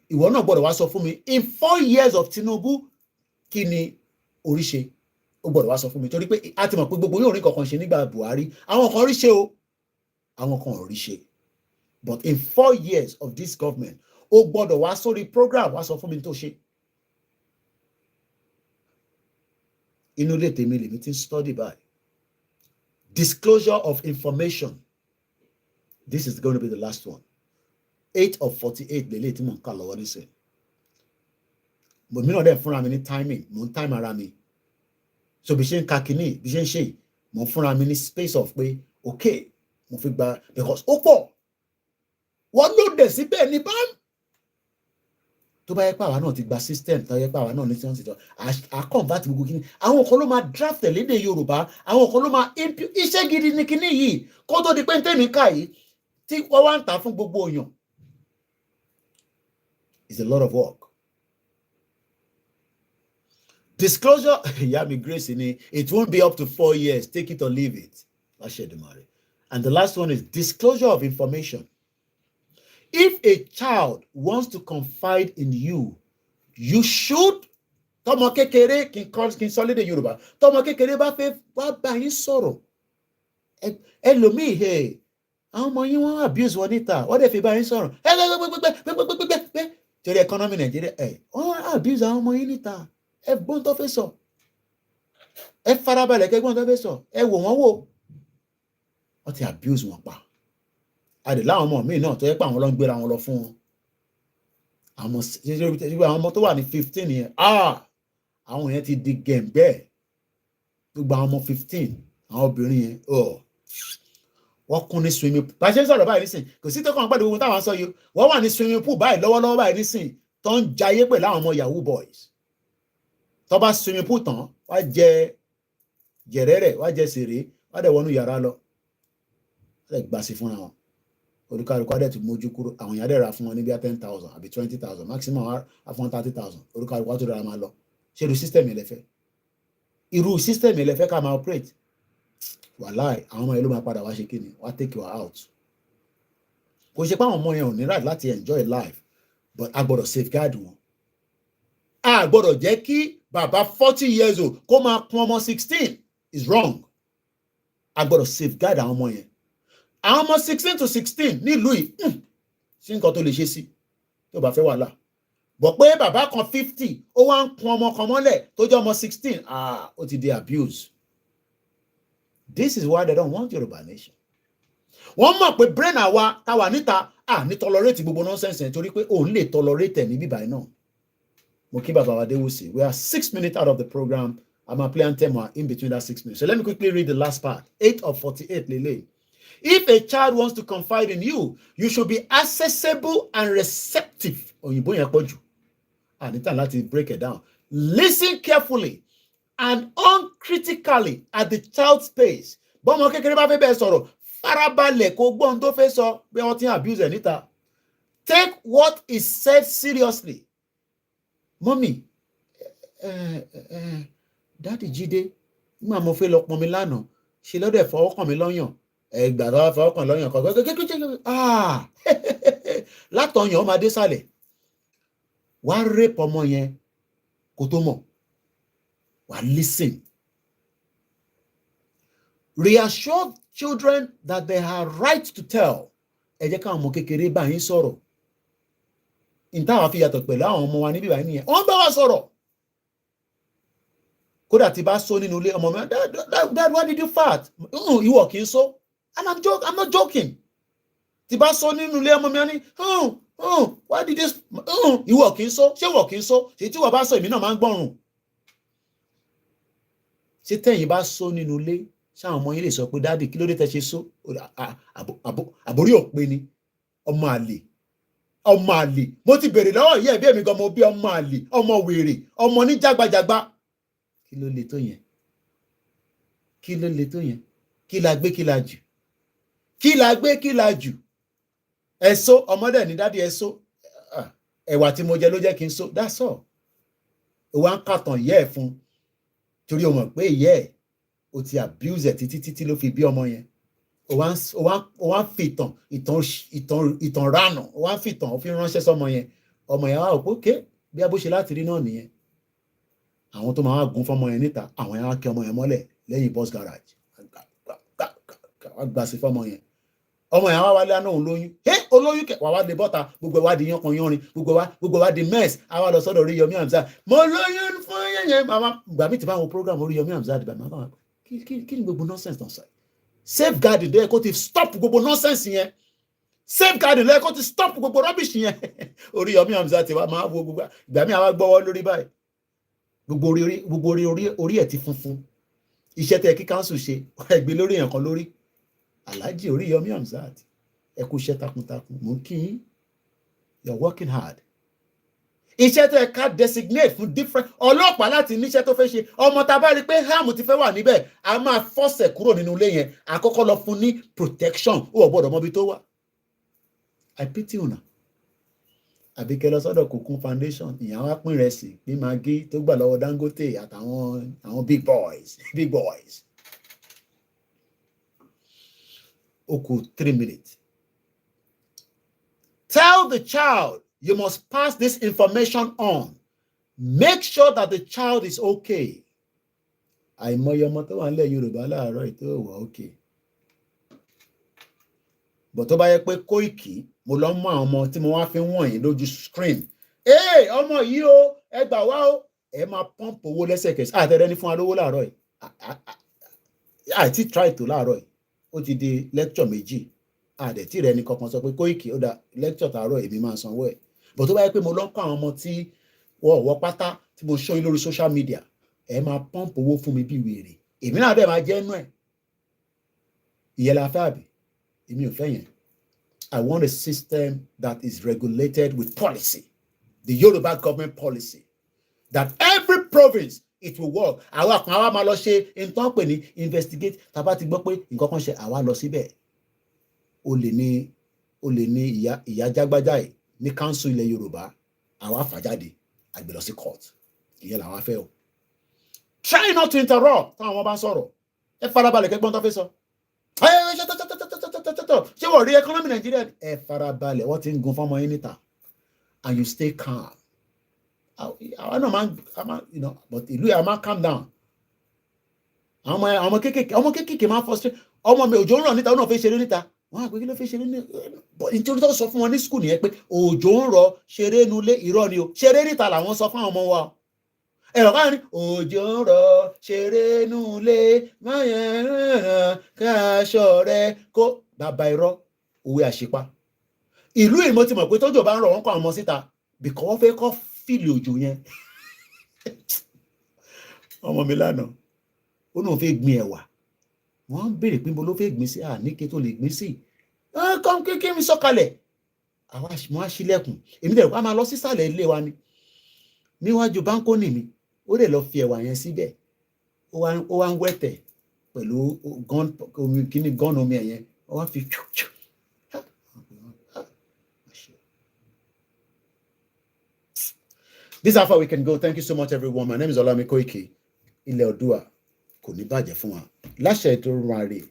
Ìwọ náà gbọ́dọ̀ wá sọ fún mi. In 4 years of Tinubu, kí ni orí ṣe? Ó gbọ́dọ̀ wá sọ fún mi. Torí pé a ti mọ̀ pé gbogbo yóò rí kankan ṣe nígbà Buhari. Àwọn kan rí ṣe o. Àwọn kan ò rí ṣe. But in 4 years of this government, ó gbọ́dọ̀ wá sórí program wá sọ fún mi tó ṣe. Inú ilé tèmi lèmi ti ń study by. Disclosure of information. This is going to be the last one. 8 of 48 lélẹ̀ tí mò ń kà lọ́wọ́ nísìn. Mo mìíràn dẹ̀ fúnra mi ní timing, mò ń time ara mi. So bí ṣe ń ka kínní, bí ṣe ń ṣe, mò ń fúnra mi ní space of pé okay, mo fi gba because ó pọ̀. Wọ́n ló dẹ̀ síbẹ̀ ní bam. Tó bá yẹ pé àwa náà ti gba system, tó yẹ pé àwa náà ní sẹ́wọ̀n tìjọ, à convert gbogbo kínní. Àwọn kan ló máa draft lédè Yorùbá, àwọn kan ló máa impute iṣẹ́ gidi ní kínní yìí. Kó tó di pé ń tẹ̀mí ká yìí, tí wọ́n wá ń tà fún gbogbo èèyàn. It's a lot of work. Disclosure, grace in it won't be up to 4 years. Take it or leave it. And the last one is disclosure of information. If a child wants to confide in you, you should. Tọmọ kékeré kí n sọ lédè Yorùbá. Tọmọ kékeré bá fẹ́ wá bá yín sọ̀rọ̀. Ẹlòmíì àwọn ọmọ yín wọ́n abuse wọn níta. Wọ́n dẹ̀ fi bá yín sọ̀rọ̀. Torí economy Nàìjíríà wọ́n abuse àwọn ọmọ yín níta. Ẹ gbọ́n tó fẹ́ sọ. Ẹ farabalẹ̀ kẹ́ gbọ́n tó fẹ́ sọ. Ẹ wò wọ́n wò. Wọ́n ti abuse wọn pa. Àdè láwọn ọmọ míì náà tó yẹ pé àwọn ló ń gbéra wọn lọ fún wọn. Àwọn ọmọ tó wà ní 15 yẹn àwọn yẹn ti di gẹ̀ǹbẹ́. Gbogbo àwọn ọmọ 15 àwọn obìnrin yẹn wọ́n kún ní swimming pool. Bá ṣe ń sọ̀rọ̀ báyìí nísìn kò sí tó kàn pàdé gbogbo táwọn sọ yìí wọ́n wà ní swimming pool báyìí lọ́wọ́lọ́wọ́ báyìí nísìn tó ń jayé pẹ̀lú àwọn ọmọ yahoo boys. Tó bá swimming pool tán wá jẹ jẹ̀rẹ̀rẹ̀ wá jẹ sèré wá dẹ̀ wọnú yàrá lọ. Wọ́n dẹ̀ gbà sí fúnra wọn. Olùkàlùkù adẹ̀ ti mójú kúrò àwọn èèyàn dẹ̀ ra fún wọn ní bí i 10,000 àbí 20,000 maximum á fún wọn 30,000 olùkàlùkù tó dára máa lọ. Ṣé irú system yẹn lẹ fẹ́? Irú system yẹn lẹ fẹ́ ká máa operate? Wàláì àwọn ọmọ yẹn ló máa padà wá ṣe kí ni wá take you out. Kò ṣe pé àwọn ọmọ yẹn ò ní right láti enjoy life but a gbọ́dọ̀ safeguard wọn. A gbọ́dọ̀ jẹ́ kí bàbá 40 years old kó máa pọn ọmọ 16 is wrong. A gbọ́dọ̀ safeguard àwọn ọmọ yẹn. Àwọn ọmọ 16 to 16 nílùú yìí sí nǹkan tó lè ṣe sí tó bá fẹ́ wàhálà. Bọ̀ pé bàbá kan 50 ó wá ń pọn ọmọ kan mọ́lẹ̀ tó jẹ́ ọmọ 16 ó ti di abuse. This is why they don't want Yoruba nation. Wọ́n mọ̀ pé brain àwa táwa níta ní tolerate gbogbo nonsense yẹn torí pé òun lè tolerate ẹ̀ ní bíbáyìí náà. Mo kí bàbá wa Adéwùsì. We are 6 minutes out of the program. I'm a play anthem in between that 6 minutes. So let me quickly read the last part. 8 of 48 lele. If a child wants to confide in you, you should be accessible and receptive. Òyìnbó yẹn pọ̀ jù. Anita láti break it down. Listen carefully and uncritically at the child's pace. Bọ́mọ kékeré bá fẹ́ bẹ́ẹ̀ sọ̀rọ̀, farabalẹ̀ kó gbọ́n tó fẹ́ sọ bí wọ́n ti ń abuse ẹ̀ níta. Take what is said seriously. Mommy, Daddy Jídé, nígbà mo fẹ́ lọ pọnmi lánàá, ṣe lọ́dẹ̀ fọwọ́ kàn mí lọ́yàn. Ẹgbà tó fọwọ́ kàn lọ́yàn kan. Látọ̀yàn ọmọ adé sálẹ̀. Wá rape ọmọ yẹn kó tó mọ̀. Wá listen. Reassure children that they have right to tell. Ẹ jẹ́ káwọn ọmọ kékeré bá yín sọ̀rọ̀. Ìtàwọn fi yàtọ̀ pẹ̀lú àwọn ọmọ wa níbí báyìí nìyẹn. Wọ́n bá wa sọ̀rọ̀. Kódà tí bá sọ nínú ilé ọmọ mi, Dad, why did you fart? Ìwọ kì í sọ. I'm not joking. Tí bá sọ nínú ilé ọmọ mi ní, why did this? Ìwọ kì í sọ. Ṣé ìwọ kì í sọ? Ṣé tí wọ́n bá sọ èmi náà máa ń gbọ́rùn? Ṣé tẹ̀yin bá sọ nínú ilé? Ṣé àwọn ọmọ yín lè sọ pé Daddy kí ló dé tẹ́ ṣe sọ? Àbórí òpin ni. Ọmọ àlè. Ọmọ àlè. Mo ti bèrè lọ́wọ́ ìyá ẹ̀bí èmi gan mo bí ọmọ àlè, ọmọ wèrè, ọmọ ní jágbajàgba. Kí ló le tó yẹn? Kí ló le tó yẹn? Kí la gbé kí la jù? Kí la gbé kí la jù? Ẹ̀sọ́ ọmọdé ní Daddy ẹ̀sọ́. Ẹ̀wà tí mo jẹ ló jẹ́ kí n sọ. That's all. Ìwà ń kàtàn ìyá ẹ̀ fún. Torí o mọ̀ pé ìyá ẹ̀ o ti abuse ẹ̀ títí ló fi bí ọmọ yẹn. O wá ń fi ìtàn ránà. O wá ń fi ìtàn òfin ránṣẹ́ sọmọ yẹn. Ọmọ yẹn wá òpó ké bí abóṣe láti rí náà nìyẹn. Àwọn tó máa wá gun fọmọ yẹn níta, àwọn yẹn wá kí ọmọ yẹn mọ́lẹ̀ lẹ́yìn bus garage. Wá gbà sí fọmọ yẹn. Ọmọ yẹn wá wálé àná òun lóyún. Olóyún kẹ̀ wá dé bọ́ta, gbogbo wa di yánkan yánrin, gbogbo wa di mess. A wá lọ sọ́dọ̀ Oríyọmí Hamzat. Mo lóyún fún yẹn. Màmá gbà mí ti bá àwọn program Oríyọmí Hamzat bá màmá. Kí ni gbogbo nonsense náà sọ? Safeguard ló yẹ kó ti stop gbogbo nonsense yẹn. Safeguard ló yẹ kó ti stop gbogbo rubbish yẹn. Oríyọmí Hamzat wa máa wo gbogbo ìgbà mi àwa gbọ́wọ́ lórí báyìí. Gbogbo orí ẹ̀ ti funfun. Iṣẹ́ tẹ́ kí council ṣe ẹgbẹ́ lórí èèyàn kan lórí. Alhaji Oríyọmí Hamzat, ẹ kú iṣẹ́ takuntakun. Mo ń kí yín. You're working hard. Iṣẹ́ tẹ́ ká designate fún different ọlọ́pàá láti níṣẹ́ tó fẹ́ ṣe. Ọmọ tá bá rí pé harm ti fẹ́ wà níbẹ̀, a máa force ẹ̀ kúrò nínú ilé yẹn. Àkọ́kọ́ lọ fún ní protection. Ó gbọ́dọ̀ mọ ibi tó wà. I pity una. àbí kẹ́ lọ sọ́dọ̀ Cocoon Foundation ìyẹn wá pín ìrẹsì pín magí tó gbà lọ́wọ́ Dangote àtàwọn big boys. Ó kù 3 minutes. Tell the child you must pass this information on. Make sure that the child is okay. Àìmọye ọmọ tó wà nílẹ̀ Yorùbá láàárọ̀ ètò ìwà okay. But tó bá yẹ pé Koiki mo lọ mú àwọn ọmọ tí mo wá fi ń wọ̀nyí lójú screen. Ọmọ yìí o, ẹ gbà wá o, ẹ máa pump owó lẹ́sẹ̀kẹsẹ̀. Àtẹ̀rẹ́ ní fún wa lówó láàárọ̀ yìí. Àti try tó láàárọ̀ yìí. Ó ti di lecture méjì. Àdẹ̀tí rẹ̀ ní kankan sọ pé Koiki ó dá lecture tààrọ̀ èmi máa sanwó ẹ̀. But tó bá yẹ pé mo lọ kọ́ àwọn ọmọ tí wọ́n pátá tí mo ṣọ́ yín lórí social media, ẹ máa pump owó fún mi bí wèrè. Èmi náà dẹ̀ máa jẹ́ inú ẹ̀. Ìyẹn la fẹ́ àbí? Èmi ò fẹ́ yẹn. I want a system that is regulated with policy. The Yoruba government policy. That every province, it will work. Àwa kan àwa máa lọ ṣe nǹkan pè ní investigate. Tá bá ti gbọ́ pé nǹkan kan ṣe àwa lọ síbẹ̀. O lè ní ìyá jágbájá yìí ní council ilẹ̀ Yorùbá. Àwa fà jáde. Àgbẹ̀ lọ sí court. Ìyẹn làwa fẹ́ o. Try not to interrupt. Táwọn ọmọ bá ń sọ̀rọ̀. Ẹ farabalẹ̀ kẹ́gbọ́n tó fẹ́ sọ. Ṣé wọ́n rí economy Nigeria? Ẹ farabalẹ̀ wọ́n ti ń gun fọ́mọ yín níta. And you stay calm. Àwọn náà máa you know, but ìlú yà máa calm down. Àwọn ọmọ kéékèèké máa frustrate. Ọmọ mi òjò ń rọ̀ níta ó náà fẹ́ ṣeré níta. Wọ́n á pè kí ló fẹ́ ṣeré ní. Nítorí tó sọ fún wọn ní school nìyẹn pé òjò ń rọ̀ ṣeré nulẹ̀ irọ́ ni o. Ṣeré níta làwọn sọ fún àwọn ọmọ wa. Ẹ̀rọ káà ní òjò ń rọ̀ ṣeré nulẹ̀ máyẹ̀rán káṣọ rẹ̀ kó bàbá irọ́ òwe àṣepá. Ìlú ìmọ̀ ti mọ̀ pé tójò bá ń rọ̀ wọ́n kọ́ àwọn ọmọ síta bìkọ́ wọ́n fẹ́ kọ́ fìlì òjò yẹn. Ọmọ mi lánàá ó náà fẹ́ gbin ẹ̀wà. Wọ́n ń béèrè pé mo ló fẹ́ gbin sí àníkè tó lè gbin sí. Kọ́ kékeré mi sọ̀kalẹ̀. Mo á ṣílẹ̀kùn. Èmi dẹ̀ wá máa lọ sísàlẹ̀ ilé wa ni. Níwájú báńkónì mi, ó lè lọ fi ẹ̀wà yẹn síbẹ̀. Ó wá ń wẹ̀tẹ̀ pẹ̀lú gán omi ẹ̀yẹn. Ó wá fi This is how far we can go. Thank you so much, everyone. My name is Olami Koiki. Ilẹ̀ Oòduà kò ní bàjẹ́ fún wa. Láṣẹ ètò run àrè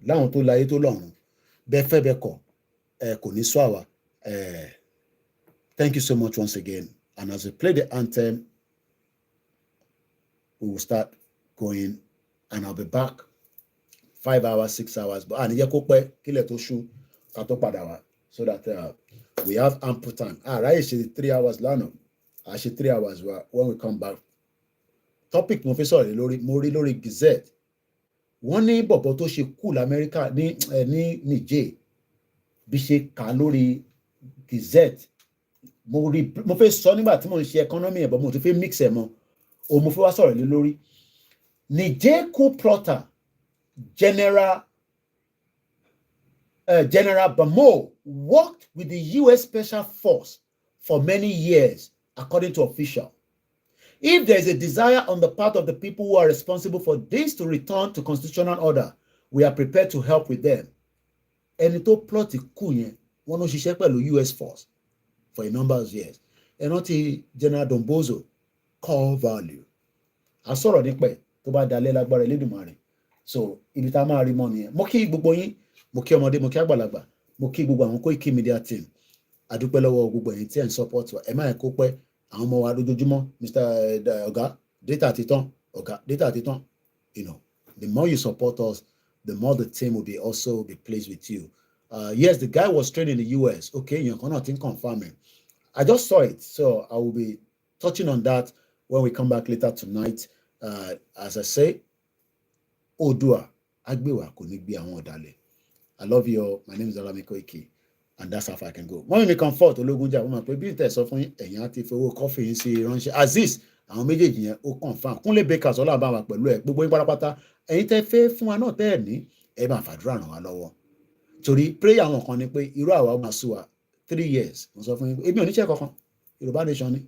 láwọn tó láyé tó lọ́run. Bẹ́ẹ̀ fẹ́ bẹ́ẹ̀ kọ̀ kò ní sọ àwa. Thank you so much once again. And as we play the anthem, we will start going, and I'll be back 5 hours, 6 hours. But àníyẹ kó pẹ́ kílẹ̀ tó ṣú ká tó padà wá, so that we have ample time. Ráyè ṣe 3 hours lánàá. I should 3 hours when we come back. Topic mo fi sọ̀rọ̀ lórí mo rí lórí Gazette. Wọ́n ní bọ̀bọ̀ tó ṣe kú l'Amẹ́ríkà ní Niger bí ṣe kà lórí Gazette. Mo fẹ́ sọ nígbà tí mo ń ṣe economy ẹ̀ bọ̀ mo ti fẹ́ mix ẹ̀ mọ́. O mo fẹ́ wá sọ̀rọ̀ lórí. Niger coup plotter General Bamo worked with the U.S. Special Force for many years, according to officials. If there is a desire on the part of the people who are responsible for this to return to constitutional order, we are prepared to help with them. Ẹni tó plot ikú yẹn, wọ́n ló ṣiṣẹ́ pẹ̀lú US Force for a number of years. Ẹ̀nà ti General Dombozo, core value. A sọ̀rọ̀ nípa ẹ̀ tó bá dalẹ̀ lágbára Elédùmarè. So ibi tá a máa rí mọ́ nìyẹn. Mo kí gbogbo yín, mo kí ọmọdé, mo kí àgbàlagbà, mo kí gbogbo àwọn Koikimedia team. Adúpẹ́ lọ́wọ́ gbogbo ẹ̀yin tí ẹ̀ ń support wa. Ẹ má yẹ kó pẹ́. Àwọn ọmọ wa lójoojúmọ́, Mr. Ọ̀gá, data ti tán, Ọ̀gá, data ti tán. You know, the more you support us, the more the team will be also be pleased with you. Yes, the guy was trained in the US. Okay, you cannot confirm it. I just saw it, so I will be touching on that when we come back later tonight. As I say, Oòduà, Agbewa kò ní gbé àwọn ọ̀dàlẹ̀. I love you all. My name is Olami Koiki. And that's how far I can go. Wọ́n mi comfort Ológunjà wọ́n mọ̀ pé bí ìtẹ̀ sọ fún ẹ̀yìn àti ìfowó kọ́fì yín sí ránṣẹ́. Azeez àwọn méjèèjì yẹn ó confirm. Kúnlé Bakers ọlọ́run bá wà pẹ̀lú ẹ̀ gbogbo yín pátápátá. Ẹ̀yin tẹ́ fẹ́ fún wa náà tẹ́ ẹ̀ ní ẹ máa fàdúrà ràn wá lọ́wọ́. Torí prayer àwọn kan ni pé irú àwa máa sú wa 3 years. Mo sọ fún yín èmi ò níṣẹ́ kankan. Yorùbá nation ni.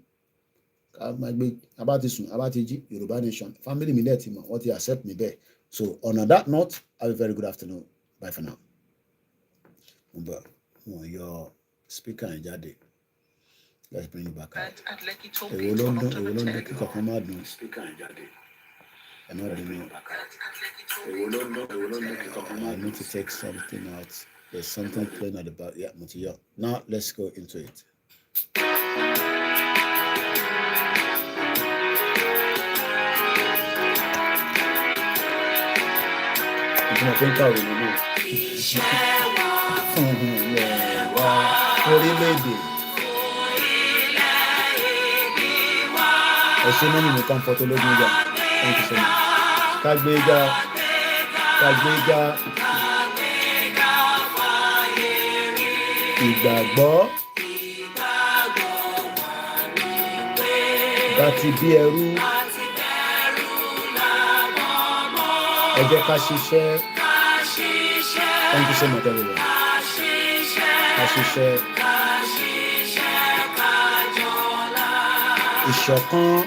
Abá ti sùn, abá ti jí Yorùbá nation. Family mi náà ti mọ̀ wọ́n ti accept mi bẹ́ẹ̀. So on that note, have a very good afternoon. Bye for now. Wọ́n yọ speaker yẹn jáde. Let's bring it back out. At Lekki toll Èwo gate ló on ń dún, October èwo ló ń dún, 10th. kíkọ̀ kan má dùn. Ẹ má bínú. I need to take something out. There's something playing at the back. Yeah, Mutiya. Now let's go into it. Ìtumọ̀ pé ń kàwé nínú. Orílẹ̀-èdè. Ẹ ṣe mọ́ nínú comfort ológun ìjà. Thank you so much. Kàgbéga. Ìgbàgbọ́. Bàtì bí ẹrú. Ẹ jẹ́ ká ṣiṣẹ́. Thank you so much, everyone. Ká ṣiṣẹ́. Ìṣọ̀kan.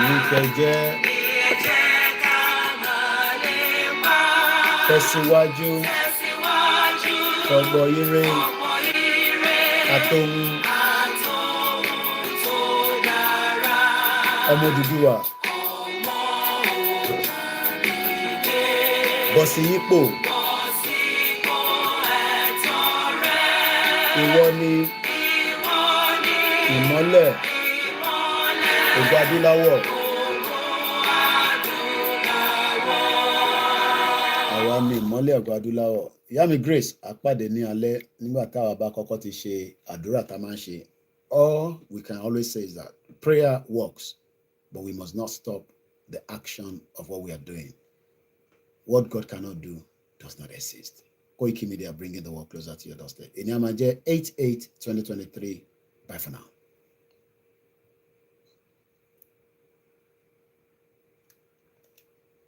Ní kẹjẹ́. Tẹ̀síwájú. Ọgbọ̀ ire. Àtòhun. Ọmọ Odùduwà. Bọ́ sí ipò. Ìwọ ni ìmọ́lẹ̀ ògo adúláwọ̀. Àwa ni ìmọ́lẹ̀ ògo adúláwọ̀. Ìyá mi Grace àpàdé ní alẹ́ nígbà táwa bá kọ́kọ́ ti ṣe àdúrà tá a máa ń ṣe. All we can always say is that prayer works, but we must not stop the action of what we are doing. What God cannot do does not exist. Koikimedia bringing the world closer to your doorstep. Inyamaje 8/8/2023. Bye for now.